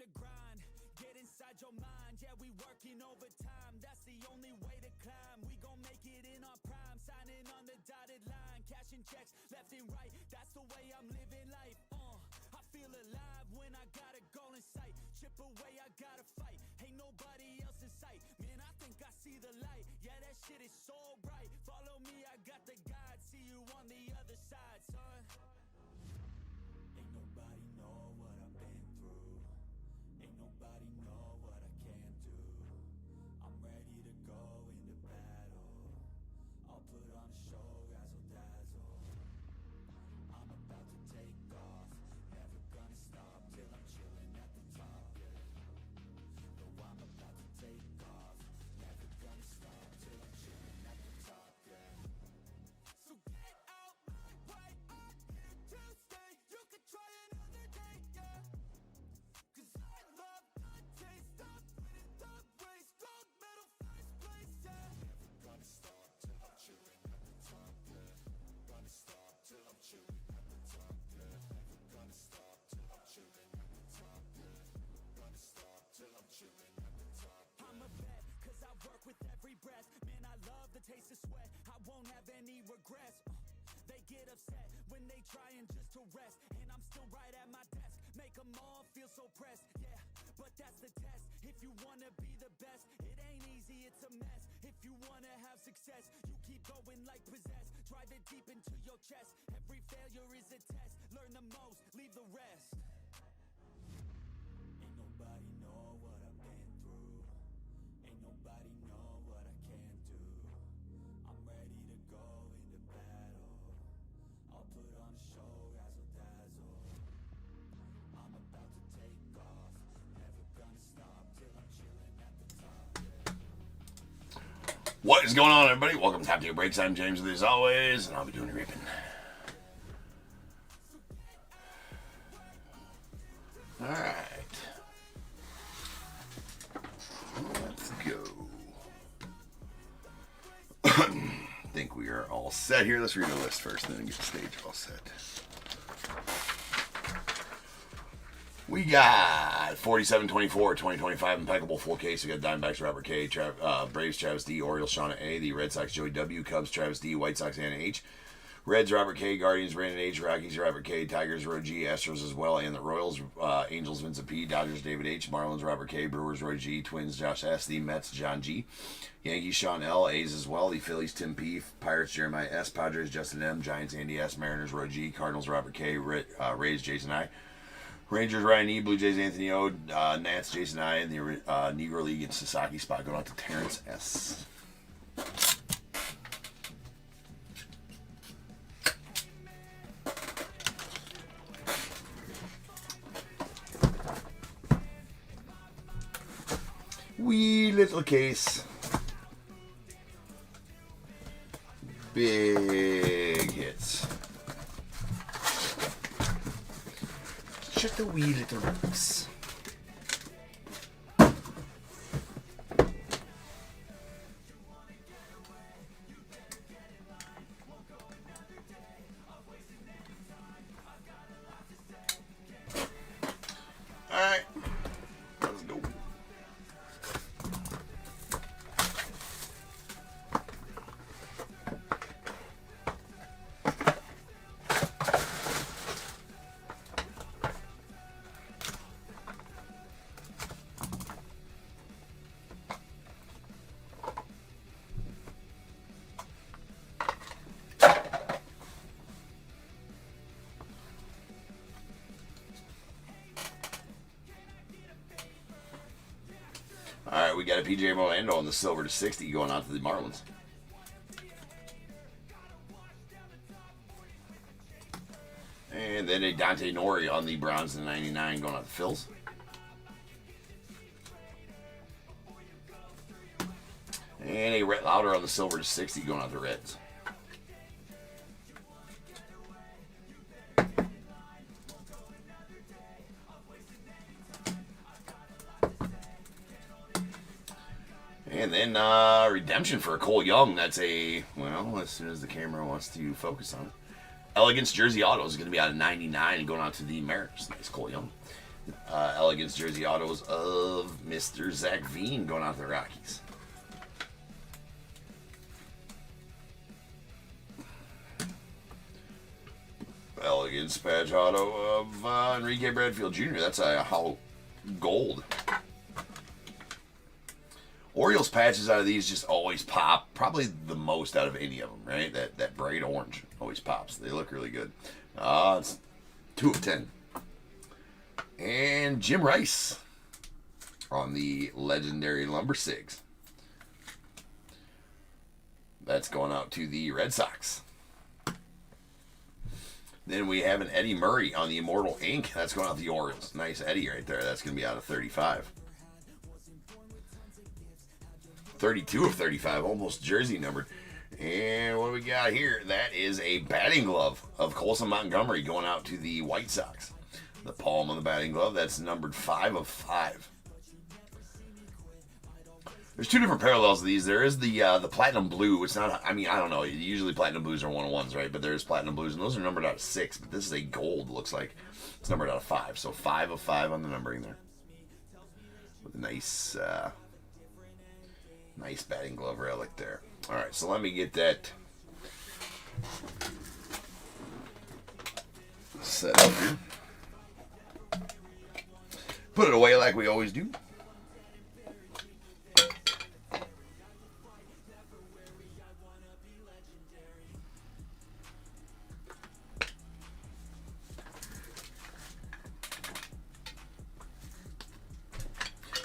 to grind, get inside your mind. Yeah, we working overtime, that's the only way to climb. We gon' make it in our prime, signing on the dotted line, cashing checks left and right. That's the way I'm living life. I feel alive when I got a goal in sight. Chip away, I gotta fight. Ain't nobody else in sight. Man, I think I see the light. Yeah, that shit is so bright. Follow me, I got the guide. See you on the other side, son. Ain't nobody know what I've been through. Ain't nobody know what I can do. I'm ready to go into battle. I'll put on a show, razzle dazzle. I'm about to take off, never gonna stop till I'm chilling at the top, yeah. No, I'm about to take off, never gonna stop till I'm chilling at the top, yeah. So get out my way, I'm here to stay. You can try another day, yeah. Cause I love the taste of winning the race. Gold medal, first place, yeah. Never gonna stop till I'm chilling at the top, yeah. Gonna stop till I'm chilling at the top, yeah. Never gonna stop till I'm chilling at the top, yeah. Gonna stop till I'm chilling at the top, yeah. I'm a vet, cause I work with every breath. Man, I love the taste of sweat. I won't have any regrets. They get upset when they trying just to rest, and I'm still right at my desk. Make them all feel so pressed, yeah, but that's the test. If you wanna be the best, it ain't easy, it's a mess. If you wanna have success, you keep going like possessed. Drive it deep into your chest. Every failure is a test. Learn the most, leave the rest. Ain't nobody know what I've been through. Ain't nobody know what I can do. I'm ready to go into battle. I'll put on a show, razzle dazzle. I'm about to take off, never gonna stop till I'm chilling at the top, yeah. What is going on, everybody? Welcome to Top Tier Breaks. I'm James with you as always, and I'll be doing the ripping. Alright. Let's go. I think we are all set here. Let's read the list first, and then get the stage all set. We got 47-24, 2025 Impeccable full case. We got Diamondbacks Robert K, Braves Travis D, Orioles Shauna A, the Red Sox Joey W, Cubs Travis D, White Sox Anna H, Reds Robert K, Guardians Brandon H, Rockies Robert K, Tigers Roy G, Astros as well, and the Royals Angels Vincent P, Dodgers David H, Marlins Robert K, Brewers Roy G, Twins Josh S, the Mets John G, Yankees Sean L, A's as well, the Phillies Tim P, Pirates Jeremiah S, Padres Justin M, Giants Andy S, Mariners Roy G, Cardinals Robert K, Rays Jason I, Rangers Ryan E, Blue Jays Anthony O, Nats Jason I, and the Negro League and Sasaki spot going out to Terrence S. Wee little case. Big hits. Just a wee little rocks. Alright. Let's go. Alright, we got a PJ Orlando on the silver to 60 going out to the Marlins. And then a Dante Nori on the bronze to 99 going out to the Phils. And a Rhett Lauder on the silver to 60 going out to the Reds. And then redemption for Cole Young. That's a, well, as soon as the camera wants to focus on it. Elegance Jersey Auto is going to be out of 99 and going out to the Mariners. Nice Cole Young. Elegance jersey autos of Mr. Zach Veen going out to the Rockies. Elegance patch auto of Enrique Bradfield Jr. That's a hollow gold. Orioles patches out of these just always pop. Probably the most out of any of them, right? That bright orange always pops. They look really good. It's 2 of 10. And Jim Rice on the legendary Lumber Sigs. That's going out to the Red Sox. Then we have an Eddie Murray on the Immortal Ink. That's going out to the Orioles. Nice Eddie right there. That's going to be out of 35. 32 of 35, almost jersey numbered. And what do we got here? That is a batting glove of Colson Montgomery going out to the White Sox. The palm on the batting glove, that's numbered 5 of 5. There's 2 different parallels of these. There is the platinum blue. It's not, I mean, I don't know. Usually platinum blues are 1-on-1s, right? But there's platinum blues, and those are numbered out of 6. But this is a gold, looks like. It's numbered out of 5. So 5 of 5 on the numbering there. With a nice, nice batting glove relic there. All right, so let me get that set up here. Put it away like we always do.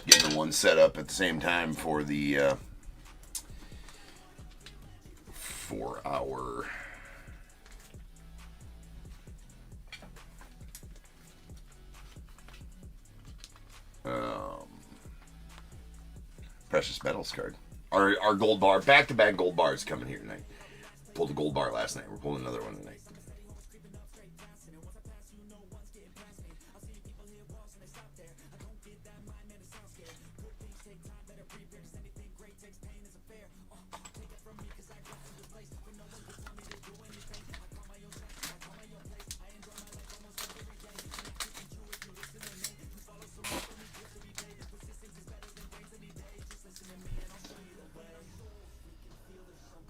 Getting the one set up at the same time for the for our Precious Metals card. Our gold bar, back-to-back gold bars coming here tonight. Pulled a gold bar last night. We're pulling another one tonight.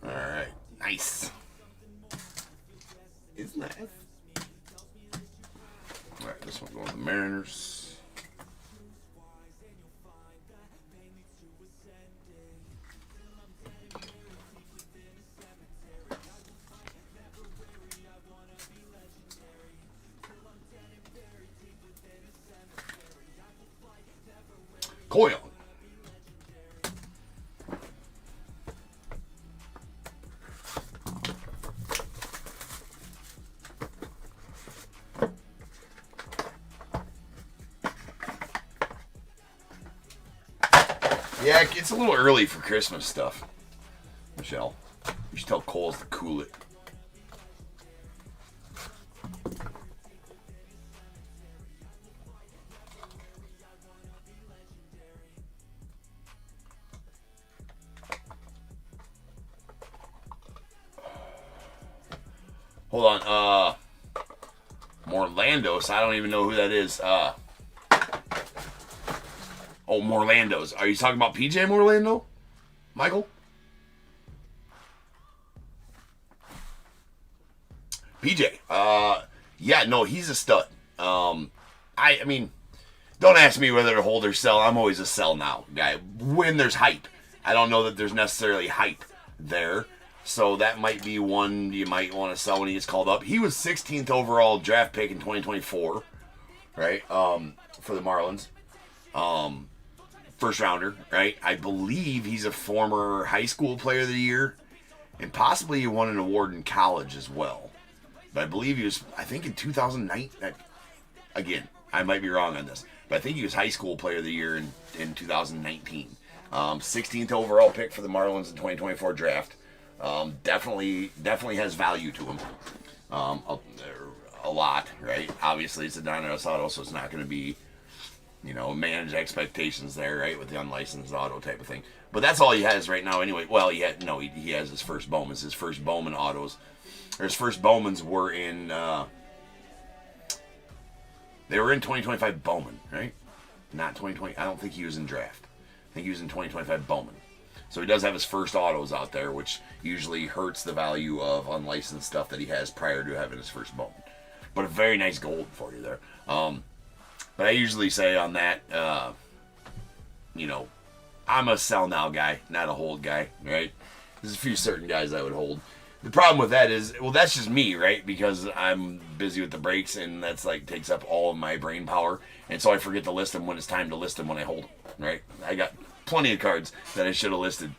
Alright, nice. It's nice. Alright, this one going to the Mariners. Coil. Yeah, it's a little early for Christmas stuff, Michelle. You should tell Coles to cool it. Hold on, Morlandos. I don't even know who that is. Oh, Morlandos. Are you talking about PJ Morlando? Michael? PJ. Yeah, no, he's a stud. I mean, don't ask me whether to hold or sell. I'm always a sell now guy. When there's hype. I don't know that there's necessarily hype there. So that might be one you might want to sell when he gets called up. He was 16th overall draft pick in 2024, right? For the Marlins. First rounder, right? I believe he's a former high school player of the year, and possibly he won an award in college as well. But I believe he was, I think in 2009, again, I might be wrong on this, but I think he was high school player of the year in 2019. 16th overall pick for the Marlins in 2024 draft. Definitely has value to him. A lot, right? Obviously, it's a Donruss auto, so it's not going to be, manage expectations there, right, with the unlicensed auto type of thing. But that's all he has right now anyway. Well, he has his first Bowmans. His first Bowman autos, or his first Bowmans were in They were in 2025 Bowman, right? Not 2020. I don't think he was in draft. I think he was in 2025 Bowman. So he does have his first autos out there, which usually hurts the value of unlicensed stuff that he has prior to having his first Bowman. But a very nice gold for you there. But I usually say on that, I'm a sell now guy, not a hold guy, right? There's a few certain guys I would hold. The problem with that is, well, that's just me, right? Because I'm busy with the breaks, and that's like takes up all of my brain power, and so I forget to list them when it's time to list them when I hold them, right? I got plenty of cards that I should have listed,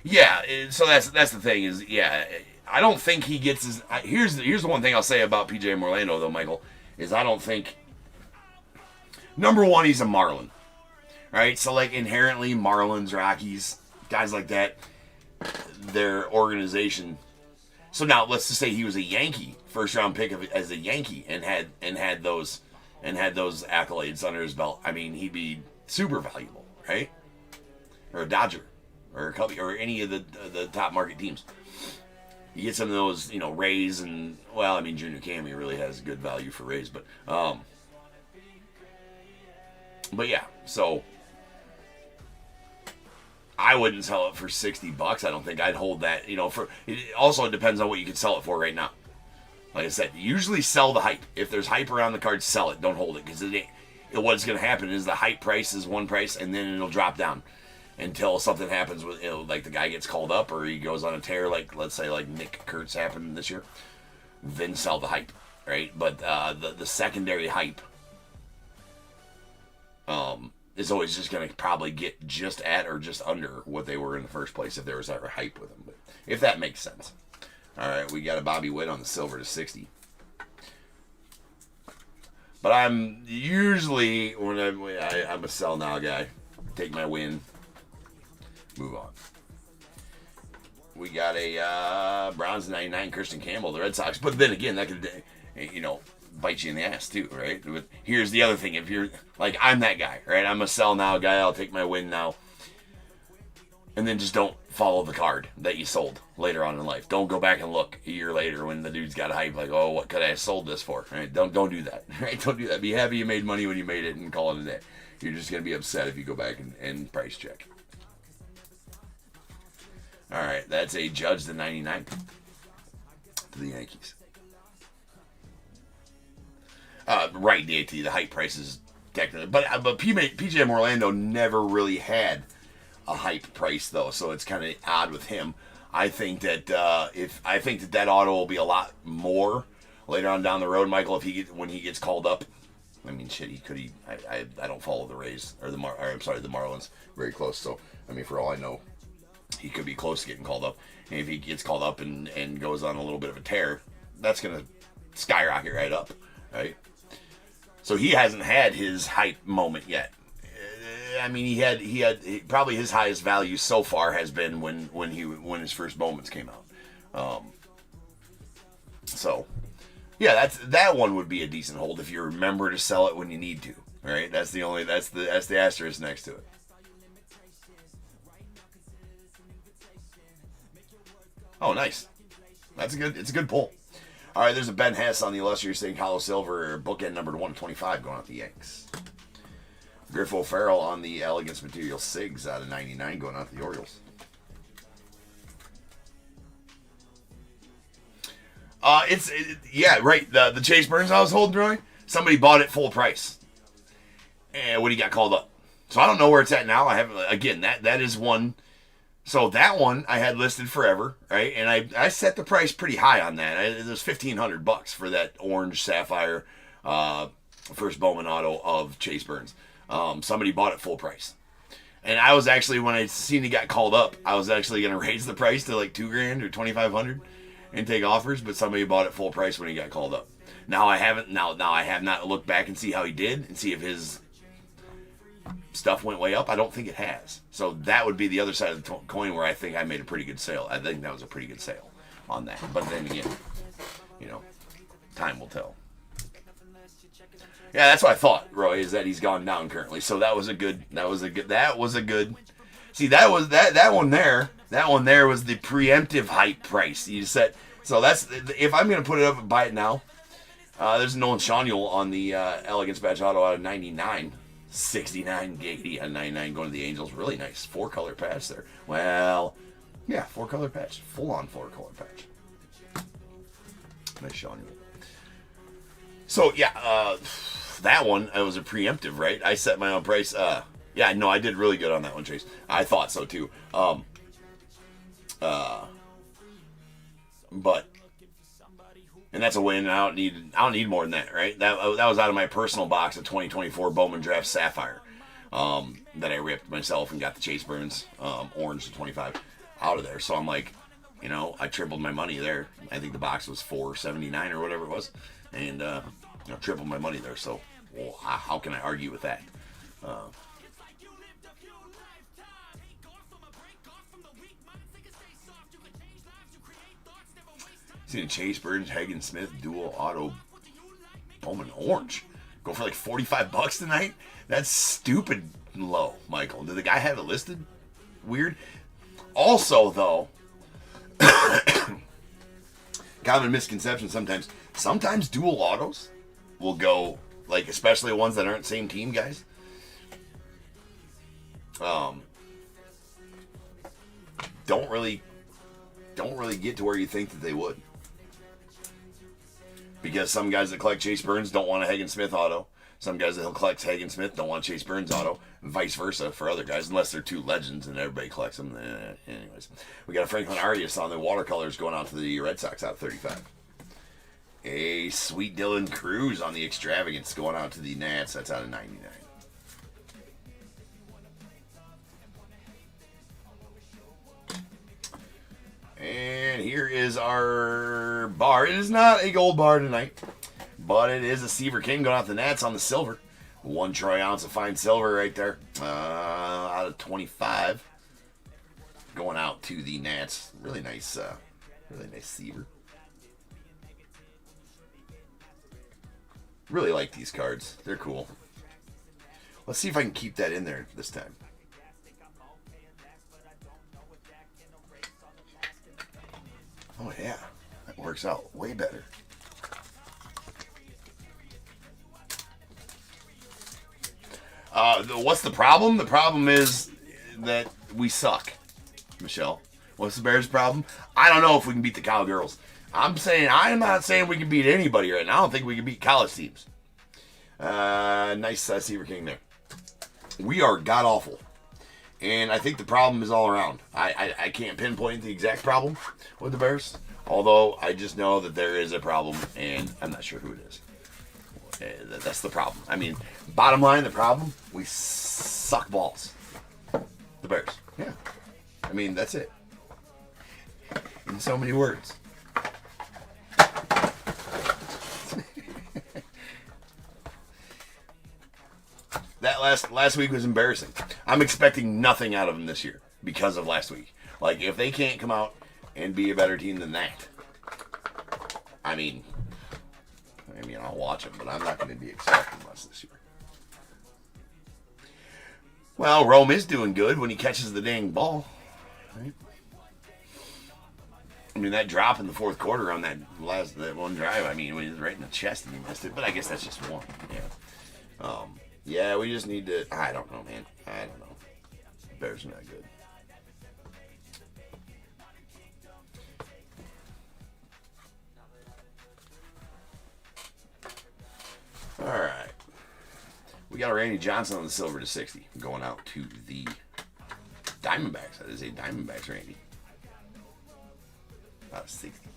Yeah, so that's the thing is, yeah, I don't think he gets his. Here's the one thing I'll say about PJ Orlando though, Michael, is I don't think. Number one, he's a Marlin, right? So like inherently, Marlins, Rockies, guys like that, their organization. So now let's just say he was a Yankee, first round pick as a Yankee, and had those accolades under his belt. I mean, he'd be super valuable, right? Or a Dodger, or a Cubby, or any of the top market teams. You get some of those, Rays, and well, I mean, Junior Cammy really has good value for Rays, but yeah, so I wouldn't sell it for $60. I don't think I'd hold that. It depends on what you can sell it for right now. Like I said, usually sell the hype. If there's hype around the card, sell it. Don't hold it, because what's going to happen is the hype price is one price, and then it'll drop down until something happens with, like the guy gets called up or he goes on a tear, like let's say like Nick Kurtz happened this year. Then sell the hype, right? But the secondary hype is always just going to probably get just at or just under what they were in the first place if there was ever hype with them. But if that makes sense. All right, we got a Bobby Witt on the silver to 60. But I'm usually, when I'm a sell now guy, take my win, move on. We got a bronze 99 Christian Campbell, the Red Sox. But then again, that could, bite you in the ass too, right? But here's the other thing. If you're, like, I'm that guy, right? I'm a sell now guy. I'll take my win now. And then just don't follow the card that you sold later on in life. Don't go back and look a year later when the dude's got hype, like, oh, what could I have sold this for? Right? Don't do that, right? Don't do that. Be happy you made money when you made it and call it a day. You're just going to be upset if you go back and price check. All right, that's a Judge to 99 to the Yankees. Right, the hype price is technically, but PJ Orlando never really had a hype price though, so it's kind of odd with him. I think that that auto will be a lot more later on down the road, Michael. When he gets called up, I mean, shit, I don't follow the Rays or the Marlins very close. So I mean, for all I know, he could be close to getting called up. And if he gets called up and goes on a little bit of a tear, that's gonna skyrocket right up, right? So he hasn't had his hype moment yet. I mean, he had probably his highest value so far has been when his first moments came out. So yeah, that one would be a decent hold if you remember to sell it when you need to. Right? That's the asterisk next to it. Oh, nice. It's a good pull. All right, there's a Ben Hess on the illustrious St. Hollow Silver, bookend numbered 125 going out the Yanks. Griff O'Farrell on the Elegance Material Sigs out of 99 going out the Orioles. Right. The Chase Burns I was holding, Troy, somebody bought it full price. And when he got called up. So I don't know where it's at now. I have, again, that is one. So that one I had listed forever, right? And I set the price pretty high on that. It was $1,500 for that orange sapphire first Bowman auto of Chase Burns. Somebody bought it full price. And I was actually, when I seen he got called up, I was actually going to raise the price to like $2,000 or $2,500 and take offers, but somebody bought it full price when he got called up. Now I have not looked back and see how he did and see if his stuff went way up. I don't think it has. So that would be the other side of the coin where I think I made a pretty good sale. I think that was a pretty good sale on that. But then again, time will tell. Yeah, that's what I thought, Roy, is that he's gone down currently. So that was a good. See, that one there. That one there was the preemptive hype price. You said, so that's, if I'm going to put it up and buy it now, There's Nolan Shawniel on the Elegance Badge Auto out of 99. 69 Gady on 99 going to the Angels. Really nice 4-color patch there. Well, yeah, 4-color patch. Full-on 4-color patch. Nice Shawniel. So, yeah, that one, it was a preemptive, right? I set my own price. Yeah, no, I did really good on that one, Chase. I thought so, too. But... And that's a win. I don't need more than that, right? That was out of my personal box of 2024 Bowman Draft Sapphire that I ripped myself and got the Chase Burns orange to 25 out of there. So I'm like, I tripled my money there. I think the box was $4.79 or whatever it was, and tripled my money there. So how can I argue with that? Seen a Chase Burns, Hagen Smith dual auto Bowman orange go for like $45 tonight. That's stupid low, Michael. Did the guy have it listed? Weird. Also, though, common misconception sometimes. Sometimes dual autos will go, like, especially ones that aren't same team guys. Don't really get to where you think that they would. Because some guys that collect Chase Burns don't want a Hagen Smith auto. Some guys that collect Hagen Smith don't want Chase Burns auto. And vice versa for other guys, unless they're two legends and everybody collects them. Anyways, we got a Franklin Arias on the watercolors going out to the Red Sox out of 35. A Sweet Dylan Cruz on the Extravagance going out to the Nats. That's out of 99. And here is our bar. It is not a gold bar tonight, but it is a Seaver King going out the Nats on the silver. 1 troy ounce of fine silver right there. Out of 25. Going out to the Nats. Really nice Seaver. Really like these cards. They're cool. Let's see if I can keep that in there this time. Oh, yeah. That works out way better. What's the problem? The problem is that we suck, Michelle. What's the Bears' problem? I don't know if we can beat the Cowgirls. I'm not saying we can beat anybody right now. I don't think we can beat college teams. Nice Seaver King there. We are god-awful. And I think the problem is all around. I can't pinpoint the exact problem with the Bears, although I just know that there is a problem, and I'm not sure who it is. That's the problem. I mean, bottom line, the problem, we suck balls. The Bears. Yeah. I mean, that's it. In so many words. That last week was embarrassing. I'm expecting nothing out of them this year because of last week. Like, if they can't come out and be a better team than that, I mean, I'll watch them, but I'm not going to be expecting much this year. Well, Rome is doing good when he catches the dang ball. Right? I mean, that drop in the fourth quarter on that one drive, I mean, it was right in the chest and he missed it, but I guess that's just one. Yeah. Yeah, we just need to... I don't know, man. I don't know. Bears are not good. All right. We got a Randy Johnson on the silver to 60. Going out to the Diamondbacks. That is a Diamondbacks Randy. Out of 60.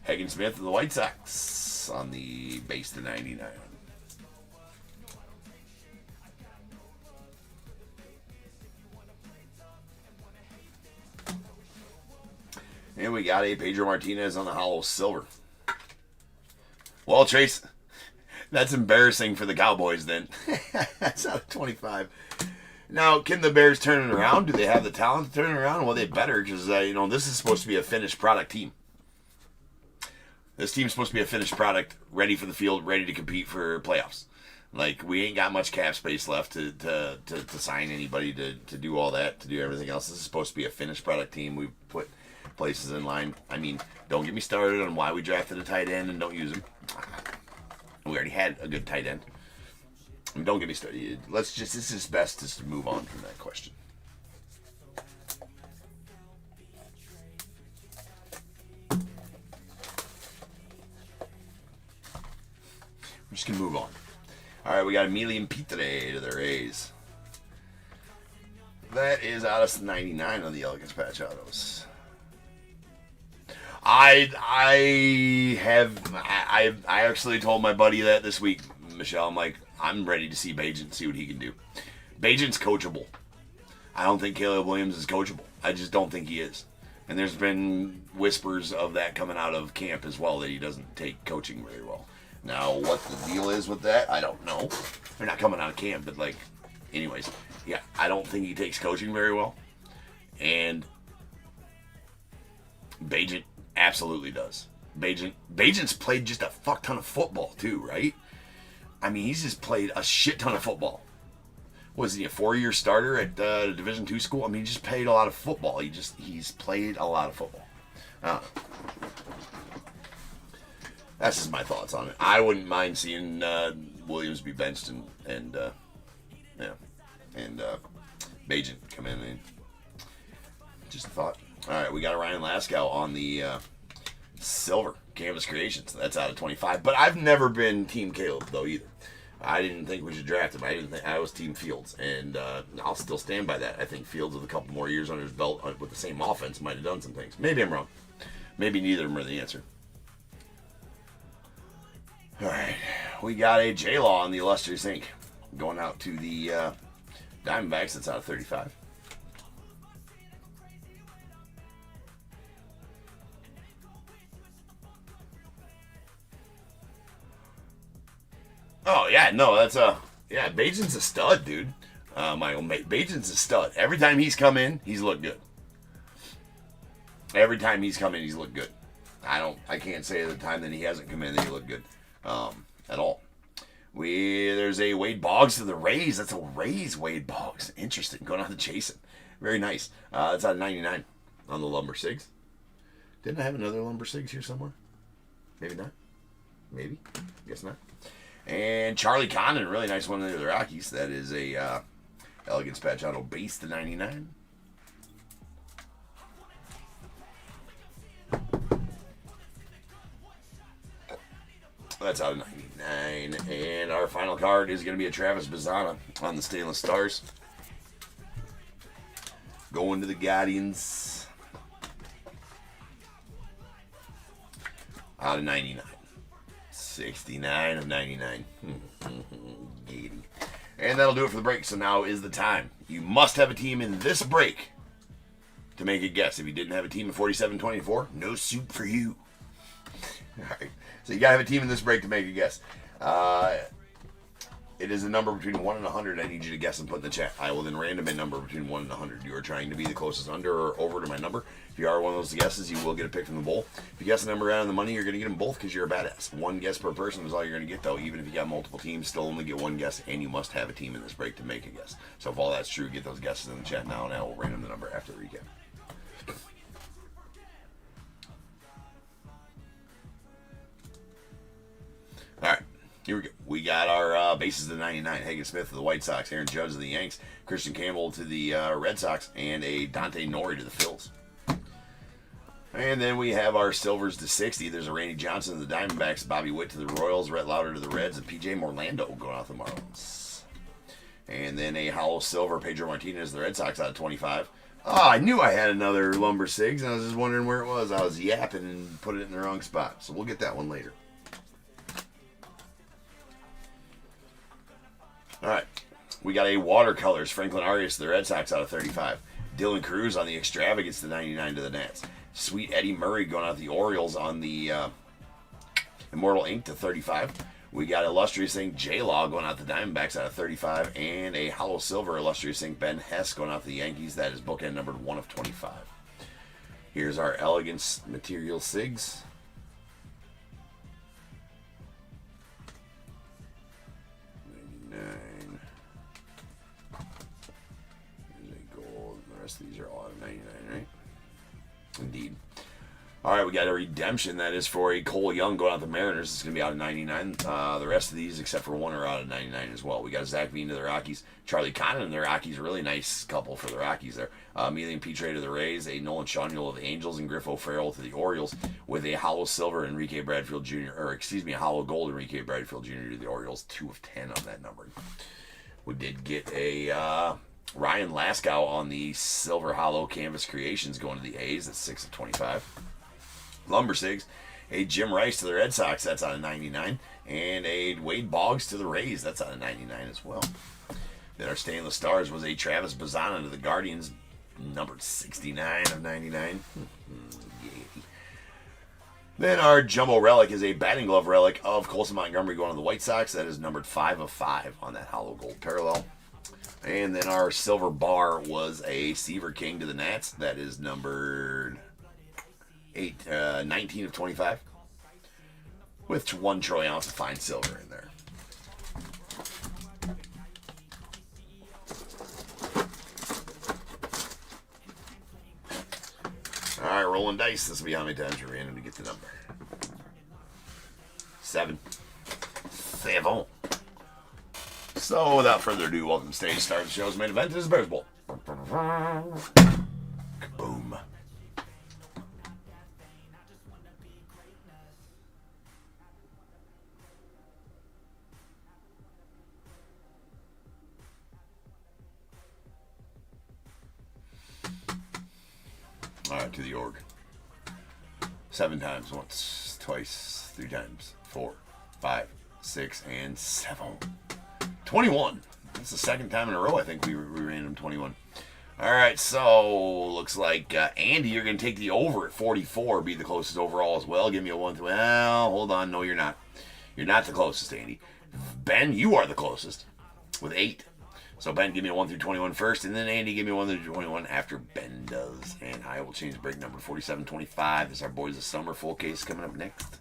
Hagen Smith of the White Sox on the base to 99. And we got a Pedro Martinez on the hollow silver. Well, Trace, that's embarrassing for the Cowboys then. That's out of 25. Now, can the Bears turn it around? Do they have the talent to turn it around? Well, they better, because, this is supposed to be a finished product team. This team's supposed to be a finished product, ready for the field, ready to compete for playoffs. Like, we ain't got much cap space left to sign anybody to do all that, to do everything else. This is supposed to be a finished product team. We put places in line. I mean, don't get me started on why we drafted a tight end and don't use him. We already had a good tight end. I mean, don't get me started. This is best just to move on from that question. We're just going to move on. All right, we got Emilian Pitre to the Rays. That is out of 99 on the Elegance Patch Autos. I actually told my buddy that this week, Michelle. I'm like, I'm ready to see Bajent, see what he can do. Bajent's coachable. I don't think Caleb Williams is coachable. I just don't think he is. And there's been whispers of that coming out of camp as well, that he doesn't take coaching very well. Now, what the deal is with that, I don't know. They're not coming out of camp, but like, anyways, yeah, I don't think he takes coaching very well. And Bajent absolutely does. Bajent's played just a fuck ton of football too, right? I mean, he's just played a shit ton of football. Was he a 4-year starter at a Division II school? I mean, he just played a lot of football. He's played a lot of football. That's just my thoughts on it. I wouldn't mind seeing Williams be benched and Bajent come in. And just a thought. All right, we got Ryan Laskow on the silver Canvas Creations. That's out of 25. But I've never been Team Caleb though either. I didn't think we should draft him. I was Team Fields, and I'll still stand by that. I think Fields with a couple more years under his belt with the same offense might have done some things. Maybe I'm wrong. Maybe neither of them are the answer. All right, we got a J-Law on the Illustrious Inc. Going out to the Diamondbacks. That's out of 35. Oh, yeah, no, Bajent's a stud, dude. Michael, Bajent's a stud. Every time he's come in, he's looked good. Every time he's come in, he's looked good. I can't say the time that he hasn't come in that he looked good. At all. There's a Wade Boggs to the Rays. That's a Rays Wade Boggs. Interesting. Going on to Jason. Very nice. That's out of 99 on the Lumber Sigs. Didn't I have another Lumber Sigs here somewhere? Maybe not. Maybe. Guess not. And Charlie Condon, really nice one of the Rockies. That is a Elegance Patch Auto base to 99. That's out of 99. And our final card is going to be a Travis Bazzana on the Stainless Stars. Going to the Guardians. Out of 99. 69 of 99. And that'll do it for the break. So now is the time. You must have a team in this break to make a guess. If you didn't have a team in 47-24, no soup for you. All right. So you got to have a team in this break to make a guess. It is a number between 1 and 100. I need you to guess and put in the chat. I will then random a number between 1 and 100. You are trying to be the closest under or over to my number. If you are one of those guesses, you will get a pick from the bowl. If you guess a number out of the money, you're going to get them both because you're a badass. One guess per person is all you're going to get, though. Even if you got multiple teams, still only get one guess, and you must have a team in this break to make a guess. So if all that's true, get those guesses in the chat now, and I will random the number after the recap. All right. Here we go. We got our bases to 99. Hagen Smith of the White Sox, Aaron Judge of the Yanks, Christian Campbell to the Red Sox, and a Dante Nori to the Phils. And then we have our silvers to 60. There's a Randy Johnson of the Diamondbacks, Bobby Witt to the Royals, Rhett Lauder to the Reds, and P.J. Morlando going off the Marlins. And then a hollow silver, Pedro Martinez, the Red Sox out of 25. Oh, I knew I had another Lumber Sigs, and I was just wondering where it was. I was yapping and put it in the wrong spot. So we'll get that one later. All right, we got a watercolors, Franklin Arias, the Red Sox out of 35. Dylan Cruz on the extravagance to 99 to the Nats. Sweet Eddie Murray going out the Orioles on the Immortal Ink to 35. We got Illustrious Ink J-Law going out the Diamondbacks out of 35. And a hollow silver Illustrious Ink Ben Hess going out the Yankees. That is bookend numbered 1 of 25. Here's our Elegance Material Sigs. These are all out of 99, right? Indeed. All right, we got a redemption. That is for a Cole Young going out the Mariners. It's going to be out of 99. The rest of these, except for one, are out of 99 as well. We got Zach Veen to the Rockies. Charlie Connon to the Rockies. Really nice couple for the Rockies there. Emilian Petre to the Rays. A Nolan Shawniel to the Angels. And Griff O'Farrell to the Orioles. With a hollow silver Enrique Bradfield Jr. A hollow gold Enrique Bradfield Jr. to the Orioles. 2 of 10 on that number. We did get a Ryan Laskow on the silver hollow Canvas Creations going to the A's. That's 6 of 25. Lumbersigs, a Jim Rice to the Red Sox, that's out of 99, and a Wade Boggs to the Rays, that's out of 99 as well. Then our Stainless Stars was a Travis Bazzana to the Guardians, numbered 69 of 99. Then our Jumbo Relic is a batting glove relic of Colson Montgomery going to the White Sox, that is numbered 5 of 5 on that hollow gold parallel. And then our silver bar was a Seaver King to the Nats, that is numbered 19 of 25, with 1 troy ounce of fine silver in there. All right, rolling dice. This will be how many times you're random to get the number. 7. 7. So, without further ado, welcome to stage start of the show's main event. This is Bears Bowl. Boom. All right, to the org. 7 times, once, twice, 3 times, 4, 5, 6, and 7. 21. That's the second time in a row I think we ran him 21. All right, so looks like Andy, you're going to take the over at 44, be the closest overall as well. Give me a 1. Well, hold on. No, you're not. You're not the closest, Andy. Ben, you are the closest with 8. So Ben, give me a 1 through 21 first, and then Andy, give me a 1 through 21 after Ben does. And I will change break number 4725. This is our Boys of Summer full case coming up next.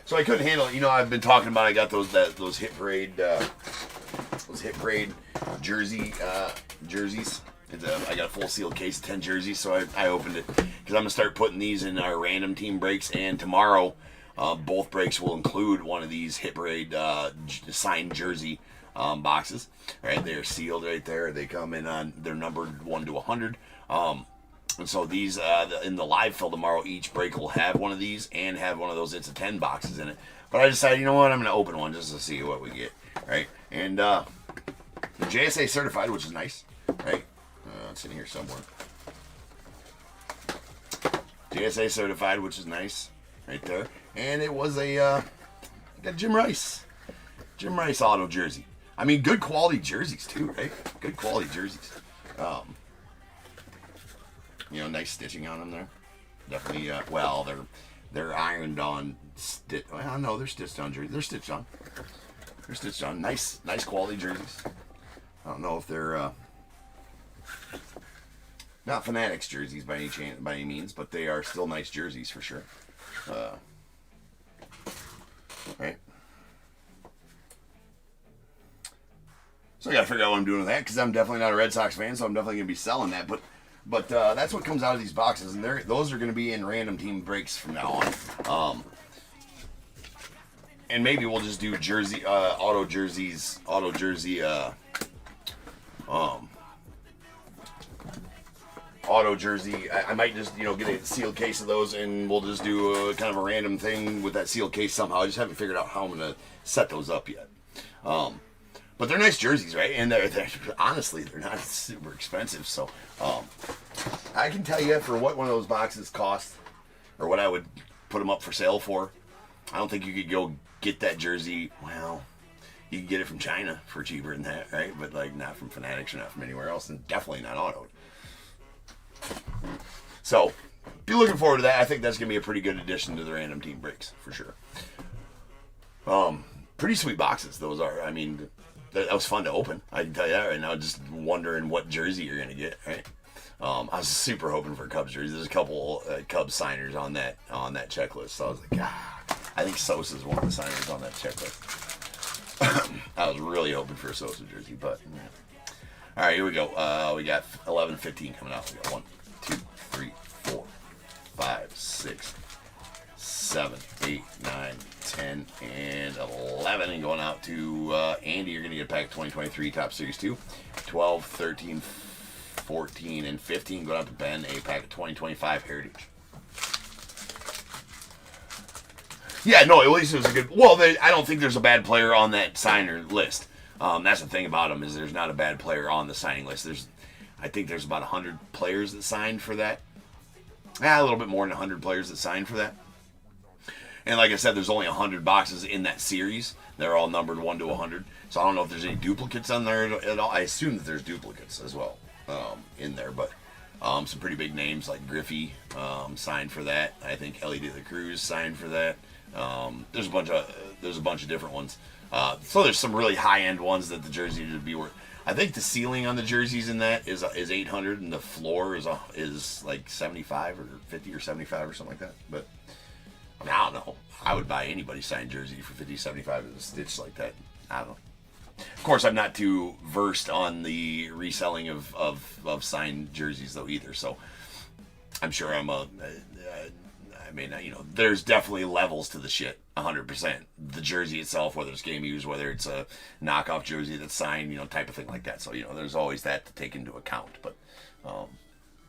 So I couldn't handle it. You know, I've been talking about. I got those Hit Parade jerseys. I got a full sealed case of 10 jerseys, so I opened it because I'm gonna start putting these in our random team breaks. And tomorrow, both breaks will include one of these Hit Parade signed jersey boxes. All right, they're sealed right there. They come in on they're numbered 1 to 100. And so these, in the live fill tomorrow, each break will have one of these and have one of those It's a 10 boxes in it. But I decided, you know what, I'm going to open one just to see what we get, right? And the JSA certified, which is nice, right? It's in here somewhere. JSA certified, which is nice, right there. And it was I got Jim Rice auto jersey. I mean, good quality jerseys too, right? Good quality jerseys. You know, nice stitching on them there. Definitely, well, they're ironed on. Well, no, they're stitched on jerseys. They're stitched on. They're stitched on. Nice quality jerseys. I don't know if they're not Fanatics jerseys by any means, but they are still nice jerseys for sure. Right. So I got to figure out what I'm doing with that because I'm definitely not a Red Sox fan, so I'm definitely gonna be selling that, But that's what comes out of these boxes, and those are going to be in random team breaks from now on. And maybe we'll just do auto jersey. I might just get a sealed case of those, and we'll just do kind of a random thing with that sealed case somehow. I just haven't figured out how I'm going to set those up yet. But they're nice jerseys, right? And they're honestly, they're not super expensive. So I can tell you for what one of those boxes cost, or what I would put them up for sale for, I don't think you could go get that jersey. Well, you can get it from China for cheaper than that, right? But like not from Fanatics or not from anywhere else, and definitely not autoed. So be looking forward to that. I think that's going to be a pretty good addition to the random team breaks for sure. Pretty sweet boxes those are. I mean, that was fun to open. I can tell you that right now. Just wondering what jersey you're going to get, right? I was super hoping for Cubs jerseys. There's a couple Cubs signers on that checklist. So I was like, I think Sosa's one of the signers on that checklist. I was really hoping for a Sosa jersey, but yeah. All right, here we go. We got 11 and 15 coming out. We got 1, 2, 3, 4, 5, 6, 7, 8, 9, 10, and 11. And going out to Andy, you're going to get a pack of 2023 Top Series 2. 12, 13, 14, and 15. Going out to Ben, a pack of 2025 Heritage. Yeah, no, at least it was a good... Well, I don't think there's a bad player on that signer list. That's the thing about them, is there's not a bad player on the signing list. I think there's about 100 players that signed for that. A little bit more than 100 players that signed for that. And like I said, there's only 100 boxes in that series. They're all numbered 1 to 100. So I don't know if there's any duplicates on there at all. I assume that there's duplicates as well in there. But some pretty big names like Griffey signed for that. I think Ellie De La Cruz signed for that. There's a bunch of different ones. So there's some really high-end ones that the jersey would be worth. I think the ceiling on the jerseys in that is 800, and the floor is like 75 or 50 or 75 or something like that. But I mean, I don't know. I would buy anybody's signed jersey for 50, 75 with a stitch like that. I don't know. Of course, I'm not too versed on the reselling of signed jerseys though either. So I'm sure I mean, you know, there's definitely levels to the shit, 100%. The jersey itself, whether it's game used, whether it's a knockoff jersey that's signed, you know, type of thing like that. So, you know, there's always that to take into account. But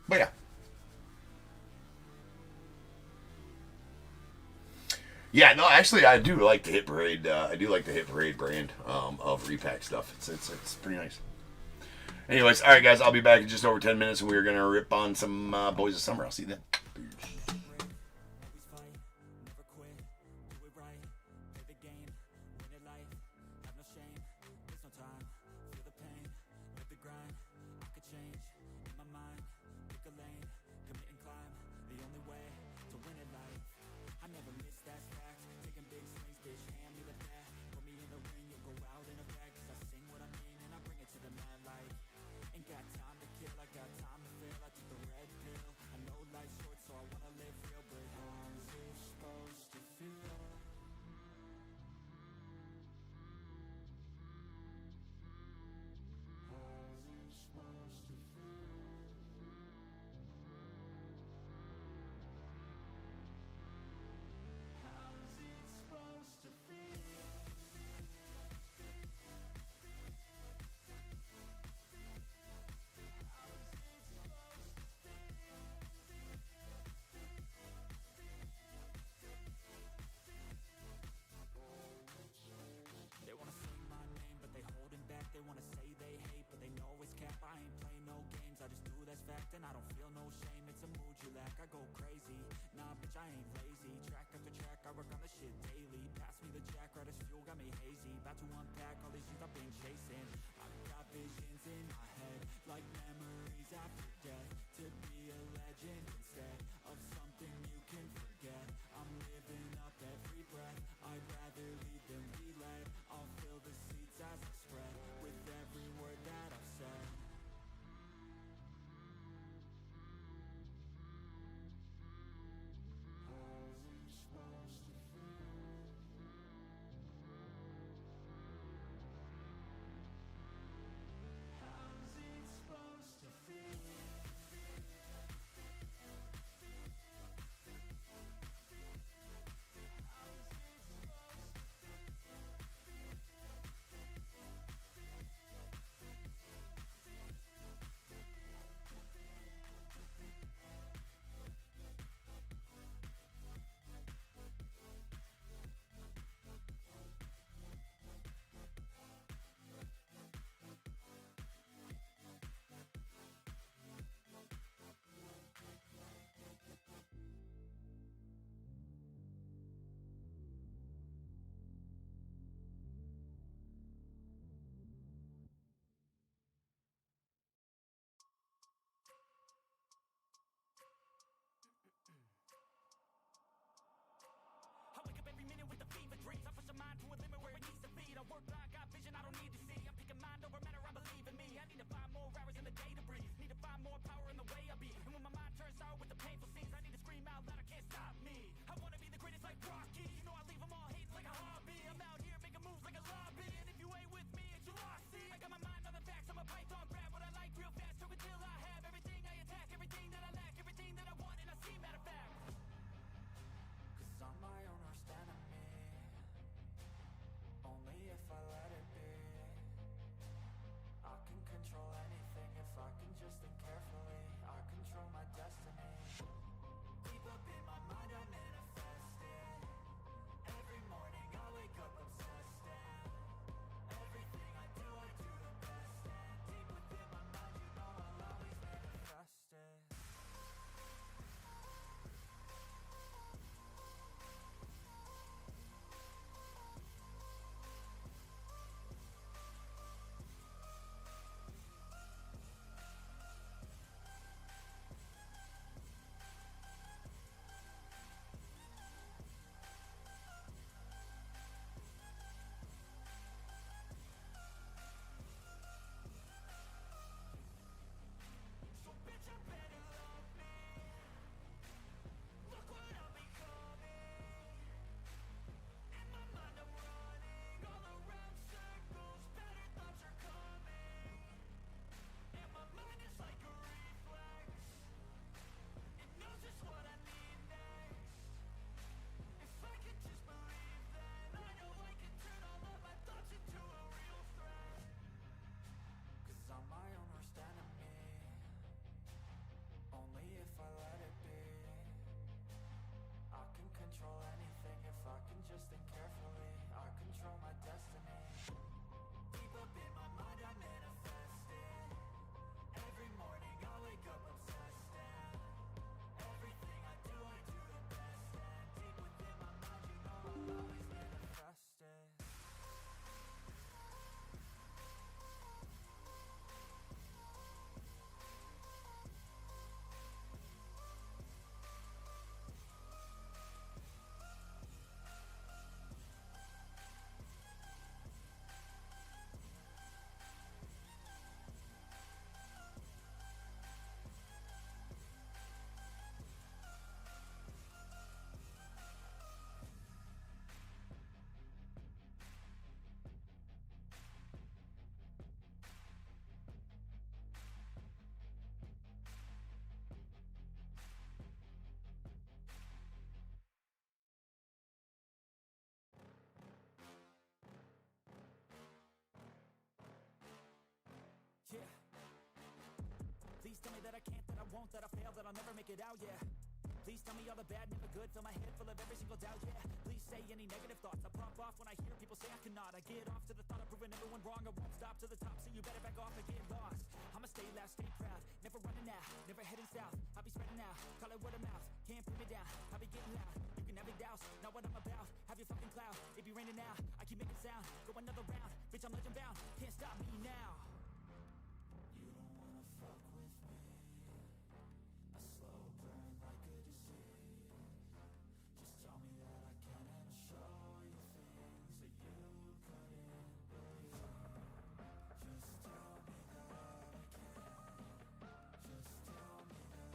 yeah. Yeah, no, actually, I do like the Hit Parade. I do like the Hit Parade brand of repack stuff. It's pretty nice. Anyways, all right, guys, I'll be back in just over 10 minutes, and we're gonna rip on some Boys of Summer. I'll see you then. Peace. They wanna say they hate, but they know it's cap. I ain't play no games, I just do that's fact. And I don't feel no shame, it's a mood you lack. I go crazy, nah bitch I ain't lazy. Track after track, I work on this shit daily. Pass me the jack, right as fuel, got me hazy. About to unpack all these things I've been chasing. I've got visions in my head, like memories after death. To be a legend instead of something you can forget. I'm living up every breath, I'd rather lead than be led. I'll fill the seats as I spread with every word that I've said. vision I don't need to see. I'm picking mind over matter, I believe in me. I need to find more hours in the day to breathe. Need to find more power in the that I can't, that I won't, that I fail, that I'll never make it out, yeah. Please tell me all the bad, never good, fill my head full of every single doubt, yeah. Please say any negative thoughts, I pop off when I hear people say I cannot. I get off to the thought of proving everyone wrong, I won't stop to the top, so you better back off and get lost. I'ma stay loud, stay proud, never running out, never heading south. I'll be spreading out, call it word of mouth, can't put me down, I'll be getting loud. You can have it douse, not what I'm about, have your fucking cloud. It be raining now, I keep making sound, go another round, bitch I'm legend bound, can't stop me now. You don't wanna fuck with me. A slow burn like a disease. Just tell me that I can and I'll show you things that you couldn't believe. Just tell me that I can. Just tell me that I can. Just tell me that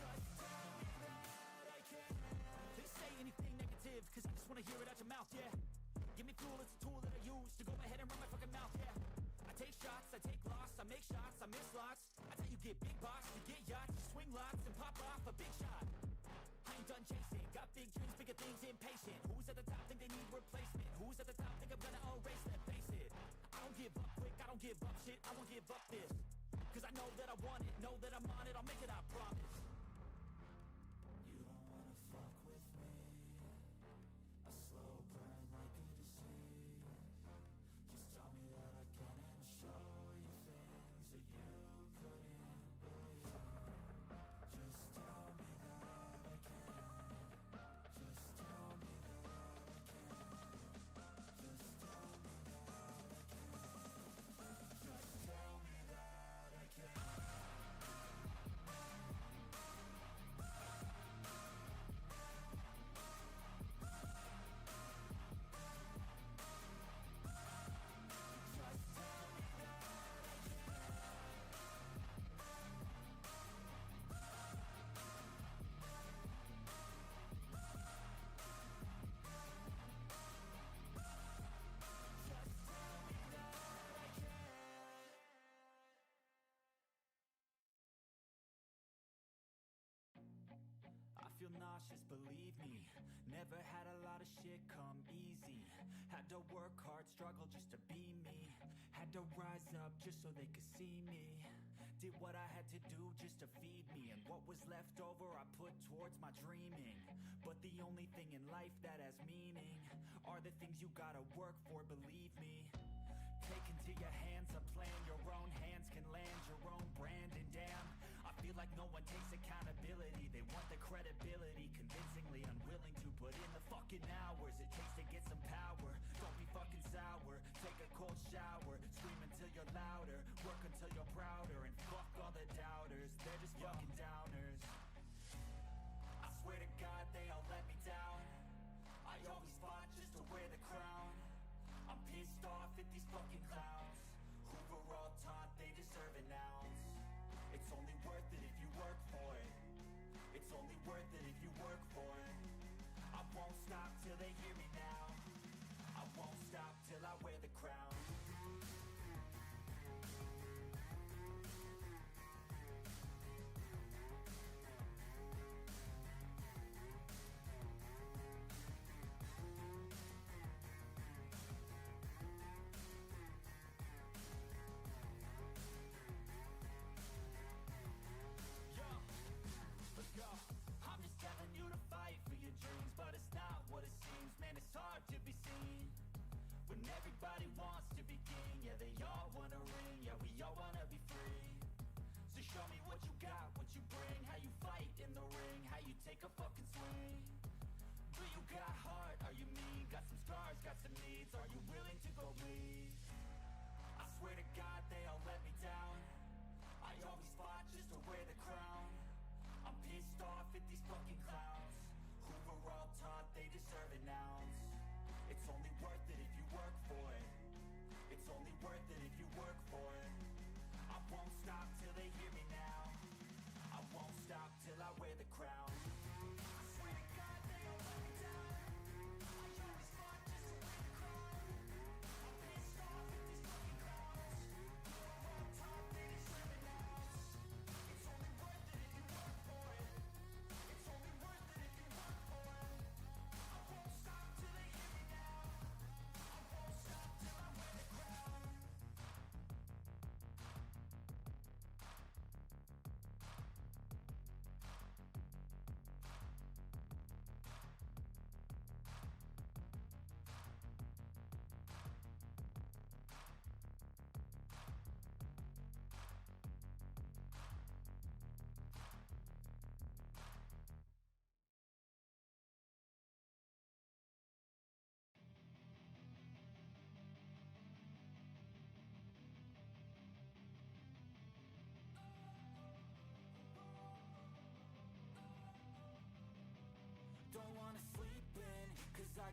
I can. Just tell me that I can. Please say anything negative, cause I just wanna hear it out your mouth, yeah. Give me fuel, it's a tool that I use to go ahead and run my fucking mouth, yeah. I take shots, I take loss, I make shots, I miss lots. That's how you get big boss, you get yachts, you swing lots and pop off a big shot. I ain't done chasing, got big dreams, bigger things, impatient. Who's at the top think they need replacement? Who's at the top think I'm gonna erase them? Face it, I don't give up quick, I don't give up shit, I won't give up this. Cause I know that I want it, know that I'm on it, I'll make it, I promise. You don't wanna fuck with me. A slow burn like a disease. Just tell me that I can and I'll show you things that you couldn't believe. Just tell me that I can. Just tell me that I can. Just tell me that I can. Just tell me that I can. I feel nauseous, believe me. Never had a lot of shit come easy. Had to work hard, struggle just to be me. Had to rise up just so they could see me. Did what I had to do just to feed me. And what was left over I put towards my dreaming. But the only thing in life that has meaning are the things you gotta work for, believe me. Take into your hands a plan, your own hands can land your own brand. And damn, I feel like no one takes accountability. They want the credibility, convincingly unwilling to put in the fucking hours it takes to get some power. Don't be fucking sour, take a cold shower. Scream until you're louder, work until you're prouder. And fuck all the doubters, they're just fucking downers. I swear to God they all let me down. I always fought just to wear the crown. I'm pissed off at these fucking clowns who were all taught they deserve an ounce. It's only worth it if you work for it. It's only worth it if you work for it. I won't stop till they hear me now. I won't stop till I wear the crown. Let's go. I'm just telling you to fight for your dreams, but it's not what it seems. Man, it's hard to be seen when everybody wants to be king. Yeah, they all wanna ring. Yeah, we all wanna be free. So show me what you got, what you bring, how you fight in the ring, how you take a fucking swing. Do you got heart? Are you mean? Got some scars, got some needs. Are you willing to go bleed? I swear to God they all let me down. I always fought just to wear the crown. I'm pissed off at these fucking clowns who were all taught they deserve an ounce. It's only worth it if you work for it. It's only worth it if you work for it. I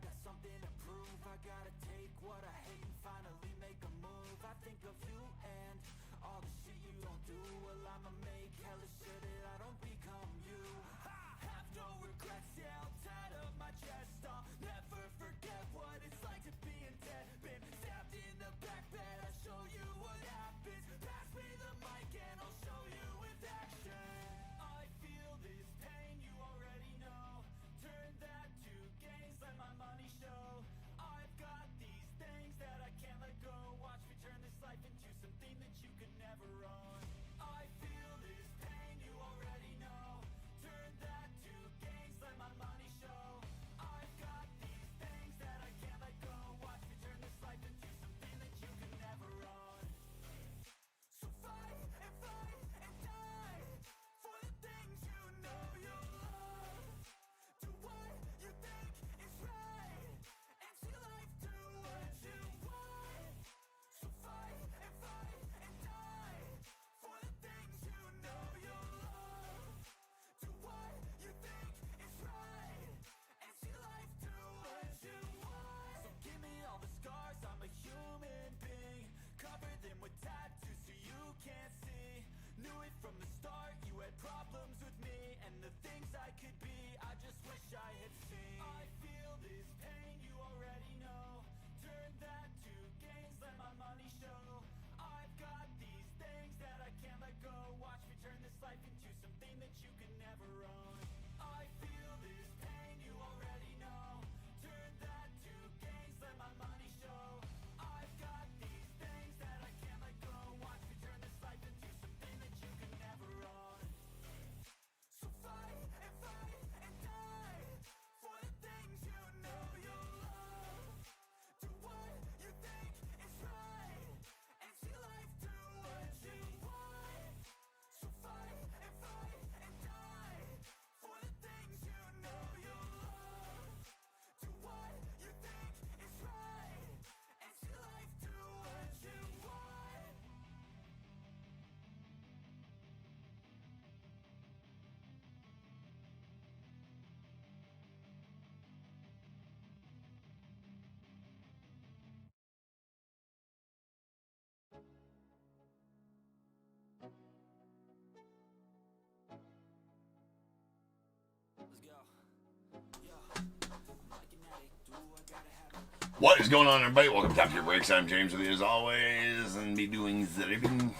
got something to prove. I gotta take what I hate and finally make a move. I think of you and all the shit you don't do. Well, I'ma make hella sure that I don't become you. I have no regrets, yeah, I'll tie up my chest. I'll never forget what it's like to be in debt. Been stabbed in the back bed, I'll show you what happens. Pass me the mic and I'll show you with action. I feel this pain, you already know. Turn that to gains, let my money show. I've got these things that I can't let go. Watch me turn this life into something that you could never own. I feel this pain, you already know. Turn that to gains, let my money show. I've got these things that I can't let go. Watch me turn this life into something that you could never own. So fight and die for the things you know you love. Do what you think is right and see life do what you want. So fight and die for the things you know you love. Do what you think is right and see life do what you want. So give me all the scars, I'm a human being. Cover them with tattoos so you can't see. Knew it from the start, you had problems with me and the things I could be, I just wish I had seen. I feel this pain, you already know. Turn that to gains, let my money show. I've got these things that I can't let go. Watch me turn this life into something that you can never own. I feel this pain, you already know. Turn that to gains, let my money show. I've got these things that I can't let go. Watch me turn this life into something that you can never own. So fight and die for the things you know you love. Do what you think is right and see life do what you want. So fight and die for the things you know you love. Do what you think is right and see life do what you want. Let's go. Yo, I'm like an addict. Do I gotta have it? What is going on, everybody? Welcome to Top Tier Breaks. I'm James with you as always, and be doing the living.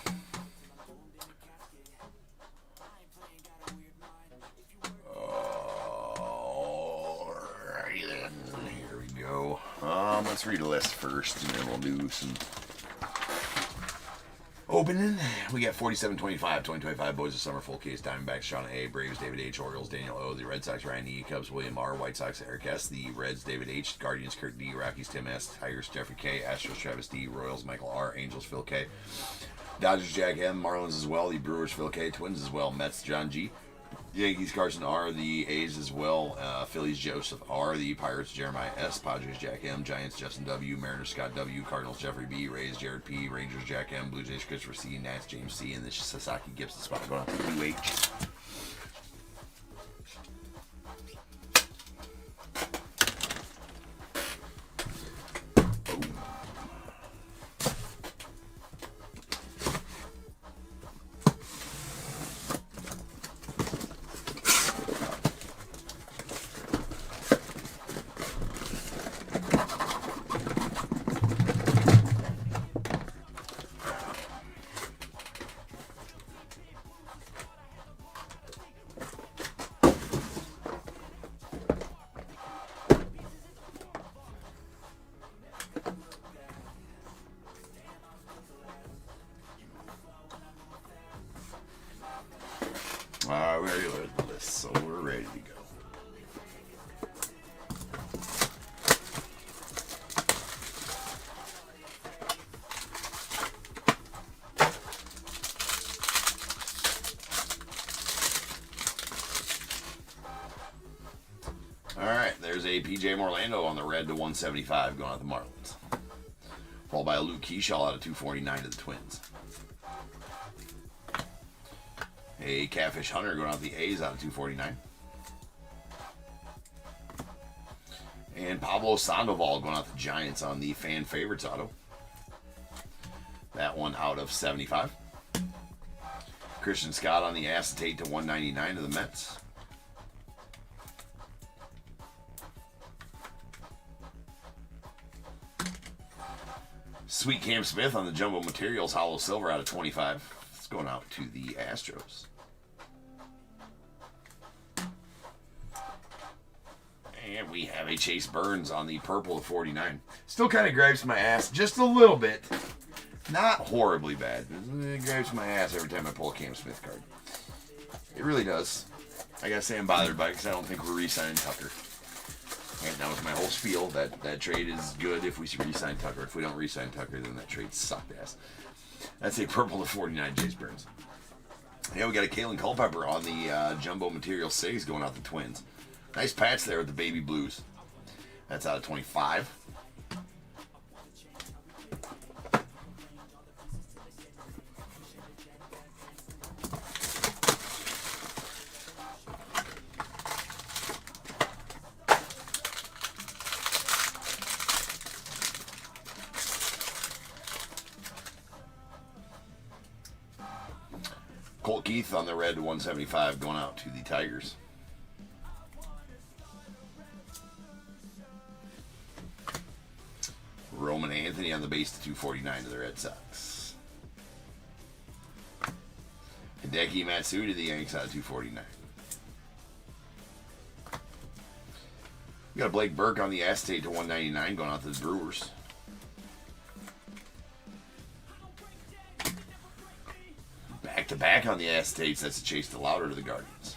Alrighty then, here we go. Let's read a list first, and then we'll do some opening. We got 47-25, 2025 Boys of Summer, full case, Diamondbacks, Sean A, Braves, David H, Orioles, Daniel O, the Red Sox, Ryan E, Cubs, William R, White Sox, Eric S, the Reds, David H, Guardians, Kurt D, Rockies, Tim S, Tigers, Jeffrey K, Astros, Travis D, Royals, Michael R, Angels, Phil K, Dodgers, Jack M, Marlins as well, the Brewers, Phil K, Twins as well, Mets, John G, Yankees, Carson R, the A's as well, Phillies, Joseph R, the Pirates, Jeremiah S, Padres, Jack M, Giants, Justin W, Mariners, Scott W, Cardinals, Jeffrey B, Rays, Jared P, Rangers, Jack M, Blue Jays, Christopher C, Nats, James C, and the Sasaki Gibson spot going out to UH. We already loaded the list, so we're ready to go. Alright, there's a PJ Orlando on the red to 175 going out the Marlins. Followed by a Luke Keyshaw out of 249 to the Twins. A Catfish Hunter going out the A's out of 249. And Pablo Sandoval going out the Giants on the fan favorites auto. That one out of 75. Christian Scott on the acetate to 199 of the Mets. Sweet Cam Smith on the Jumbo Materials hollow silver out of 25. It's going out to the Astros. And we have a Chase Burns on the purple of 49. Still kind of gripes my ass just a little bit. Not horribly bad. It gripes my ass every time I pull a Cam Smith card. It really does. I gotta say I'm bothered by it because I don't think we're re-signing Tucker. And that was my whole spiel. That trade is good if we re-sign Tucker. If we don't re-sign Tucker, then that trade sucked ass. That's a purple to 49 Chase Burns. Yeah, we got a Kalen Culpepper on the Jumbo Material 6 going out the Twins. Nice patch there with the baby blues. That's out of 25. Colt Keith on the red to 175 going out to the Tigers. Roman Anthony on the base to 249 to the Red Sox. Hideki Matsui to the Yanks out of 249. We got a Blake Burke on the acetate to 199 going out to the Brewers. Back to back on the acetates. That's a Chase DeLauder to the Guardians.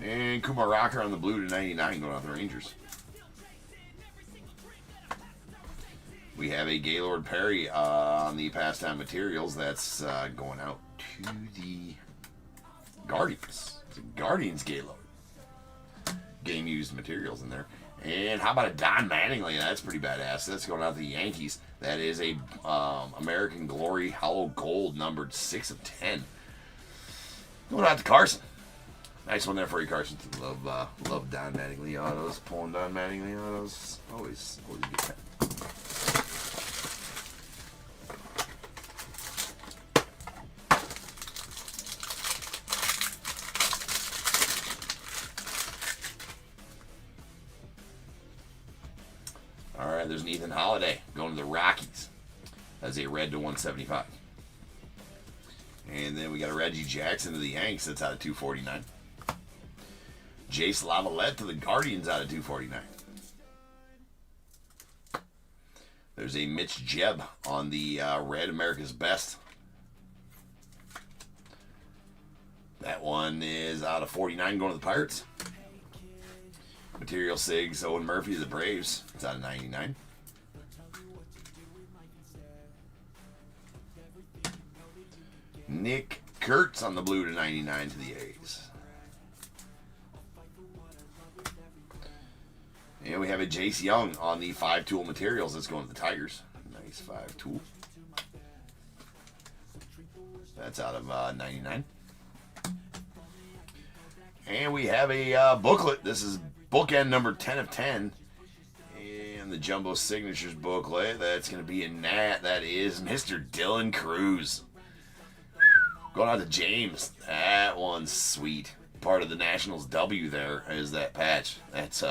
And Kumar Rocker on the blue to 99 going out the Rangers. We have a Gaylord Perry on the Pastime Materials. That's going out to the Guardians. It's a Guardians Gaylord. Game used materials in there. And how about a Don Mattingly? That's pretty badass. That's going out to the Yankees. That is a American Glory Hollow Gold numbered 6 of 10. Going out to Carson. Nice one there for you, Carson. Love Don Mattingly autos. Pulling Don Mattingly autos. Always get that. All right, there's an Ethan Holiday going to the Rockies as a red to 175. And then we got a Reggie Jackson to the Yanks. That's out of 249. Jace Lavalette to the Guardians out of 249. There's a Mitch Jeb on the red America's Best. That one is out of 49 going to the Pirates. Material Sigs, Owen Murphy to the Braves. It's out of 99. Nick Kurtz on the blue to 99 to the A's. And we have a Jace Young on the 5-tool materials. That's going to the Tigers. Nice 5-tool. That's out of 99. And we have a booklet. This is bookend number 10 of 10. And the Jumbo Signatures booklet. That's going to be in that. That is Mr. Dylan Cruz. Going out to James. That one's sweet. Part of the Nationals W there is that patch. That's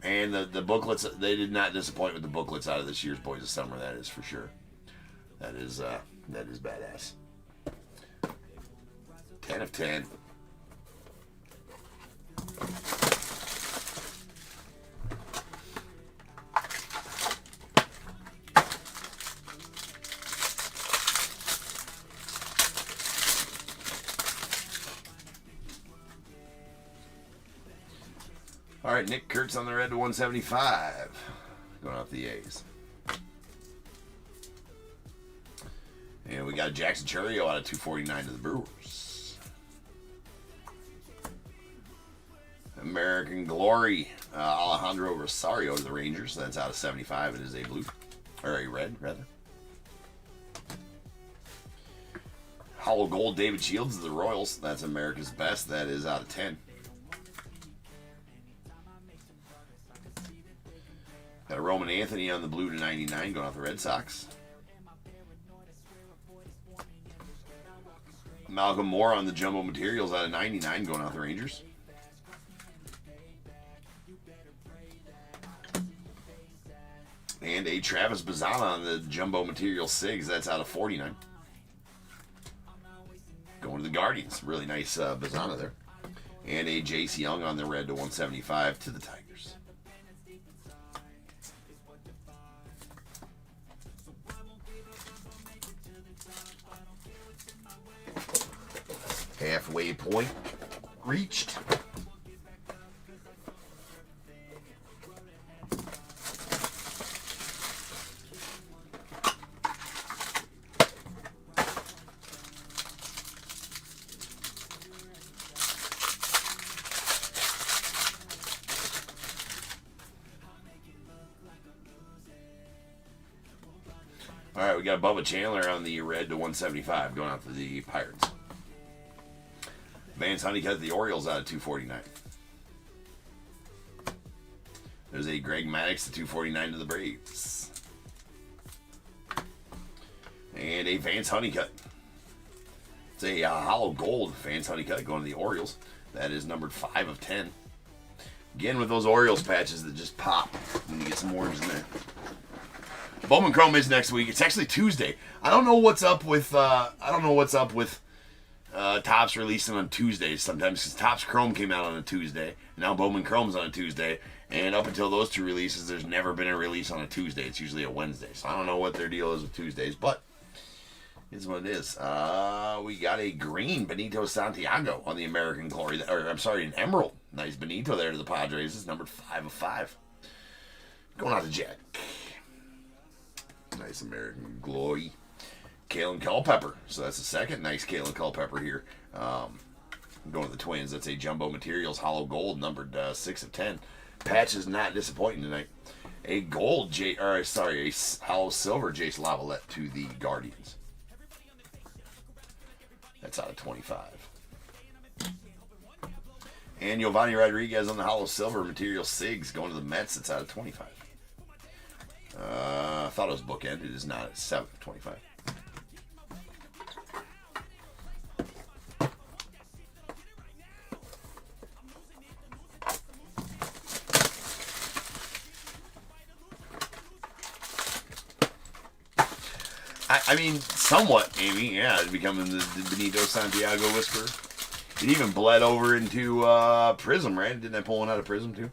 and the booklets, they did not disappoint with the booklets out of this year's Boys of Summer, that is for sure. That is badass. 10 of 10. All right, Nick Kurtz on the red to 175. Going out the A's. And we got Jackson Churio out of 249 to the Brewers. American Glory, Alejandro Rosario to the Rangers. That's out of 75. It is a blue, or a red, rather. Hollow Gold David Shields of the Royals. That's America's Best. That is out of 10. Got a Roman Anthony on the blue to 99 going off the Red Sox. Malcolm Moore on the Jumbo Materials out of 99 going off the Rangers. And a Travis Bazana on the Jumbo Material Sigs. That's out of 49. Going to the Guardians. Really nice Bazana there. And a Jace Young on the red to 175 to the Tigers. Halfway point reached. All right, we got Bubba Chandler on the red to 175 going out to the Pirates. Vance Honeycutt the Orioles out of 249. There's a Greg Maddux to 249 to the Braves. And a Vance Honeycutt. It's a hollow gold Vance Honeycutt going to the Orioles. That is numbered 5 of 10. Again with those Orioles patches that just pop when you get some orange in there. Bowman Chrome is next week. It's actually Tuesday. I don't know what's up with Tops releasing on Tuesdays sometimes, because Tops Chrome came out on a Tuesday, and now Bowman Chrome's on a Tuesday, and up until those two releases, there's never been a release on a Tuesday. It's usually a Wednesday, so I don't know what their deal is with Tuesdays, but it's what it is. We got a green Benito Santiago on the American Glory, or I'm sorry, an emerald. Nice Benito there to the Padres. It's numbered 5 of 5. Going out to Jack. Nice American Glory. Kalen Culpepper. So that's the second nice Kalen Culpepper here. Going to the Twins. That's a Jumbo Materials Hollow Gold, numbered 6 of 10. Patch is not disappointing tonight. A gold, a Hollow Silver Jace Lavalette to the Guardians. That's out of 25. And Giovanni Rodriguez on the Hollow Silver Material Sigs going to the Mets. That's out of 25. I thought it was bookend. It is not. It's 7 of 25. I mean, somewhat, Amy. Yeah, it's becoming the Benito Santiago whisperer. It even bled over into Prizm, right? Didn't I pull one out of Prizm, too?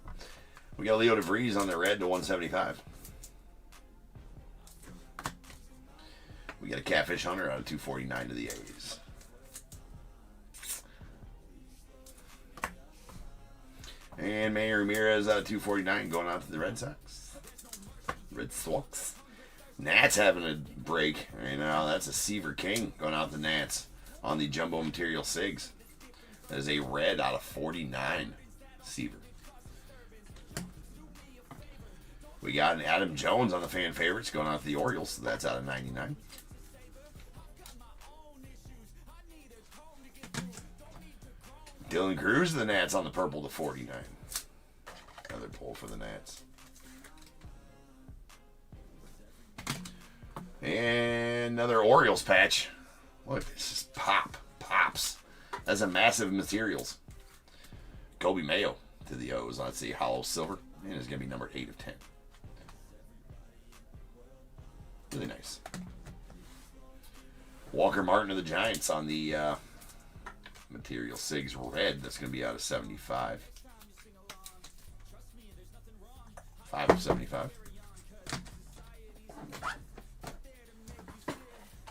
We got Leo DeVries on the red to 175. We got a Catfish Hunter out of 249 to the A's. And Manny Ramirez out of 249 going out to the Red Sox. Red Sox. Nats having a break right now. That's a Seaver King going out the Nats on the Jumbo Material Sigs. That is a red out of 49 Seaver. We got an Adam Jones on the fan favorites going out to the Orioles. So that's out of 99. Dylan Cruz of the Nats on the purple to 49. Another pull for the Nats. And another Orioles patch. Look, this is pops. That's a massive materials. Kobe Mayo to the O's. Let's see, hollow silver. And it's going to be number 8 of 10. Really nice. Walker Martin of the Giants on the Material Sigs red. That's going to be out of 75. 5 of 75.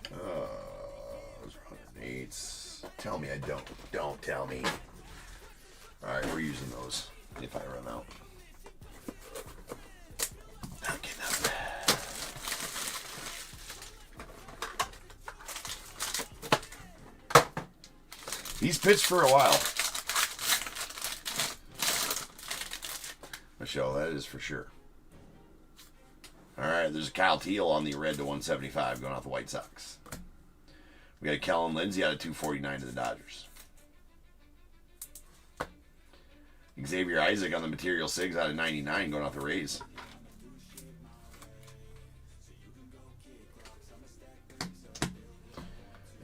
Those are 108s. Tell me I don't. Don't tell me. Alright, we're using those if I run out. Not getting up. He's pitched for a while. Michelle, that is for sure. Alright, there's a Kyle Teal on the red to 175 going out the White Sox. We got a Kellen Lindsey out of 249 to the Dodgers. Xavier Isaac on the Material Sigs out of 99 going off the Rays.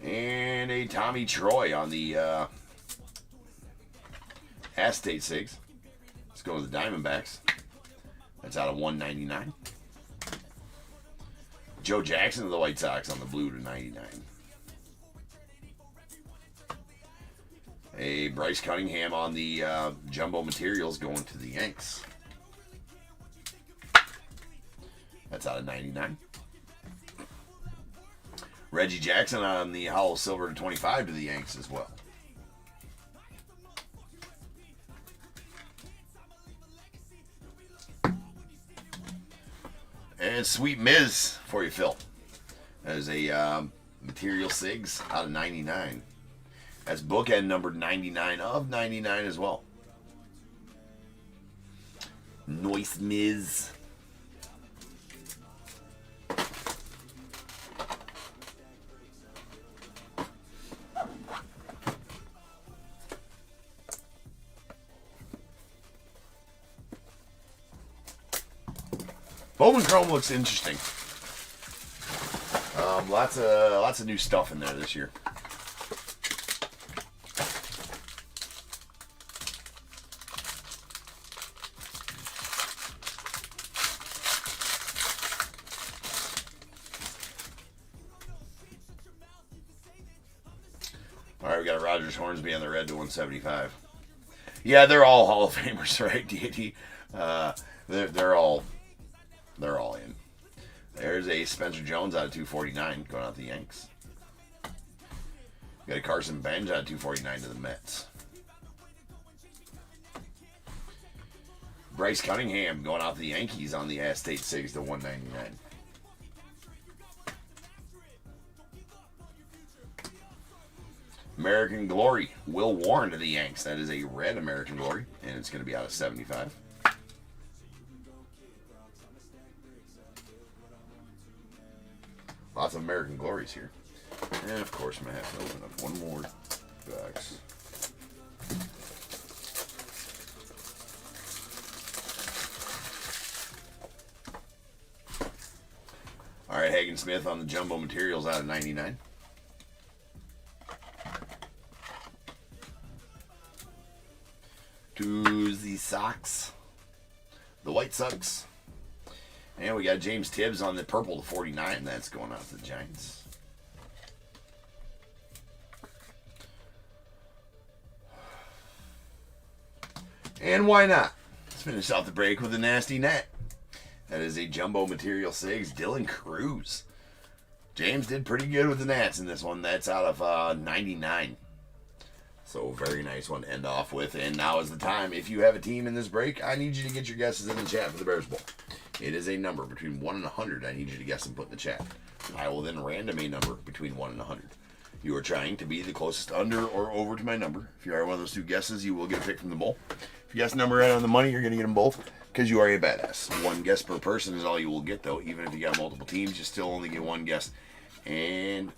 And a Tommy Troy on the Acetate Sigs. Let's go with the Diamondbacks. That's out of 199. Joe Jackson of the White Sox on the blue to 99. A Bryce Cunningham on the Jumbo Materials going to the Yanks. That's out of 99. Reggie Jackson on the Hollow Silver to 25 to the Yanks as well. And Sweet Miz for you, Phil. That is a Material Sigs out of 99. That's bookend numbered 99 of 99 as well. Noise Miz. Bowman Chrome looks interesting. Lots of new stuff in there this year. All right, we got a Rogers Hornsby on the red to 175. Yeah, they're all Hall of Famers, right? Deity. They're all in. There's a Spencer Jones out of 249 going out the Yanks. Got a Carson Bench out of 249 to the Mets. Bryce Cunningham going out the Yankees on the Acetate Sigs to 199. American Glory, Will Warren to the Yanks. That is a red American Glory, and it's going to be out of 75. Lots of American Glories here. And of course, I'm going to have to open up one more box. All right, Hagen Smith on the Jumbo Materials out of 99. To the Sox. The White Sox. And we got James Tibbs on the purple to 49. That's going out to the Giants. And why not? Let's finish off the break with a nasty net. That is a Jumbo Material Sigs, Dylan Cruz. James did pretty good with the Nats in this one. That's out of 99. So very nice one to end off with. And now is the time. If you have a team in this break, I need you to get your guesses in the chat for the Bears Bowl. It is a number between 1 and 100. I need you to guess and put in the chat. I will then random a number between 1 and 100. You are trying to be the closest under or over to my number. If you are one of those two guesses, you will get a pick from the bowl. If you guess number right on the money, you're going to get them both because you are a badass. One guess per person is all you will get, though. Even if you got multiple teams, you still only get one guess. And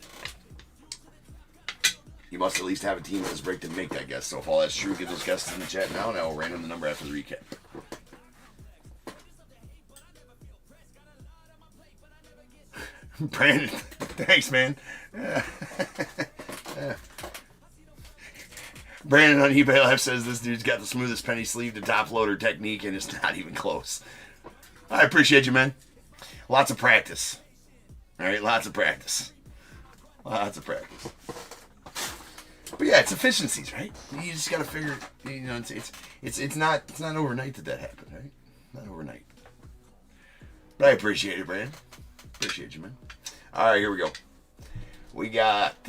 you must at least have a team in this break to make that guess. So if all that's true, get those guesses in the chat now, and I will random the number after the recap. Brandon, thanks, man. Brandon on eBay Live says this dude's got the smoothest penny sleeve to top loader technique, and it's not even close. I appreciate you, man. Lots of practice. All right, lots of practice. Lots of practice. But yeah, it's efficiencies, right? You just got to figure. You know, it's not overnight that happened, right? Not overnight. But I appreciate it, Brandon. Appreciate you, man. All right, here we go. We got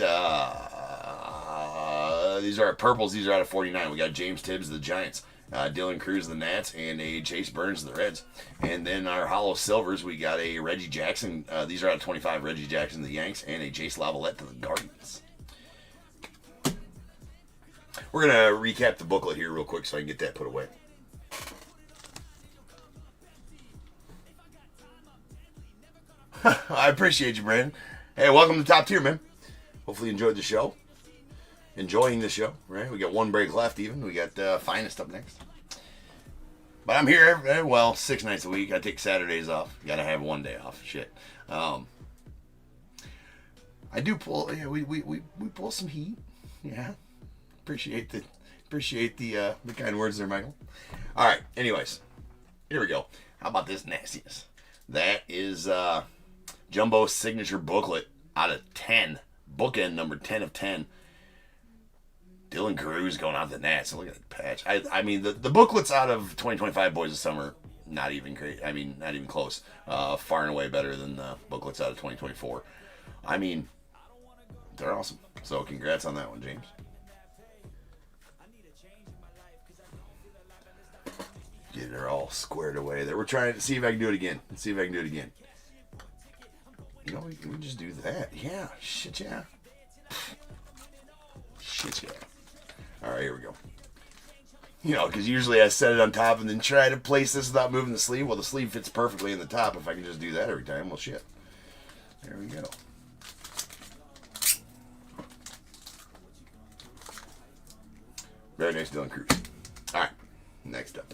these are purples. These are out of 49. We got James Tibbs of the Giants, Dylan Cruz of the Nats, and a Chase Burns of the Reds. And then our hollow silvers, we got a Reggie Jackson. These are out of 25. Reggie Jackson of the Yanks, and a Jace Lavalette to the Guardians. We're gonna recap the booklet here real quick so I can get that put away. I appreciate you, Brandon. Hey, welcome to Top Tier, man. Hopefully you enjoyed the show. Enjoying the show, right? We got one break left even. We got Finest up next. But I'm here, 6 nights a week. I take Saturdays off. Got to have one day off. Shit. I do pull, we pull some heat. Yeah. Appreciate the kind words there, Michael. All right. Anyways, here we go. How about this nastiness? That is Jumbo's signature booklet out of 10. Bookend number 10 of 10. Dylan Cruz going out the Nats. Look at that patch. I mean, the booklets out of 2025 Boys of Summer, not even great. I mean, not even close. Far and away better than the booklets out of 2024. I mean, they're awesome. So congrats on that one, James. Get her all squared away there. We're trying to see if I can do it again. Let's see if I can do it again. You know, we can just do that. Yeah. Shit, yeah. Shit, yeah. All right, here we go. You know, because usually I set it on top and then try to place this without moving the sleeve. Well, the sleeve fits perfectly in the top. If I can just do that every time, well, shit. There we go. Very nice, Dylan Cruz. All right, next up.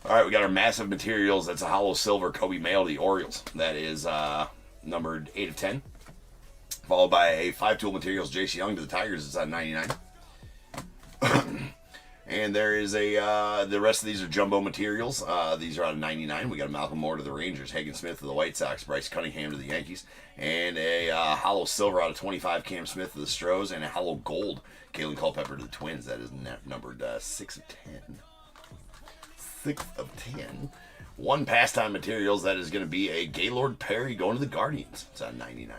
All right, we got our massive materials. That's a hollow silver Kobe Mayo to the Orioles. That is numbered 8 of 10. Followed by a 5-tool materials Jace Young to the Tigers. It's at 99. And there is the rest of these are jumbo materials. These are out of 99. We got a Malcolm Moore to the Rangers, Hagen Smith to the White Sox, Bryce Cunningham to the Yankees, and a hollow silver out of 25 Cam Smith to the Stros, and a hollow gold Kalen Culpepper to the Twins. That is numbered 6 of 10. 6 of 10. One pastime materials, that is going to be a Gaylord Perry going to the Guardians. It's out of 99.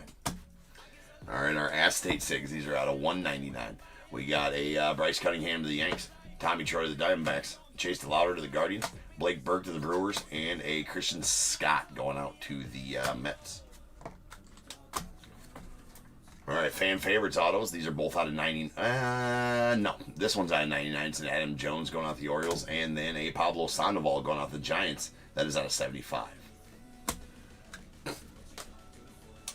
All right, our Acetate Sigs, these are out of 199. We got a Bryce Cunningham to the Yanks, Tommy Troy to the Diamondbacks, Chase DeLauder to the Guardians, Blake Burke to the Brewers, and a Christian Scott going out to the Mets. All right, fan favorites autos. These are both out of 90. No, this one's out of 99. It's an Adam Jones going out the Orioles, and then a Pablo Sandoval going out the Giants. That is out of 75.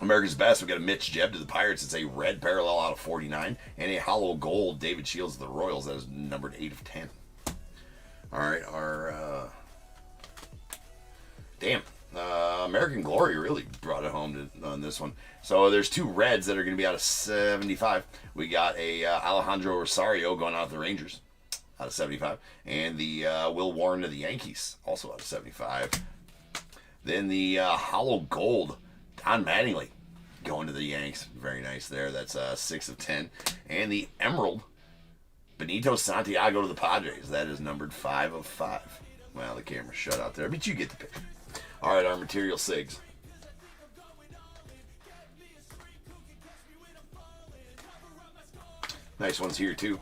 America's Best, we got a Mitch Jeb to the Pirates. It's a red parallel out of 49, and a hollow gold David Shields to the Royals. That is numbered 8 of 10. All right, our American Glory really brought it home on this one. So there's 2 reds that are going to be out of 75. We got a Alejandro Rosario going out of the Rangers, out of 75, and the Will Warren to the Yankees, also out of 75. Then the hollow gold Don Mattingly going to the Yanks, very nice there. That's 6 of 10, and the emerald Benito Santiago to the Padres. That is numbered 5 of 5. Well, the camera's shut out there, but you get the picture. All right, our material sigs. Nice ones here, too.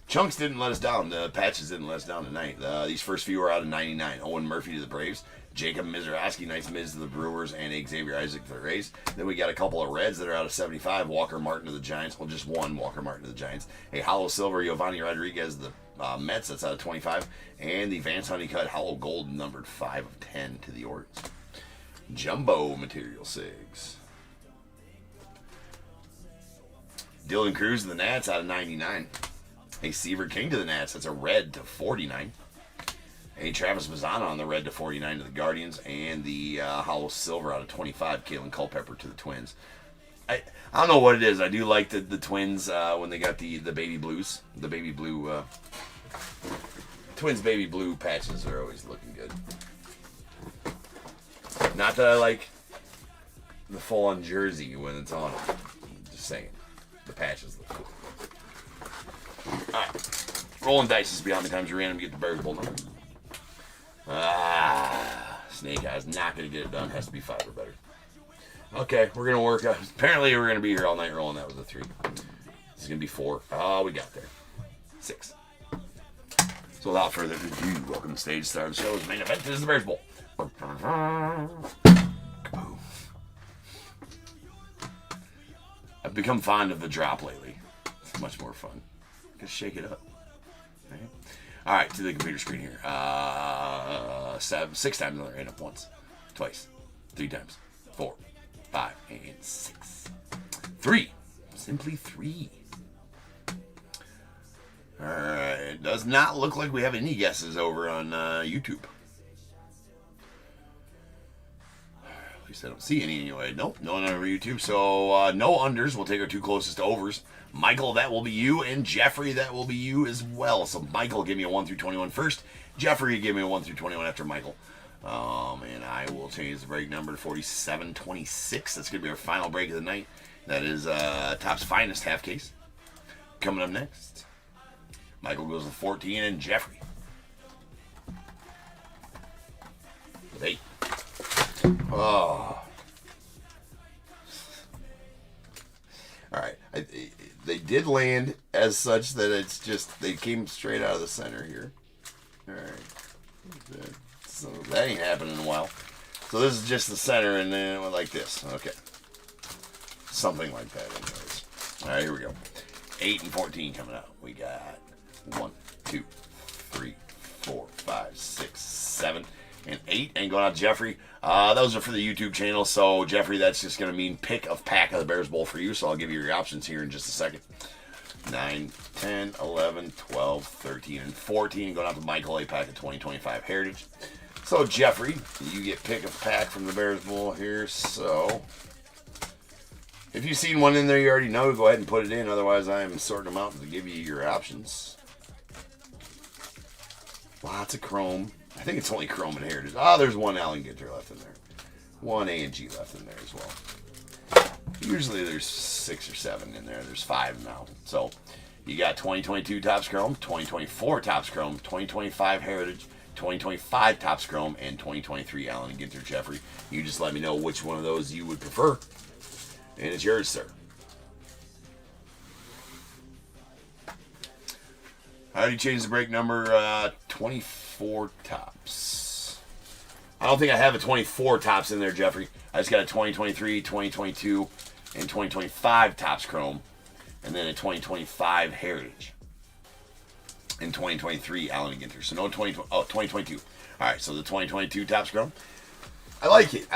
Chunks didn't let us down. The patches didn't let us down tonight. These first few are out of 99. Owen Murphy to the Braves. Jacob Mizraski, nice Miz to the Brewers, and Xavier Isaac to the Rays. Then we got a couple of reds that are out of 75. Walker Martin to the Giants. Well, just one Walker Martin to the Giants. A hollow silver Giovanni Rodriguez to the Mets. That's out of 25. And the Vance Honeycutt hollow gold numbered 5 of 10 to the Orioles. Jumbo material sigs. Dylan Cruz to the Nats out of 99. A Seaver King to the Nats. That's a red to 49. A Travis Mazzana on the red to 49 to the Guardians. And the hollow silver out of 25. Kalen Culpepper to the Twins. I don't know what it is. I do like the Twins when they got the baby blues. The baby blue. Twins baby blue patches are always looking good. Not that I like the full-on jersey when it's on. Just saying. The patches look cool. Alright. Rolling dice is beyond the times random to get the Bears Bowl number. Snake Eyes not going to get it done. Has to be 5 or better. Okay, we're going to work. Apparently, we're going to be here all night rolling. That was a 3. This is going to be 4. Oh, we got there. 6. So without further ado, welcome to the stage star of the show's main event. This is the Bears Bowl. Kaboom. I've become fond of the drop lately. It's much more fun. Just shake it up. All right, to the computer screen here. 6 times another. End up once, twice, 3 times, 4, 5, and 6. 3. Simply 3. All right. It does not look like we have any guesses over on YouTube. At least I don't see any anyway. Nope, no one over YouTube. So no unders. We'll take our 2 closest overs. Michael, that will be you, and Jeffrey, that will be you as well. So Michael, give me a 1 through 21 first. Jeffrey, give me a 1 through 21 after Michael. And I will change the break number to 4726. That's going to be our final break of the night. That is Topp's finest half case. Coming up next, Michael goes to 14, and Jeffrey with 8. Oh. All right. They did land as such that it's just, they came straight out of the center here. All right. So that ain't happened in a while. So this is just the center, and then it went like this. Okay. Something like that anyways. All right, here we go. 8 and 14 coming out. We got 1, 2, 3, 4, 5, 6, 7, and 8. And going out to Jeffrey. Those are for the YouTube channel. So, Jeffrey, that's just going to mean pick of pack of the Bears Bowl for you. So, I'll give you your options here in just a second. 9, 10, 11, 12, 13, and 14. Going out to Michael, a pack of 2025 Heritage. So, Jeffrey, you get pick of pack from the Bears Bowl here. So, if you've seen one in there you already know, go ahead and put it in. Otherwise, I am sorting them out to give you your options. Lots of chrome. I think it's only chrome and heritage. There's one Allen Ginter left in there. One A and G left in there as well. Usually there's 6 or 7 in there. There's 5 now. So you got 2022 Topps Chrome, 2024 Topps Chrome, 2025 Heritage, 2025 Topps Chrome, and 2023 Allen Ginter, Jeffrey. You just let me know which one of those you would prefer. And it's yours, sir. I already changed the break number 24 Topps. I don't think I have a 24 Topps in there, Jeffrey. I just got a 2023, 2022, and 2025 Topps Chrome. And then a 2025 Heritage. And 2023 Allen Ginter. So no 2022. All right, so the 2022 Topps Chrome. I like it.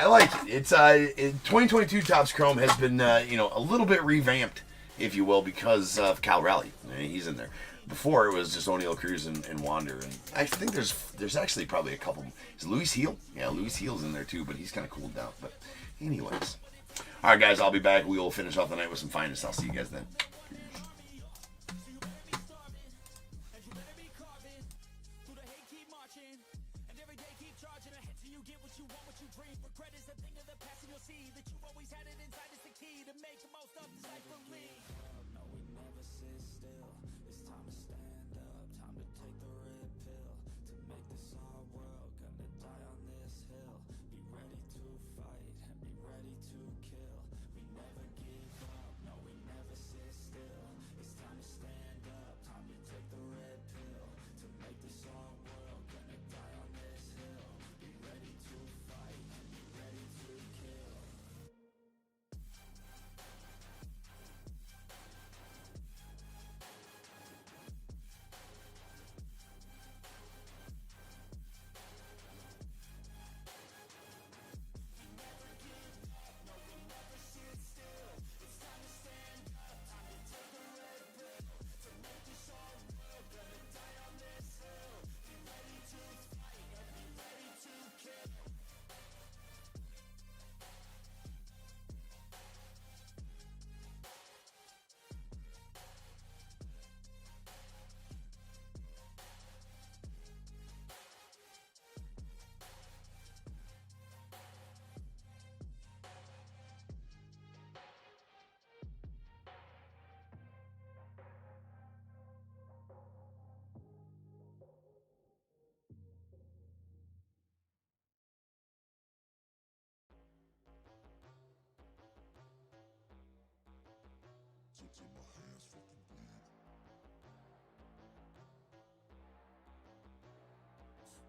It's 2022 Topps Chrome has been a little bit revamped, if you will, because of Cal Raleigh. He's in there. Before it was just O'Neal Cruz and Wander, and I think there's actually probably a couple. Is Luis Heel? Yeah, Luis Heel's in there too, but he's kind of cooled down. But anyways, all right, guys, I'll be back. We will finish off the night with some finest. I'll see you guys then.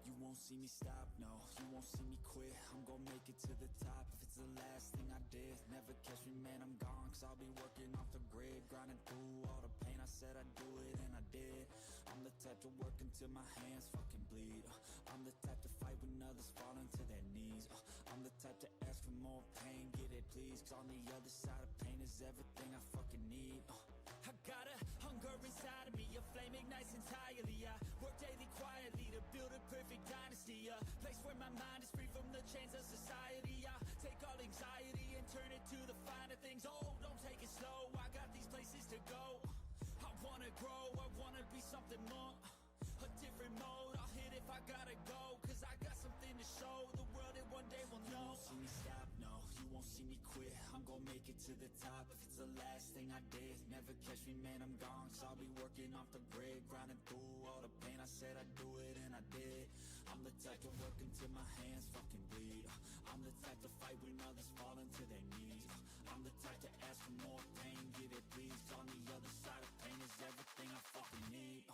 You won't see me stop, no, you won't see me quit. I'm gonna make it to the top if it's the last thing I did. Never catch me, man, I'm gone, cause I'll be working off the grid, grinding through all the pain. I said I'd do it and I did. did. I'm the type to work until my hands fucking bleed. I'm the type to fight when others fall into their knees. I'm the type to ask for more pain, get it please. 'Cause on the other side of pain is everything I fucking need. I got a hunger inside of me, a flame ignites entirely. I work daily quietly to build a perfect dynasty, a place where my mind is free from the chains of society. I take all anxiety and turn it to the finer things. Oh, don't take it slow, I got these places to go. I wanna grow, I wanna be something more, a different mode. I'll hit if I gotta go, 'cause I got something to show the world that one day will know. You won't see me stop, no, you won't see me quit. I'm gonna make it to the top if it's the last thing I did. Never catch me, man, I'm gone, 'cause I'll be working off the grid, grinding through all the pain. I said I'd do it and I did. I'm the type to work until my hands fucking bleed. I'm the type to fight when others fall into their knees. I'm the type to ask for more pain, get it please. On the other side of pain is everything I fucking need.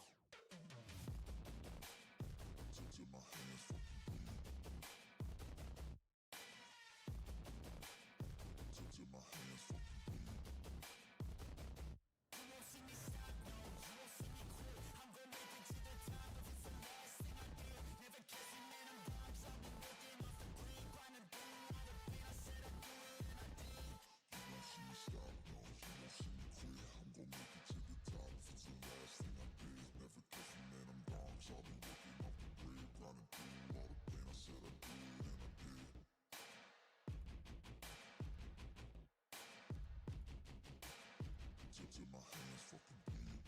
Till my hands fucking bleed. Till my hands fucking bleed. You won't see me stop, no, you won't see me quit. I'm gonna make it to the top if it's the last thing I did. Never catch me, man, I'm gone, 'cause I've been working off the grid, grinding through all the pain. I said I'd do it and I did. You won't see me stop, no, you won't see me quit. I'm gonna make it to the top if it's the last thing I did. Never catch me, man, I'm gone, 'cause I'll be working off the grid, grinding through all the pain. I said I'd do it and I did. Till my hands fucking bleed.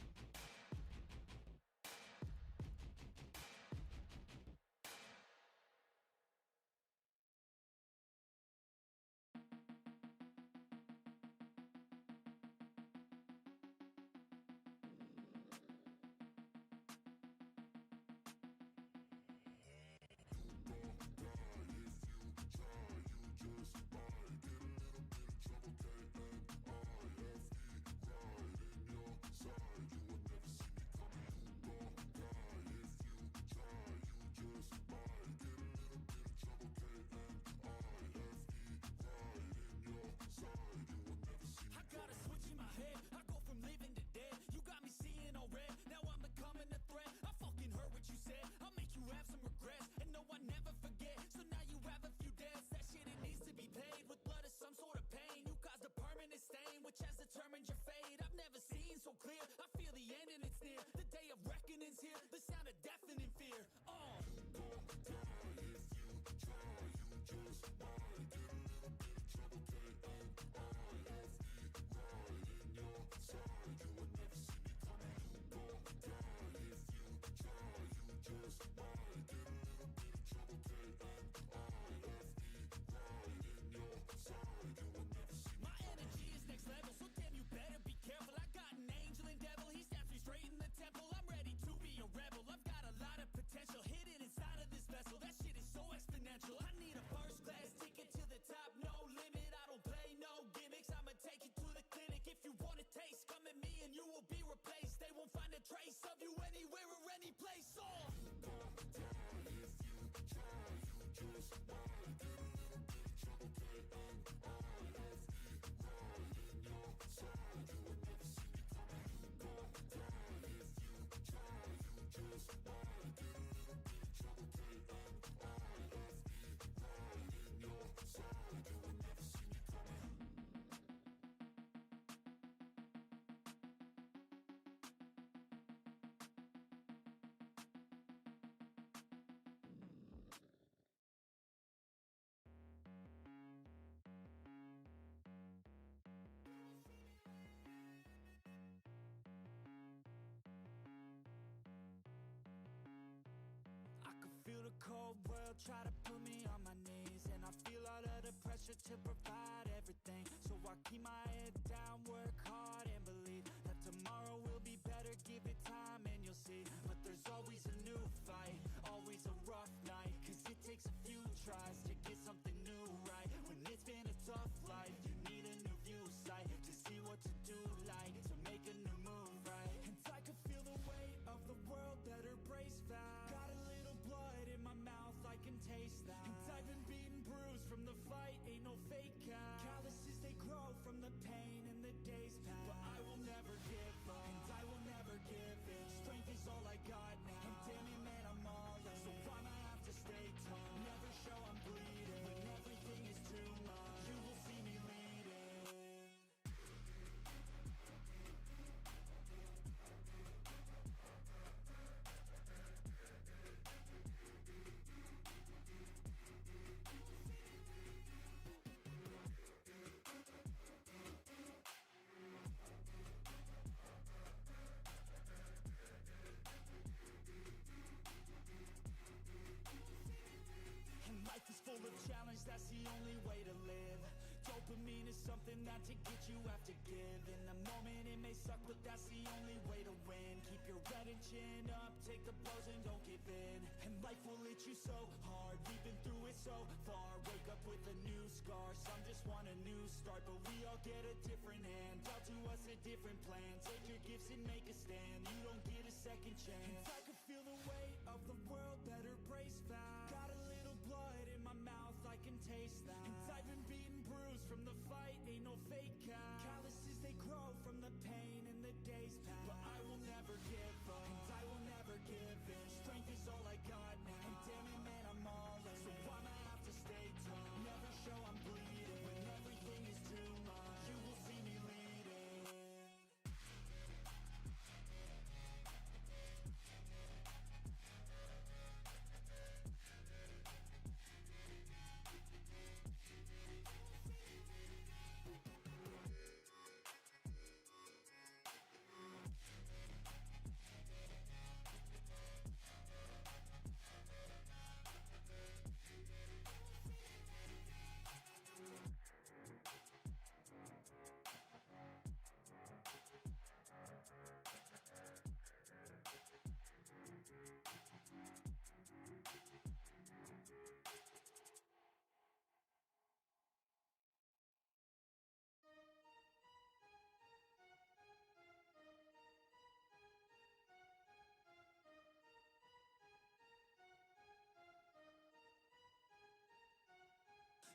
I got a switch in my head, I go from living to dead. You got me seeing all red, now I'm becoming a threat. I fucking heard what you said, I'll make you have some regrets. And no, I never forget, so now you have a few debts. That shit, it needs to be paid with blood or some sort of pain. You caused a permanent stain, which has determined your fate. I've never seen so clear, I feel the end and it's near. The day of reckoning's here, the sound of deafening fear. My energy is next level, so damn you better be careful. I got an angel and devil, he snaps me straight in the temple. I'm ready to be a rebel, I've got a lot of potential hidden inside of this vessel. That shit is so exponential. I need a first class ticket to the top, no limit. I don't play no gimmicks, I'ma take you to the clinic. If you want a taste, come at me and you will be replaced. They won't find a trace of you anywhere or any place. Oh! Feel the cold world try to put me on my knees, and I feel all of the pressure to provide everything. So I keep my head down, work hard and believe that tomorrow will be better. Give it time and you'll see. But there's always a new fight, always a rough night, 'cause it takes a few tries to get something new right. When it's been a tough life, you need a new view sight to see what to do, like to make a new move, right? And I can feel the weight of the world that her brace fast. Got a little blood in my mouth, I can taste that. And I've been beaten, bruised from the fight, ain't no fake out. Calluses, they grow from the pain and the days pass. But I will never give up, and I will never give in. that's the only way to live. Dopamine is something that to get you have to give. In the moment it may suck, but that's the only way to win. Keep your head and chin up, take the blows and don't give in. And life will hit you so hard, we've been through it so far. Wake up with a new scar, some just want a new start. But we all get a different hand, dealt to us a different plan. Take your gifts and make a stand, you don't get a second chance. I can feel the weight of the world, better brace fast. Got a little blood in my mouth, I can taste that. And I've been beaten, bruised from the fight, ain't no fake cast. Calluses, they grow from the pain and the days pass. But I will never give up, and I will never give in. Strength is all I got now, and damn it man, I'm all in. So I'ma have to stay tough, never show I'm bleeding. When everything is too much, you will see me leading.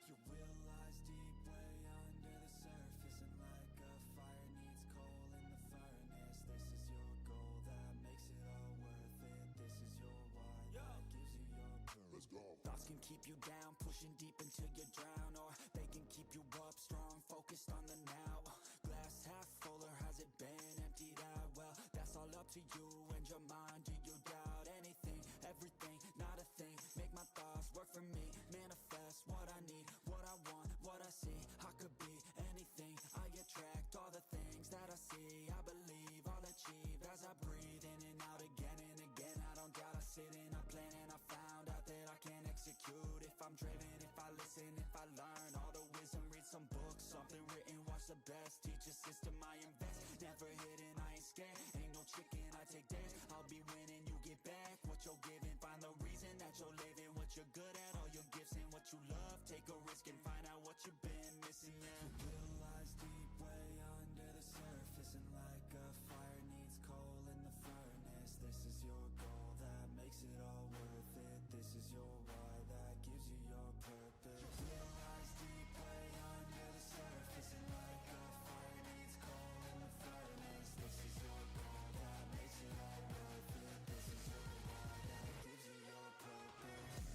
Your will lies deep way under the surface, and like a fire needs coal in the furnace. This is your goal that makes it all worth it. This is your why that gives you your purpose. Let's go. Thoughts can keep you down, pushing deep until you drown, or they can keep you up strong, focused on the now. Glass half full, or has it been emptied out? Well, that's all up to you and your mind. Do you doubt anything, everything, not a thing? Make my thoughts work for me, manifest what I need, what I want, what I see. I could be anything, I attract all the things that I see. I believe I'll achieve as I breathe in and out again and again. I don't doubt, I sit and I plan, and I found out that I can execute if I'm driven, if I listen, if I learn all the wisdom. Read some books, something written, watch the best. Teach a system, I invest, never hidden, I ain't scared. Ain't no chicken, I take dares. I'll be winning, you get back what you're giving. Find the reason that you're living, what you're good at, all your gifts and what you love. Take a risk and find out what you've been missing. Yeah. Your will lies deep way under the surface, and like a fire needs coal in the furnace. This is your goal that makes it all worth it. This is your why that gives you your purpose. Your will lies deep way under the surface, and like a fire needs coal in the furnace. This is your goal that makes it all worth it. This is your why that gives you your purpose.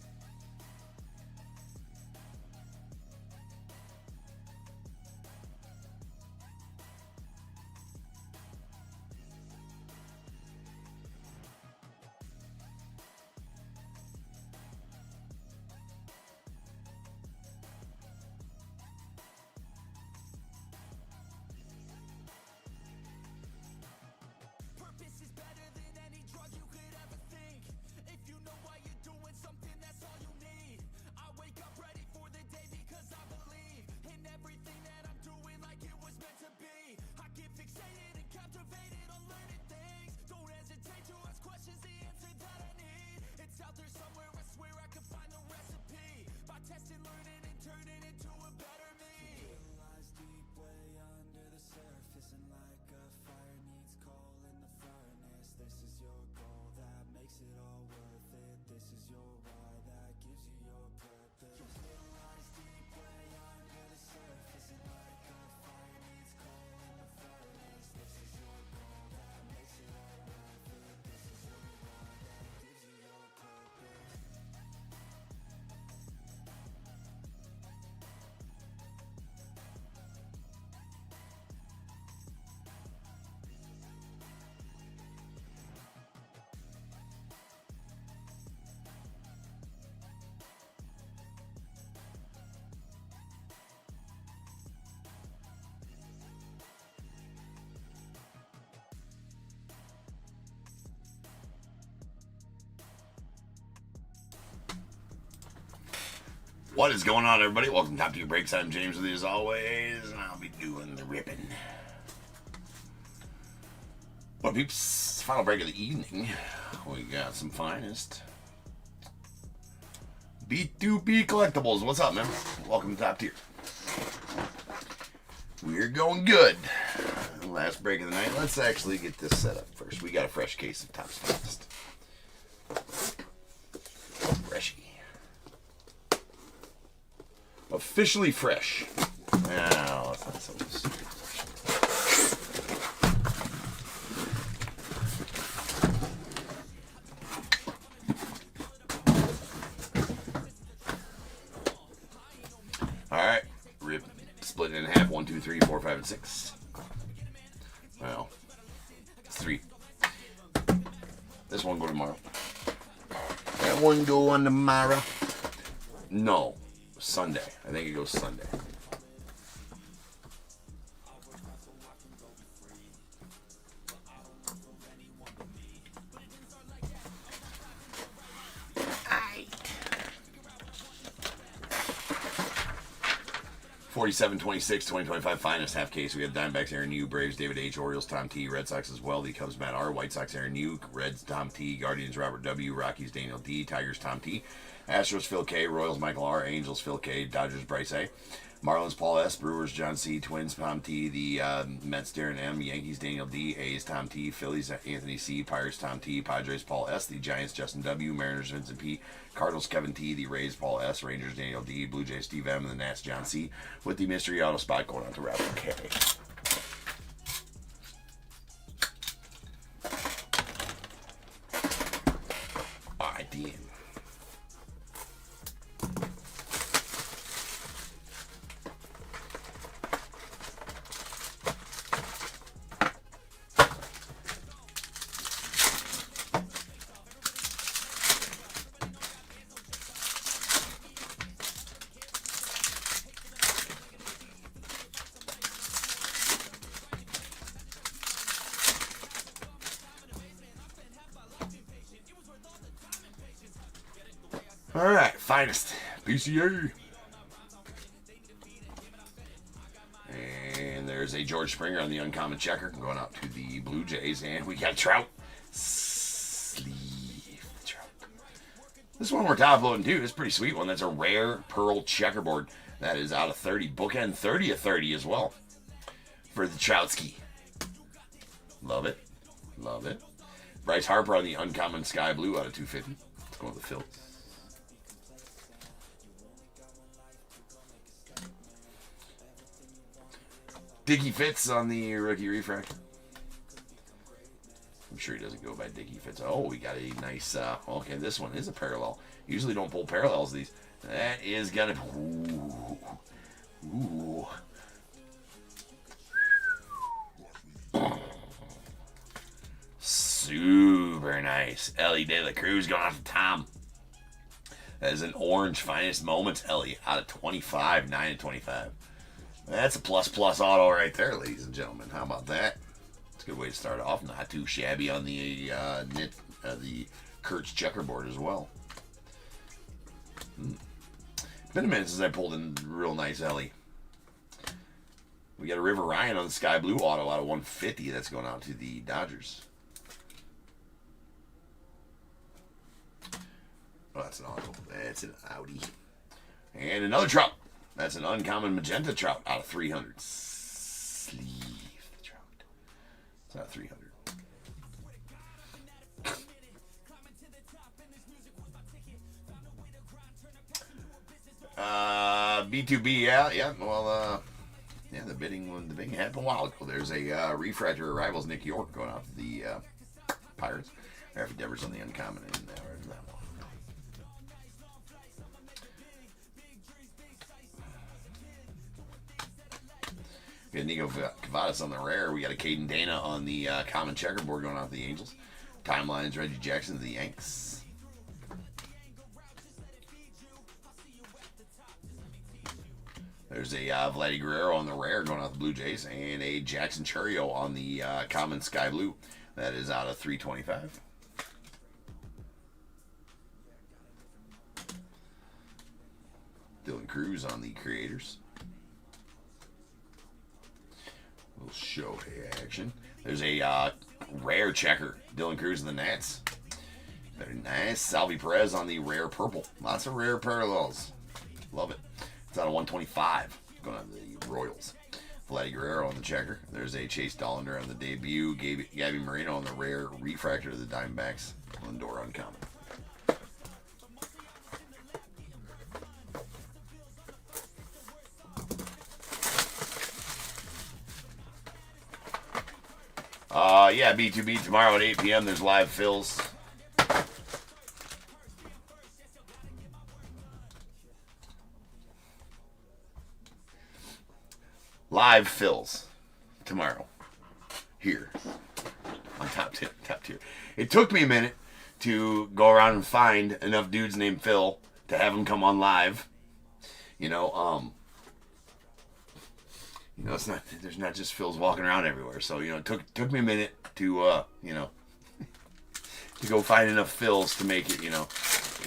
What is going on, everybody? Welcome to Top Tier Breaks. I'm James with you as always, and I'll be doing the ripping. Well, peeps, final break of the evening. We got some finest B2B collectibles. What's up, man? Welcome to Top Tier. We're going good. Last break of the night. Let's actually get this set up first. We got a fresh case of Topp's Finest. Freshy. Officially fresh. Now, that's not so stupid. Alright. Rip. Split it in half. 1, 2, 3, 4, 5, and 6. Well, it's 3. This one go tomorrow. That one go on tomorrow. No. Sunday. I think it goes Sunday. Aight. 47-26, 2025 finest half case. We got Diamondbacks, Aaron Yu, Braves, David H, Orioles, Tom T, Red Sox as well. The Cubs, Matt R, White Sox, Aaron Yu, Reds, Tom T, Guardians, Robert W, Rockies, Daniel D, Tigers, Tom T, Astros, Phil K, Royals, Michael R, Angels, Phil K, Dodgers, Bryce A, Marlins, Paul S, Brewers, John C, Twins, Tom T, the Mets, Darren M, Yankees, Daniel D, A's, Tom T, Phillies, Anthony C, Pirates, Tom T, Padres, Paul S, the Giants, Justin W, Mariners, Vincent P, Cardinals, Kevin T, the Rays, Paul S, Rangers, Daniel D, Blue Jays, Steve M, and the Nats, John C, with the mystery auto spot going on to Robert K. Alright, the end. Alright, finest PCA. And there's a George Springer on the uncommon checker going out to the Blue Jays. And we got Trout. Sleeve Trout. This one we're top loading too. It's a pretty sweet one. That's a rare pearl checkerboard. That is out of 30. Bookend 30 of 30 as well. For the Troutski. Love it. Love it. Bryce Harper on the uncommon sky blue out of 250. Let's go with the Phil. Dickie Fitz on the rookie refractor. I'm sure he doesn't go by Dickie Fitz. Oh, we got a nice, okay, this one is a parallel. Usually don't pull parallels these. That is gonna, ooh. Super nice. Ellie De La Cruz going out to Tom. That is an orange finest moments, Ellie, out of 25, 9 and 25. That's a plus auto right there, ladies and gentlemen. How about that? It's a good way to start off. Not too shabby on the the Kurtz checkerboard as well. Been a minute since I pulled in real nice Ellie. We got a River Ryan on the sky blue auto out of 150. That's going out to the Dodgers. Oh, that's an auto. That's an Audi. And another Trout. That's an uncommon magenta Trout out of 300. Sleeve the Trout. It's out of 300. B2B, yeah. Well, yeah, the bidding happened a while ago. There's a refractor arrivals Nick York going out to the Pirates. Raffy Devers on the uncommon in that one. We got Nico Cavadas on the rare. We got a Caden Dana on the common checkerboard going off the Angels. Timelines, Reggie Jackson to the Yanks. There's a Vladdy Guerrero on the rare going off the Blue Jays. And a Jackson Churio on the common sky blue. That is out of 325. Cruz on the Creators. Little Shohei action. There's a rare checker. Dylan Cruz and the Nats. Very nice. Salvi Perez on the rare purple. Lots of rare parallels. Love it. It's on a 125. Going on the Royals. Vladdy Guerrero on the checker. There's a Chase Dollander on the debut. Gabby Moreno on the rare refractor of the Diamondbacks. Lindor uncommon. Yeah, B2B tomorrow at 8 p.m. There's live fills. Live fills tomorrow here on Top Tier. It took me a minute to go around and find enough dudes named Phil to have them come on live. It's not. There's not just Phils walking around everywhere. So it took me a minute to to go find enough Phils to make it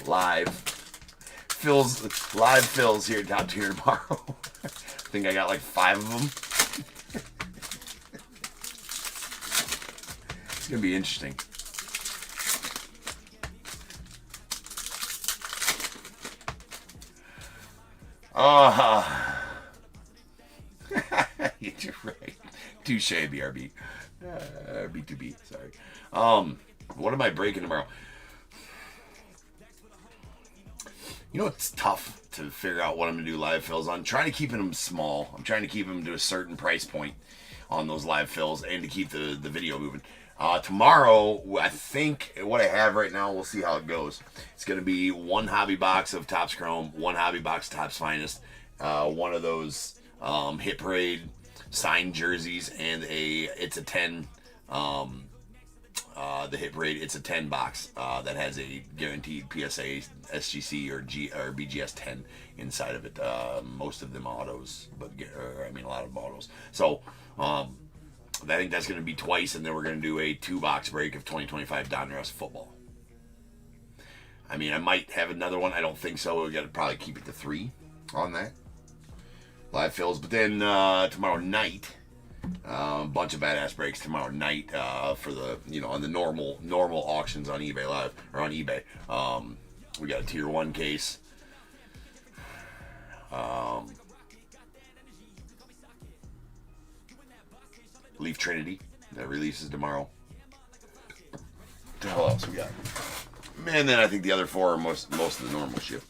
live Phils here at Top Tier tomorrow. I think I got like 5 of them. It's gonna be interesting. You're right. Touche, BRB. B2B, sorry. What am I breaking tomorrow? It's tough to figure out what I'm going to do live fills on. I'm trying to keep them small. I'm trying to keep them to a certain price point on those live fills and to keep the video moving. Tomorrow, I think what I have right now, we'll see how it goes. It's going to be 1 hobby box of Topps Chrome, 1 hobby box of Topps Finest, one of those Hit Parade signed jerseys, and it's a 10 the Hit Parade, it's a 10 box that has a guaranteed PSA SGC or BGS 10 inside of it. Most of them autos, but a lot of them autos. So I think that's going to be twice, and then we're going to do a 2-box break of 2025 Donruss football. I might have another one. I don't think so. We got to probably keep it to 3 on that live fills. But then tomorrow night, a bunch of badass breaks tomorrow night for the on the normal auctions on eBay Live or on eBay. We got a tier 1 case. Leaf Trinity that releases tomorrow. What the hell else we got? And then I think the other 4 are most of the normal shit.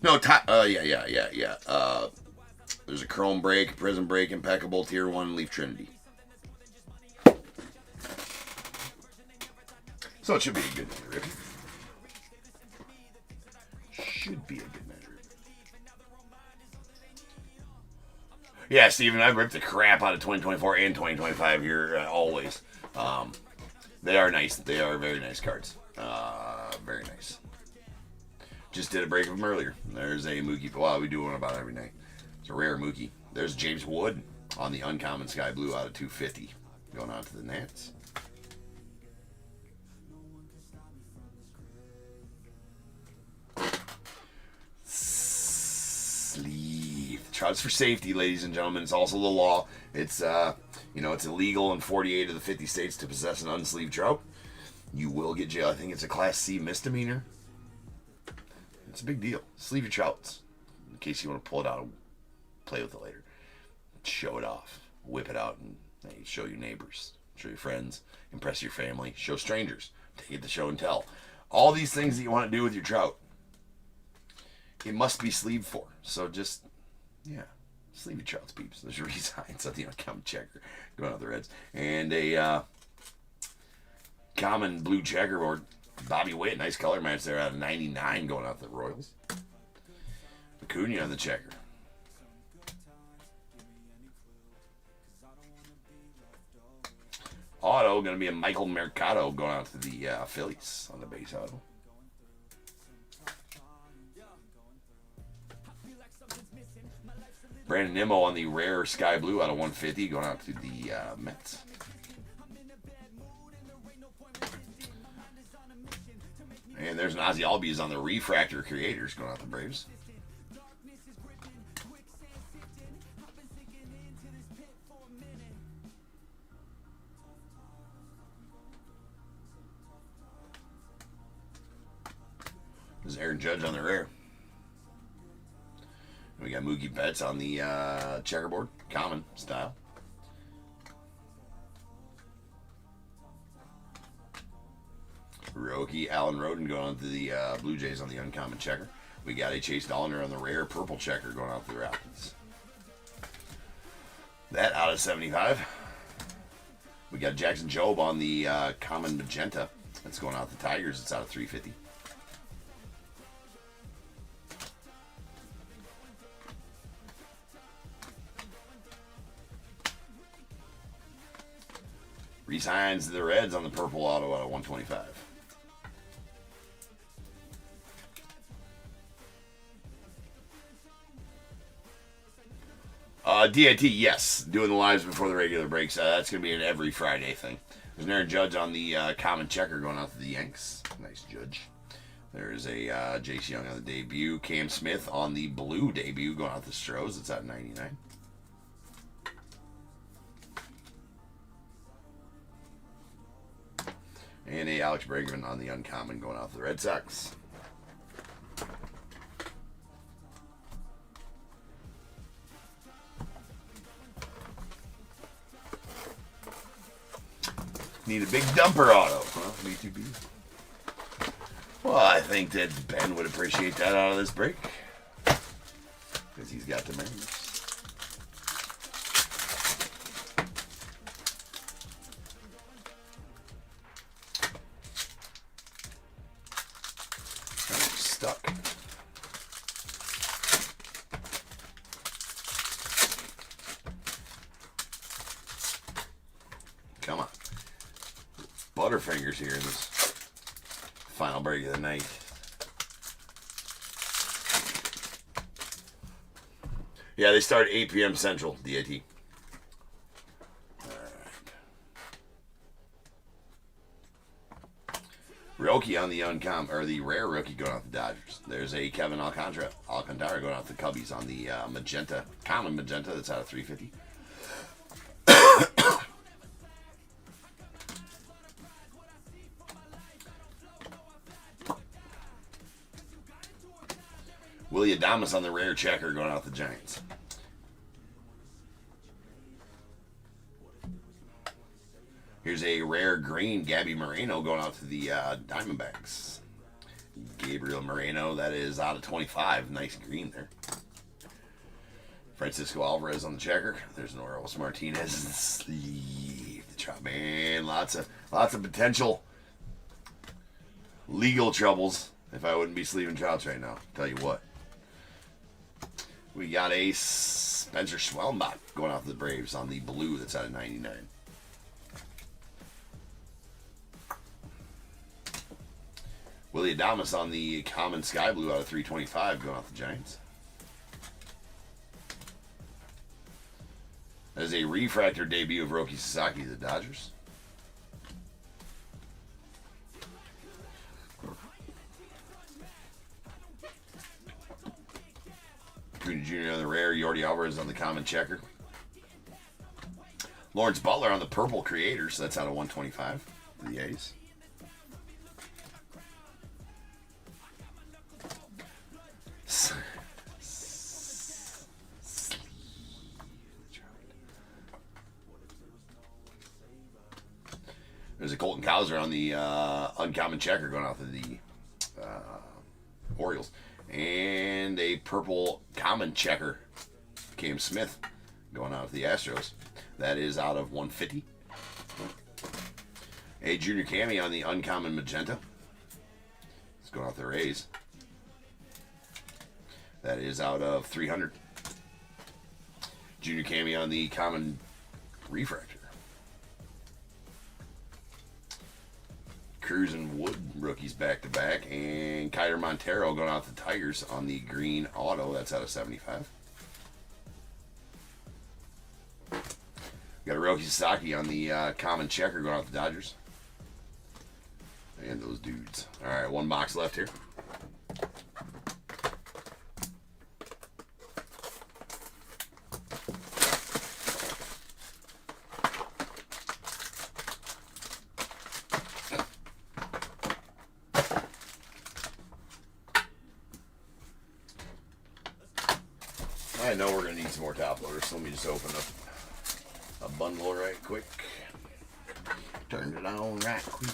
No, yeah. There's a Chrome break, Prizm break, Impeccable, Tier 1, Leaf Trinity. So it should be a good night of ripping. Should be a good night of ripping. Yeah, Steven, I've ripped the crap out of 2024 and 2025 here always. They are nice. They are very nice cards. Very nice. Just did a break of them earlier. There's a Mookie. Well, we do one about every night. It's a rare Mookie. There's James Wood on the uncommon Sky Blue out of 250. Going on to the Nats. Sleeve. Trouts for safety, ladies and gentlemen. It's also the law. It's it's illegal in 48 of the 50 states to possess an unsleeved trout. You will get jail. I think it's a Class C misdemeanor. It's a big deal. Sleeve your trouts in case you want to pull it out and play with it later. Show it off. Whip it out and show your neighbors. Show your friends. Impress your family. Show strangers. Take it to show and tell. All these things that you want to do with your trout, it must be sleeved for. So just, sleeve your trouts, peeps. There's your resigns on the uncommon checker. Going out the Reds. And a common blue checkerboard. Bobby Witt, nice color match there out of 99 going out the Royals. Acuna on the checker. Auto going to be a Michael Mercado going out to the Phillies on the base auto. Brandon Nimmo on the rare Sky Blue out of 150 going out to the Mets. And there's an Ozzy Albies on the Refractor Creators going out the Braves. There's Aaron Judge on the rare. We got Mookie Betts on the checkerboard, common style. Roki, Alan Roden going on to the Blue Jays on the uncommon checker. We got a Chase Dollander on the rare purple checker going out to the Rockets. That out of 75. We got Jackson Jobe on the common magenta. That's going out to the Tigers. It's out of 350. Resigns the Reds on the purple auto out of 125. DIT, yes. Doing the lives before the regular breaks. That's going to be an every Friday thing. There's an Aaron Judge on the common checker going out to the Yanks. Nice Judge. There's a Jace Young on the debut. Cam Smith on the blue debut going out to the Stros. It's at 99. And a Alex Bregman on the uncommon going out to the Red Sox. Need a big dumper auto. Huh? BTB. Well, I think that Ben would appreciate that out of this break. Because he's got the manners. Stuck. Come on. Butterfingers here in this final break of the night. Yeah, they start 8 p.m. Central, DIT. Rookie on the the rare rookie going out the Dodgers. There's a Kevin Alcantara going out the Cubbies on the magenta, common magenta. That's out of 350. Willie Adames on the rare checker going out the Giants. Here's a rare green Gabby Moreno going out to the Diamondbacks. Gabriel Moreno, that is out of 25. Nice green there. Francisco Alvarez on the checker. There's an Orelvis Martinez in the sleeve. The Trout man, lots of potential legal troubles if I wouldn't be sleeving Trouts right now. Tell you what. We got a Spencer Schwellenbach going out to the Braves on the blue. That's out of 99. Willie Adames on the common sky blue out of 325 going off the Giants. That is a refractor debut of Roki Sasaki, the Dodgers. Acuna Jr. on the rare, Yordi Alvarez on the common checker. Lawrence Butler on the purple creators. That's out of 125 for the A's. There's a Colton Cowser on the uncommon checker going off of the Orioles. And a purple common checker, Cam Smith, going out of the Astros. That is out of 150. A Junior Cammy on the uncommon magenta. It's going off the Rays. That is out of 300. Junior Cammy on the common refractor. Cruz and Wood rookies back-to-back. And Kiter Montero going out the Tigers on the green auto. That's out of 75. Got a Roki Sasaki on the common checker going out the Dodgers. And those dudes. All right, one box left here. I know we're going to need some more top loaders, so let me just open up a bundle right quick. Turn it on right quick.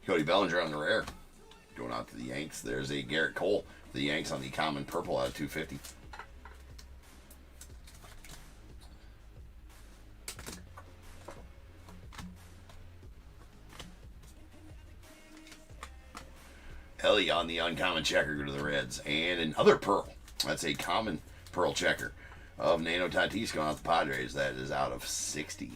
Cody Bellinger on the rare. Going out to the Yanks. There's a Garrett Cole. The Yanks on the common purple out of 250. Ellie on the uncommon checker go to the Reds. And another pearl. That's a common pearl checker of Nano Tatis going out to the Padres. That is out of 60.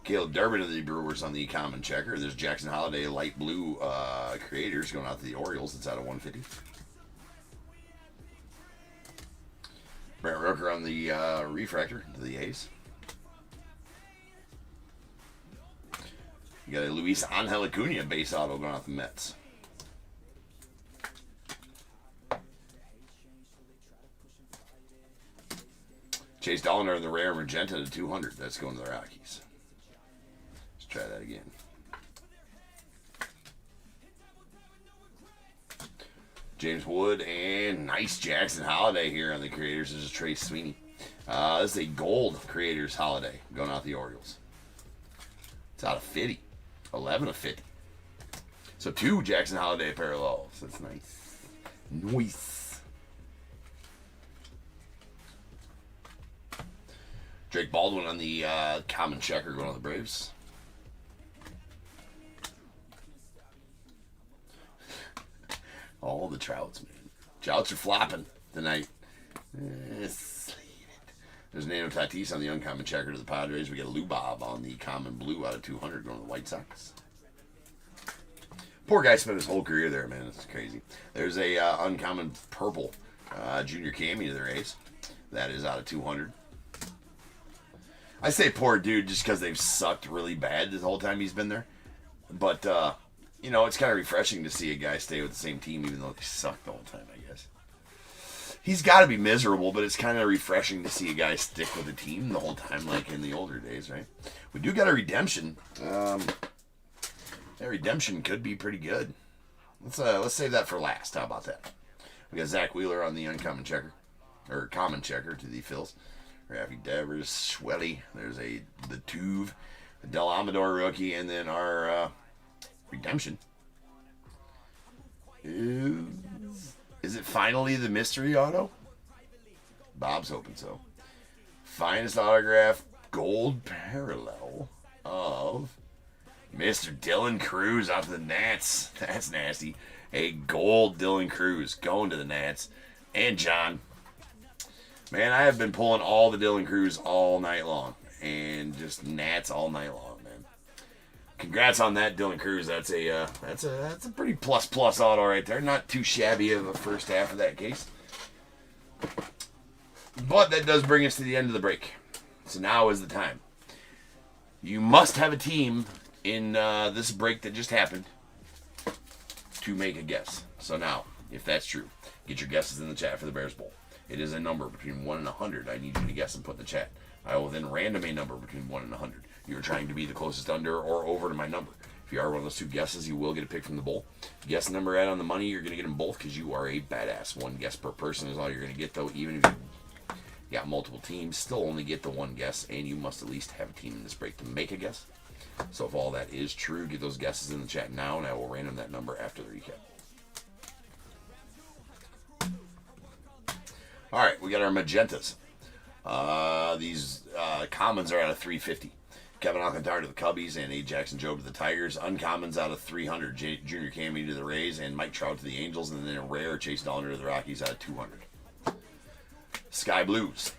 Caleb Durbin of the Brewers on the common checker. There's Jackson Holiday light blue creators going out to the Orioles. It's out of 150. Brent Rooker on the refractor to the A's. You got a Luis Angel Acuna base auto going out to the Mets. Chase Dollander in the rare magenta to 200. That's going to the Rockies. Try that again. James Wood and nice Jackson Holiday here on the Creators. This is Trace Sweeney. This is a gold Creators Holiday going out the Orioles. It's out of 50. 11 of 50. So 2 Jackson Holiday parallels. That's nice. Nice. Drake Baldwin on the common checker going on the Braves. All the Trouts, man. Trouts are flopping tonight. There's Nano Tatis on the uncommon checker to the Padres. We got a Lou Bob on the common blue out of 200 going to the White Sox. Poor guy spent his whole career there, man. It's crazy. There's a uncommon purple junior cameo to the Rays. That is out of 200. I say poor dude just because they've sucked really bad this whole time he's been there. But, you know, it's kind of refreshing to see a guy stay with the same team even though they suck the whole time, I guess. He's got to be miserable, but it's kind of refreshing to see a guy stick with the team the whole time like in the older days, right? We do got a redemption. That redemption could be pretty good. Let's save that for last. How about that? We got Zach Wheeler on the uncommon checker, or common checker to the Phils. Raffy Devers, Schwelly. There's the Tuve, Del Amador rookie, and then our redemption. Is it finally the mystery auto? Bob's hoping so. Finest autograph gold parallel of Mr. Dylan Cruz out to the Nats. That's nasty. A gold Dylan Cruz going to the Nats. And John. Man, I have been pulling all the Dylan Cruz all night long. And just Nats all night long, man. Congrats on that, Dylan Cruz. That's a pretty plus auto right there. Not too shabby of a first half of that case. But that does bring us to the end of the break. So now is the time. You must have a team in this break that just happened to make a guess. So now, if that's true, get your guesses in the chat for the Bears Bowl. It is a number between 1 and 100. I need you to guess and put in the chat. I will then random a number between 1 and 100. You're trying to be the closest under or over to my number. If you are one of those two guesses, you will get a pick from the bowl. If you guess the number right on the money, you're going to get them both because you are a badass. One guess per person is all you're going to get, though. Even if you got multiple teams, still only get the one guess, and you must at least have a team in this break to make a guess. So if all that is true, get those guesses in the chat now, and I will random that number after the recap. All right, we got our magentas. These commons are out of 350. Kevin Alcantara to the Cubbies, and A. Jackson Jobe to the Tigers. Uncommons out of 300, Junior Camey to the Rays, and Mike Trout to the Angels, and then a rare Chase Dollander to the Rockies out of 200. Sky Blues.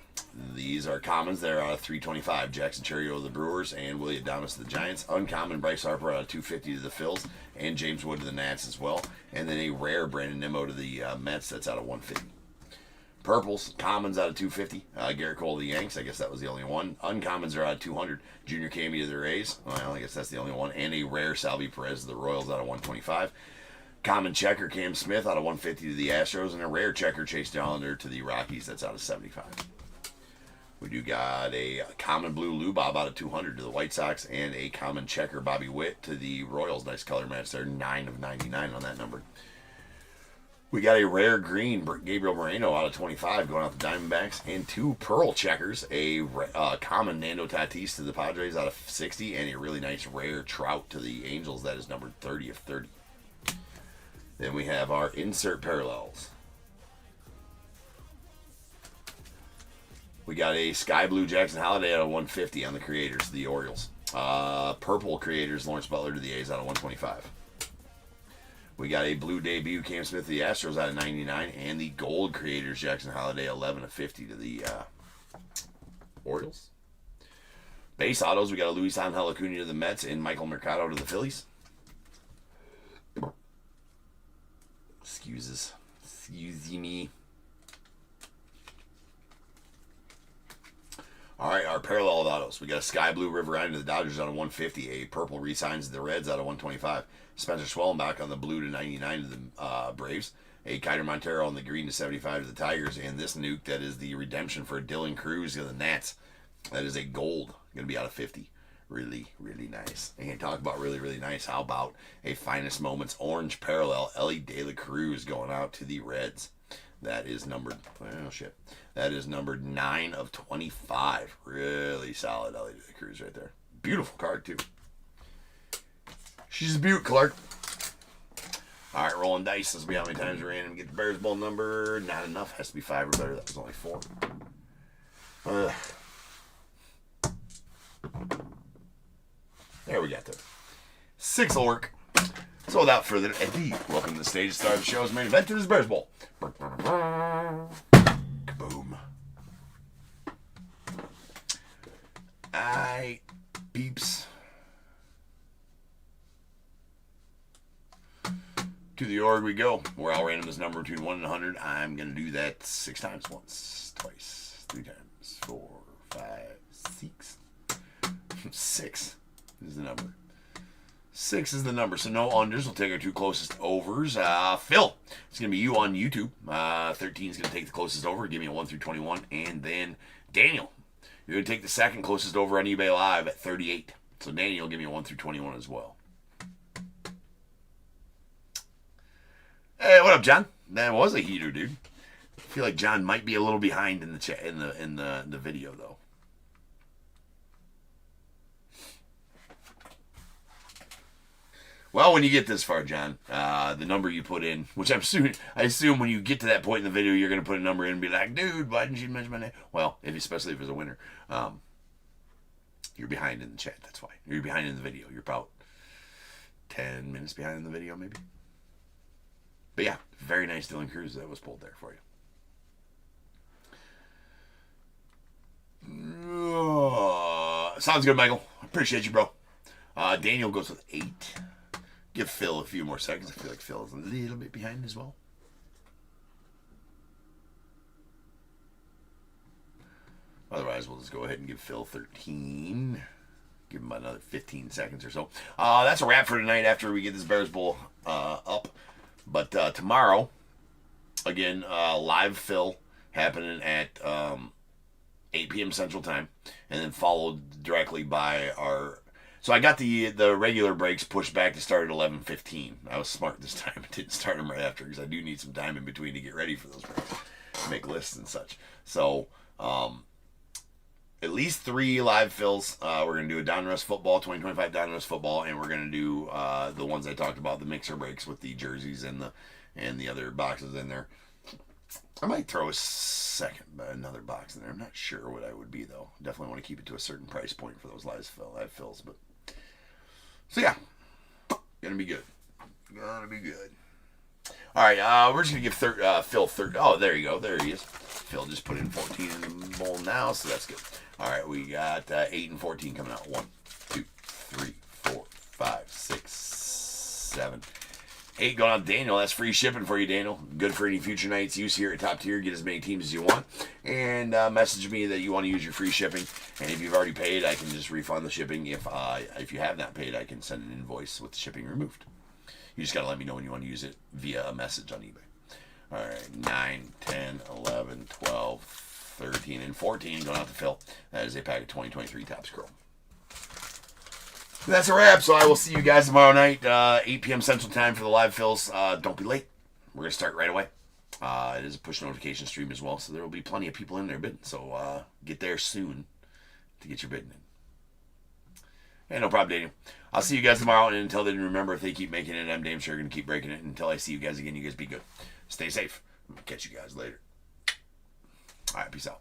These are commons. They're out of 325. Jackson Cherio to the Brewers, and Willie Adames to the Giants. Uncommon Bryce Harper out of 250 to the Phils, and James Wood to the Nats as well. And then a rare Brandon Nimmo to the Mets. That's out of 150. Purples, commons out of 250. Garrett Cole to the Yanks. I guess that was the only one. Uncommons are out of 200. Junior Camey to the Rays. Well, I guess that's the only one. And a rare Salvi Perez to the Royals out of 125. Common checker Cam Smith out of 150 to the Astros. And a rare checker Chase Dollander to the Rockies. That's out of 75. We do got a common blue Lou Bob out of 200 to the White Sox. And a common checker Bobby Witt to the Royals. Nice color match there. 9 of 99 on that number. We got a rare green Gabriel Moreno out of 25 going out the Diamondbacks, and 2 pearl checkers, a common Nando Tatis to the Padres out of 60, and a really nice rare Trout to the Angels. That is numbered 30 of 30. Then we have our insert parallels. We got a sky blue Jackson Holiday out of 150 on the Creators, the Orioles. Purple Creators Lawrence Butler to the A's out of 125. We got a blue debut Cam Smith to the Astros out of 99, and the gold Creators Jackson Holiday 11 of 50 to the Orioles. Base autos, we got a Luis Angel Acuna to the Mets and Michael Mercado to the Phillies. Excuse me. All right, our parallel autos. We got a sky blue Riverine to the Dodgers out of 150. A purple re-signs to the Reds out of 125. Spencer Schwellenbach on the blue to 99 to the Braves. A Kiter Montero on the green to 75 to the Tigers. And this nuke, that is the redemption for Dylan Cruz to the Nats. That is a gold. Going to be out of 50. Really, really nice. And talk about really, really nice. How about a Finest Moments orange parallel Ellie De La Cruz going out to the Reds. That is numbered, oh shit. That is numbered 9 of 25. Really solid Ellie De La Cruz right there. Beautiful card too. She's a beaut, Clark. All right, rolling dice. Let's see how many times we're in and get the Bears Bowl number. Not enough. Has to be 5 or better. That was only 4. There we got there. 6 will work. So without further ado, welcome to the stage to start the show's main event. To this Bears Bowl. Kaboom. I beeps. To the org we go. Where I'll random this number between 1 and 100. I'm going to do that 6 times. Once, twice, 3 times, 4, 5, 6. 6 is the number. 6 is the number. So no unders. We'll take our 2 closest overs. Phil, it's going to be you on YouTube. 13 is going to take the closest over. Give me a 1 through 21. And then Daniel, you're going to take the second closest over on eBay Live at 38. So Daniel, give me a 1 through 21 as well. Hey, what up, John? That was a heater, dude. I feel like John might be a little behind in the chat in the video though. Well, when you get this far, John, the number you put in, which I assume when you get to that point in the video, you're going to put a number in and be like, dude, why didn't you mention my name? Well, especially if it's a winner, you're behind in the chat. That's why. You're behind in the video. You're about 10 minutes behind in the video, maybe. But yeah, very nice Dylan Cruz that was pulled there for you. Sounds good, Michael. Appreciate you, bro. Daniel goes with 8. Give Phil a few more seconds. I feel like Phil is a little bit behind as well. Otherwise, we'll just go ahead and give Phil 13. Give him another 15 seconds or so. That's a wrap for tonight after we get this Bears Bowl up. But tomorrow, again, live Phil happening at 8 p.m. Central Time, and then followed directly by our... So I got the regular breaks pushed back to start at 11:15. I was smart this time. I didn't start them right after because I do need some time in between to get ready for those breaks, make lists and such. So at least 3 live fills. We're going to do a Down Rush Football, 2025 Down Rush Football, and we're going to do the ones I talked about, the mixer breaks with the jerseys and the other boxes in there. I might throw a second, but another box in there. I'm not sure what I would be, though. Definitely want to keep it to a certain price point for those live fills. But so, yeah. Gonna be good. Gonna be good. All right, we're just going to give Phil third. Oh, there you go. There he is. Phil just put in 14 in the bowl now, so that's good. All right, we got 8 and 14 coming out. 1, 2, 3, 4, 5, 6, 7, 8 going on Daniel. That's free shipping for you, Daniel. Good for any future nights use here at Top Tier. Get as many teams as you want. And message me that you want to use your free shipping. And if you've already paid, I can just refund the shipping. If you have not paid, I can send an invoice with the shipping removed. You just got to let me know when you want to use it via a message on eBay. All right, 9, 10, 11, 12, 13, and 14 going out to Phil. That is a pack of 2023 Topps Chrome. That's a wrap, so I will see you guys tomorrow night, 8 p.m. Central Time for the live fills. Don't be late. We're going to start right away. It is a push notification stream as well, so there will be plenty of people in there bidding. So get there soon to get your bidding in. Hey, no problem, Daniel. I'll see you guys tomorrow, and until then, remember, if they keep making it, I'm damn sure going to keep breaking it. Until I see you guys again, you guys be good. Stay safe. I'm going to catch you guys later. All right, peace out.